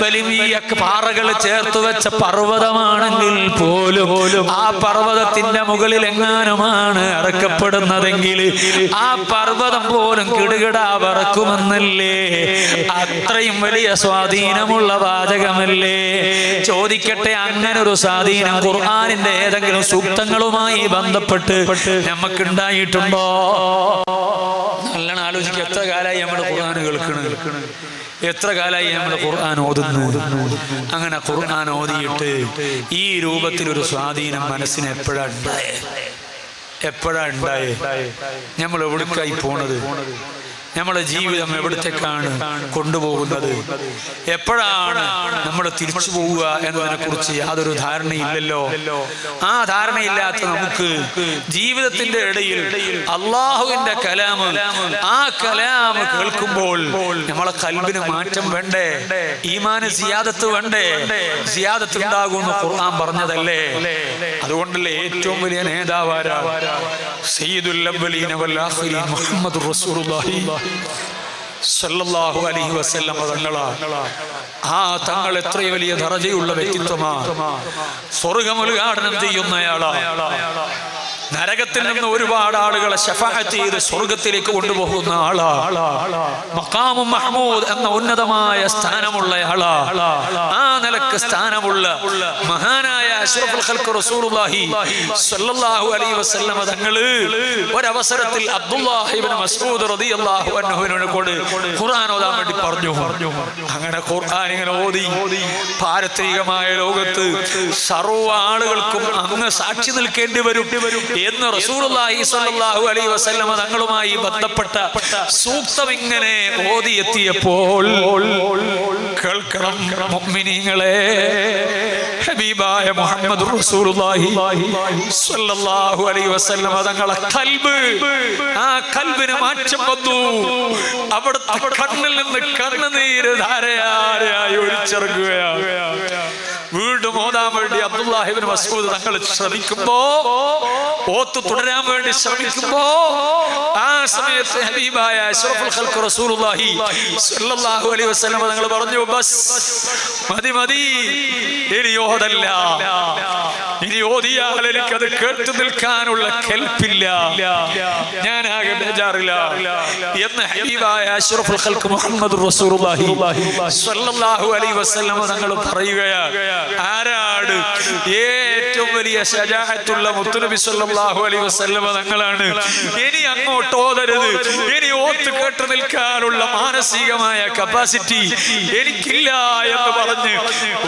വലിയ പാറകൾ ചേർത്ത് വെച്ച പർവ്വതമാണെങ്കിൽ പോലും ആ പർവ്വതത്തിന്റെ മുകളിൽ എങ്ങാനുമാണ് ഇറക്കപ്പെടുന്നതെങ്കിൽ ആ പർവ്വതം പോലും കിടുകിടാ വറക്കുമെന്നല്ലേ. അത്രയും വലിയ സ്വാധീനമുള്ള വാചകമല്ലേ. ചോദിക്കട്ടെ, അങ്ങനെ ഒരു സ്വാധീനം ഖുർആനിന്റെ ഏതെങ്കിലും സൂക്തങ്ങളുമായി ബന്ധപ്പെട്ട് നമുക്കുണ്ടായിട്ടുണ്ടോ? നല്ലോണം ആലോചിക്കുക. എത്ര കാലമായി നമ്മൾ ഖുർആൻ കേൾക്കുന്നത്, എത്ര കാലമായി നമ്മൾ ഖുർആൻ ഓതുന്നു. അങ്ങനെ ഖുർആൻ ഓതിയിട്ട് ഈ രൂപത്തിലൊരു സ്വാധീനം മനസ്സിന് എപ്പോഴാ ഉണ്ടായേ? നമ്മൾ എവിടേക്കായി പോണത്? നമ്മുടെ ജീവിതം എവിടത്തേക്കാണ് കൊണ്ടുപോകുന്നത്? എപ്പോഴാണ് നമ്മൾ തിരിച്ചു പോവുക എന്നതിനെ കുറിച്ച് യാതൊരു ധാരണയില്ലല്ലോ. ആ ധാരണയില്ലാത്ത നമുക്ക് ജീവിതത്തിന്റെ ഇടയിൽ അള്ളാഹുവിന്റെ കലാമ്, ആ കലാമ് കേൾക്കുമ്പോൾ നമ്മളെ കൽബിന് മാറ്റം വേണ്ടേ? ഈമാന് സിയാദത്ത് വേണ്ടേ? സിയാദത്ത് ഉണ്ടാകുമെന്ന് ഖുർആൻ പറഞ്ഞതല്ലേ. അതുകൊണ്ടല്ലേ ഏറ്റവും വലിയ നേതാവാരാ? സയ്യിദുൽ അവ്വലീന വൽ ആഖിരീൻ മുഹമ്മദുർ റസൂലുള്ളാഹി സല്ലല്ലാഹു അലൈഹി വസല്ലം തങ്ങളാണ്. ആ തങ്ങൾ എത്ര വലിയ ദറജയുള്ള വ്യക്തിത്വമാണ്. സ്വർഗ്ഗം ഉദ്ഘാടനം ചെയ്യുന്നയാളാണ്. നരകത്തിൽ നിന്ന് ഒരുപാട് ആളുകളെ ശഫാഅത്ത് ചെയ്ത് സ്വർഗത്തിലേക്ക് കൊണ്ടുപോകുന്ന ആളാണ്. മഖാമും മഹ്മൂദ് എന്ന ഉന്നതമായ സ്ഥാനമുള്ള ആളാണ്. ആ നിലക്ക് സ്ഥാനമുള്ള മഹാനായ അഷ്റഫുൽ ഖൽഖ് റസൂലുള്ളാഹി സ്വല്ലല്ലാഹു അലൈഹി വസല്ലം തങ്ങൾ ഒരവസരത്തിൽ അബ്ദുല്ലാഹ് ഇബ്നു മസ്ഊദ് റളിയല്ലാഹു അൻഹുവിനോട് ഖുർആൻ ഓതാൻ വേണ്ടി പറഞ്ഞു. അങ്ങനെ ഖുർആൻ ഇങ്ങനെ ഓതി പാരത്രികമായ ലോകത്ത് സർവ്വ ആളുകൾക്കും അങ്ങ് സാക്ഷി നിൽക്കേണ്ടി വരും എന്ന് റസൂലുള്ളാഹി സ്വല്ലല്ലാഹു അലൈഹി വസല്ലം തങ്ങളുമായി ബന്ധപ്പെട്ട സൂക്തം ഇങ്ങനെ ഓതി എത്തിയപ്പോൾ കേൾക്കണം മുഅ്മിനീങ്ങളെ, ഹബീബായ മുഹമ്മദ് റസൂലുള്ളാഹി സ്വല്ലല്ലാഹു അലൈഹി വസല്ലം തങ്ങളെ കൽബ്, ആ കൽബിന് മാറ്റം വന്നു. അവിടുത്തെ കണ്ണിൽ നിന്ന് കണ്ണുനീര് ധാരയായി ഒലിച്ചിറങ്ങുകയാണ്. വീണ്ടും ഓതാൻ വേണ്ടി അബ്ദുല്ലാഹി ഇബ്നു മസ്ഊദ് തങ്ങൾ ശ്രമിക്കുമ്പോ, ഓത്ത് തുടരാൻ വേണ്ടി ശ്രമിക്കുമ്പോ ആ സമയത്ത് ഹബീബായ അഷ്റഫുൽ ഖൽഖ് റസൂലുള്ളാഹി സ്വല്ലല്ലാഹു അലൈഹി വസല്ലം തങ്ങൾ പറഞ്ഞു, ബസ് മതി മതി, ഇനി ഓതല്ല, ഇനി ഓതിയാൽ എനിക്കത് കേട്ടു നിൽക്കാനുള്ള കെൽപ്പില്ല, ഞാനാകെ ബേജാറില്ല എന്ന് ഹബീബായ അഷ്റഫുൽ ഖൽഖ് മുഹമ്മദ് റസൂലുള്ളാഹി സ്വല്ലല്ലാഹു അലൈഹി വസല്ലം തങ്ങൾ പറയുകയാണ്. ആരാണ് ഏറ്റവും വലിയ ശജാഅത്തുള്ള മുത്തുനബി സ്വല്ലല്ലാഹു അലൈഹി വസല്ലം തങ്ങളാണ്. ഇനി അങ്ങോട്ട് ഓതരുത്, ഇനി ഓത്ത് കേട്ടു നിൽക്കാനുള്ള മാനസികമായ കപ്പാസിറ്റി എനിക്കില്ല എന്ന് പറഞ്ഞ്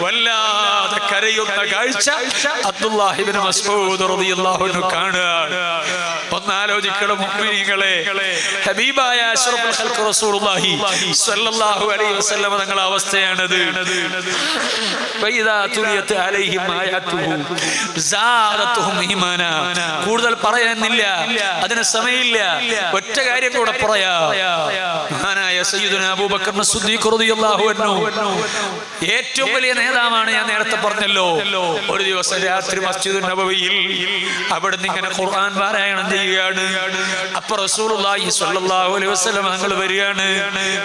വല്ലാതെ കരയുന്ന കാഴ്ച അബ്ദുല്ലാഹി ഇബ്നു മസ്ഊദ് റളിയല്ലാഹു അൻഹു കാണുകയാണ്. ഒന്നാലോചിക്കണം മുഅ്മിനീങ്ങളെ, ഹബീബായ അഷ്റഫുൽ ഖൽഖ് റസൂലുള്ളാഹി സ്വല്ലല്ലാഹു അലൈഹി വസല്ലം തങ്ങളുടെ അവസ്ഥയാണത്. ഫൈദാ തുലിയത് അലൈഹിം ആയാതുഹു സാദതുഹും ഈമാനാ. കൂടുതൽ പറയാനില്ല, അതിന് സമയമില്ല. ഒറ്റ കാര്യം കൂടെ പറയാ. മഹാനായ സയ്യിദുനാ അബൂബക്കർ സിദ്ദീഖ് റളിയല്ലാഹു അൻഹു ഏറ്റവും വലിയ നേതാവാണ്. ഞാൻ നേരത്തെ പറഞ്ഞല്ലോ, ഒരു ദിവസം രാത്രി മസ്ജിദുൻ നബവിയിൽ അവിടുന്ന് ഇങ്ങനെ ഖുർആൻ പാരായണം ചെയ്യുകയാണ്. അപ്പോൾ റസൂലുള്ളാഹി സ്വല്ലല്ലാഹു അലൈഹി വസല്ലം തങ്ങൾ വരികയാണ്.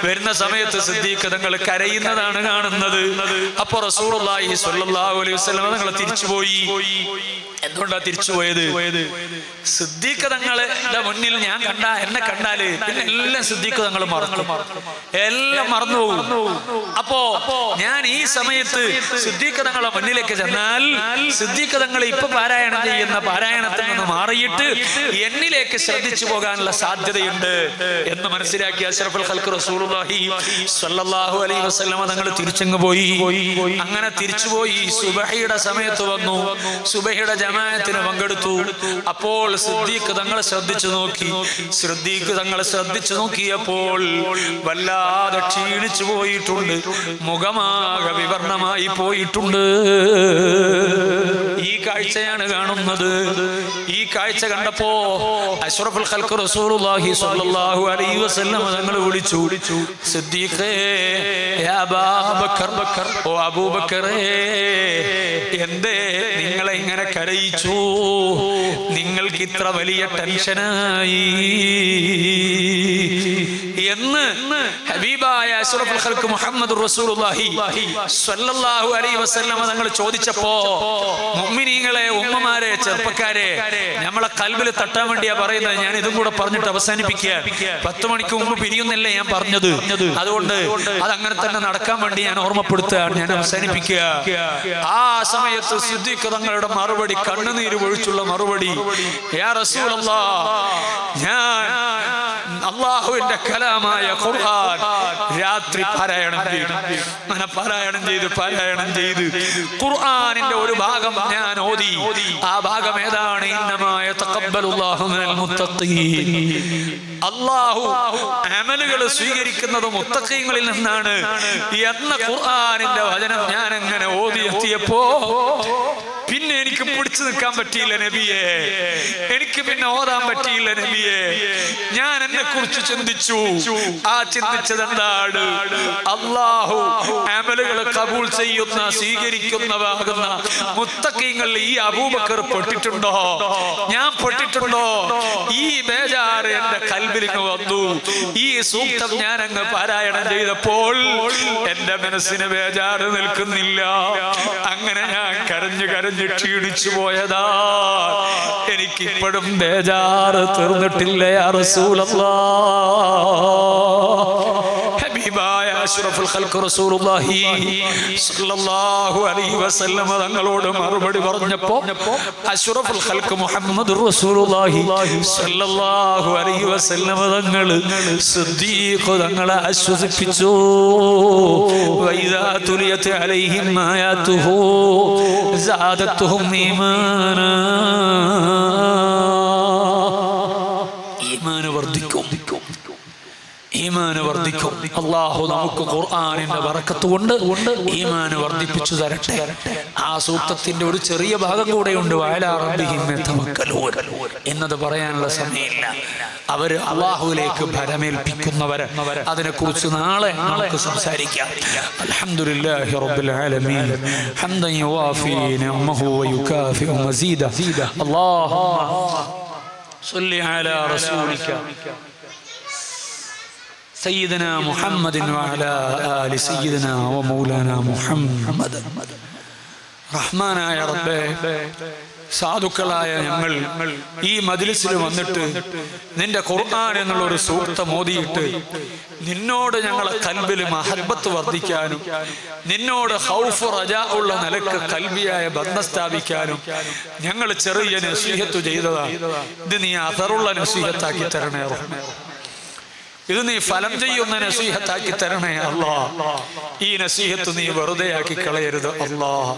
വരുന്ന സമയത്ത് സിദ്ദീഖ് തങ്ങൾ കരയുന്നതാണ് കാണുന്നത്. അപ്പോൾ റസൂലുള്ളാഹി സ്വല്ലല്ലാഹു അലൈഹി വസല്ലം തങ്ങൾ തിരിച്ചുപോയി. എന്തുകൊണ്ടാ തിരിച്ചുപോയത്? സിദ്ദീഖ് തങ്ങളുടെ മുന്നിൽ ഞാൻ എന്നെ കണ്ടാല് പിന്നെ എല്ലാം സിദ്ദീഖ് തങ്ങൾ മറക്കും, എല്ലാം മറന്നുപോകും. അപ്പോ ഞാൻ ഈ സമയത്ത് സിദ്ദീഖ് തങ്ങളുടെ മുന്നിലേക്ക് ചെന്നാൽ സിദ്ദീഖ് തങ്ങൾ ഇപ്പൊ പാരായണം ചെയ്യുന്ന പാരായണത്തിൽ നിന്ന് മാറിയിട്ട് എന്നിലേക്ക് ശ്രദ്ധിച്ചു പോകാനുള്ള സാധ്യതയുണ്ട് എന്ന് മനസ്സിലാക്കി അഷ്റഫുൽ ഖൽഖ് റസൂലുള്ളാഹി സ്വല്ലല്ലാഹു അലൈഹി വസല്ലം തങ്ങൾ തിരിച്ചങ്ങ് പോയി. അങ്ങനെ തിരിച്ചുപോയി സുബഹിയുടെ സമയത്ത് വന്നു. സുബഹിയുടെ ജമാഅത്തിന് പങ്കെടുത്തു. അപ്പോൾ സിദ്ദീഖ് തങ്ങൾ ശ്രദ്ധിച്ചു നോക്കി. സിദ്ദീഖ് തങ്ങൾ ശ്രദ്ധിച്ചു നോക്കിയപ്പോൾ വല്ലാതെ ക്ഷീണിച്ചു പോയിട്ടുണ്ട്, മുഖമാകെ വിവർണമായി പോയിട്ടുണ്ട്. ഈ കാഴ്ചയാണ് കാണുന്നത്. ഈ കാഴ്ച കണ്ടപ്പോ അഷ്റഫുൽ ഖൽഖ് റസൂലുള്ളാഹി സ്വല്ലല്ലാഹു അലൈഹി വസല്ലം തങ്ങൾ വിളിച്ചു, സിദ്ദീഖേ യാ അബൂബക്കർ, ഓ അബൂബക്കറേ, എന്തേ നിങ്ങളെ ഇങ്ങനെ കരയിച്ചു? നിങ്ങൾക്ക് ഇത്ര വലിയ ടെൻഷനായി എന്ന് ഹബീബായ അഷ്റഫുൽ ഖൽഖ് മുഹമ്മദ് റസൂലുള്ളാഹി സ്വല്ലല്ലാഹു അലൈഹി വസല്ലം തങ്ങൾ ചോദിച്ചപ്പോ, മുഅ്മിനീങ്ങളെ, ഉമ്മമാരെ, ചെറുപ്പക്കാരെ, നമ്മളെ കൽബിൽ തട്ടാൻ വേണ്ടിയാ പറയുന്നത്. ഞാൻ ഇതും കൂടെ പറഞ്ഞിട്ട് അവസാനിപ്പിക്കുക. 10 മണിക്ക് മുമ്പ് പിരിയുന്നില്ല ഞാൻ പറഞ്ഞത്. അതുകൊണ്ട് അതങ്ങനെ തന്നെ നടക്കാൻ വേണ്ടി ഞാൻ ഓർമ്മപ്പെടുത്തുകയാണ്. ഞാൻ അവസാനിപ്പിക്കുക. ആ സമയത്ത് സിദ്ദീഖ് തങ്ങളുടെ മറുപടി, കണ്ണുനീര് ഒഴിച്ചുള്ള മറുപടി, യാ റസൂലല്ലാഹ്, ഞാൻ അല്ലാഹുവിന്റെ കലാമായ ഖുർആൻ രാത്രി പാരായണം ചെയ്തു. അങ്ങനെ പാരായണം ചെയ്ത് ഖുർആനിന്റെ ഒരു ഭാഗം ഞാൻ ഓതി. ആ ഭാഗം ഏതാണ്? ഇന്നമാ യതഖബ്ബലുല്ലാഹു മിനൽ മുത്തഖീൻ. അല്ലാഹു അമലുകൾ സ്വീകരിക്കുന്നത് മുത്തഖീങ്ങളിൽ നിന്നാണ് എന്ന ഖുർആനിന്റെ വചനം ഞാൻ അങ്ങനെ ഓതി എത്തിയപ്പോ പിന്നെ എനിക്ക് പിടിച്ചു നിൽക്കാൻ പറ്റിയില്ല നബിയെ, എനിക്ക് പിന്നെ ഓതാൻ പറ്റിയില്ല നബിയെ. ഞാൻ എന്നെ കുറിച്ച് ചിന്തിച്ചു. ആ ചിന്തിച്ചത് എന്താണ്? അല്ലാഹു അമലുകൾ കബൂൽ ചെയ്യുന്ന, സ്വീകരിക്കുന്നതാകുന്ന മുത്തഖീങ്ങൾ ഈ അബൂബക്കർ പെട്ടിട്ടുണ്ടോ? ഞാൻ പെട്ടിട്ടുണ്ടോ? ഈ ബേജാറ് എന്റെ കൽബിലിങ്ങ് വന്നു. ഈ സൂക്തം ഞാൻ അങ്ങ് പാരായണം ചെയ്തപ്പോൾ എന്റെ മനസ്സിന് ബേജാറ് നിൽക്കുന്നില്ല. അങ്ങനെ ഞാൻ കരഞ്ഞു ക്ഷീണിച്ചു പോയതാ. എനിക്കിപ്പോഴും ബേജാറ് തീർന്നിട്ടില്ല യാ റസൂലല്ലാഹ്. ഹബീബായ അഷ്റഫുൽ ഖൽഖ് റസൂലുള്ളാഹി സ്വല്ലല്ലാഹു അലൈഹി വസല്ലം തങ്ങളോട് മറുപടി പറഞ്ഞപ്പോൾ അഷ്റഫുൽ ഖൽഖ് മുഹമ്മദ് റസൂലുള്ളാഹി സ്വല്ലല്ലാഹു അലൈഹി വസല്ലം തങ്ങൾ സിദ്ദീഖ് തങ്ങളെ ആശ്വസിപ്പിച്ചു. വഇദാ തുലിയത് അലൈഹിം ആയാതുഹു സാദത്തുഹും ഈമാനാ. ഈമാൻ വർദ്ധിക്കും, ഈമാൻ വർദ്ധിക്കും. അല്ലാഹു നമുക്ക് ഖുർആനിന്റെ ബറക്കത്ത് കൊണ്ട് ഈമാൻ വർദ്ധിപ്പിച്ചു തരട്ടെ. ആ സൂക്തത്തിന്റെ ഒരു ചെറിയ ഭാഗം കൂടെയുണ്ട്, വഅലാ റബ്ബിഹിം യതവക്കലൂൻ എന്നത് പറയാനുള്ള സമയമില്ല. അവര് അല്ലാഹുവിലേക്ക് ഭരമേൽപ്പിക്കുന്നവര്. അതിനെക്കുറിച്ച് നാളെ നമുക്ക് സംസാരിക്കാം. അൽഹംദുലില്ലാഹി റബ്ബിൽ ആലമീൻ ഹംദൻ യുവാഫി നിഅമഹു വയുകാഫി മസീദ. അല്ലാഹുമ്മ സ്വല്ലി അലാ റസൂലിക സയ്യിദനാ മുഹമ്മദിൻ വഅലാ ആലി സയ്യിദനാ വമൗലാനാ മുഹമ്മദ്. റഹ്മാനായ റബ്ബേ, സാധുക്കളായ ഞങ്ങൾ ഈ മജ്ലിസിൽ വന്നിട്ട് നിന്റെ ഖുർആൻ എന്നുള്ള ഒരു സൂക്തം ഓതിയിട്ട് നിന്നോട് ഞങ്ങളെ കൽബിൽ മഹബ്ബത്ത് വർദ്ധിക്കാനും നിന്നോട് ഖൗഫ് റജാ ഉള്ള നിലക്ക് കൽബിയായ ബന്ധം സ്ഥാപിക്കാനും ഞങ്ങൾ ചെറിയ നസീഹത്ത് ചെയ്തതാണ്. ഇത് നീ അഥറുള്ള നസീഹത്താക്കി തരണേ റഹ്മാൻ. ഇത് നീ ഫലം ചെയ്യുന്ന നസീഹത്താക്കി തരണേ അല്ലാഹ്. ഈ നസീഹത്ത് നീ വെറുതെ ആക്കി കളയരുത് അല്ലാഹ്.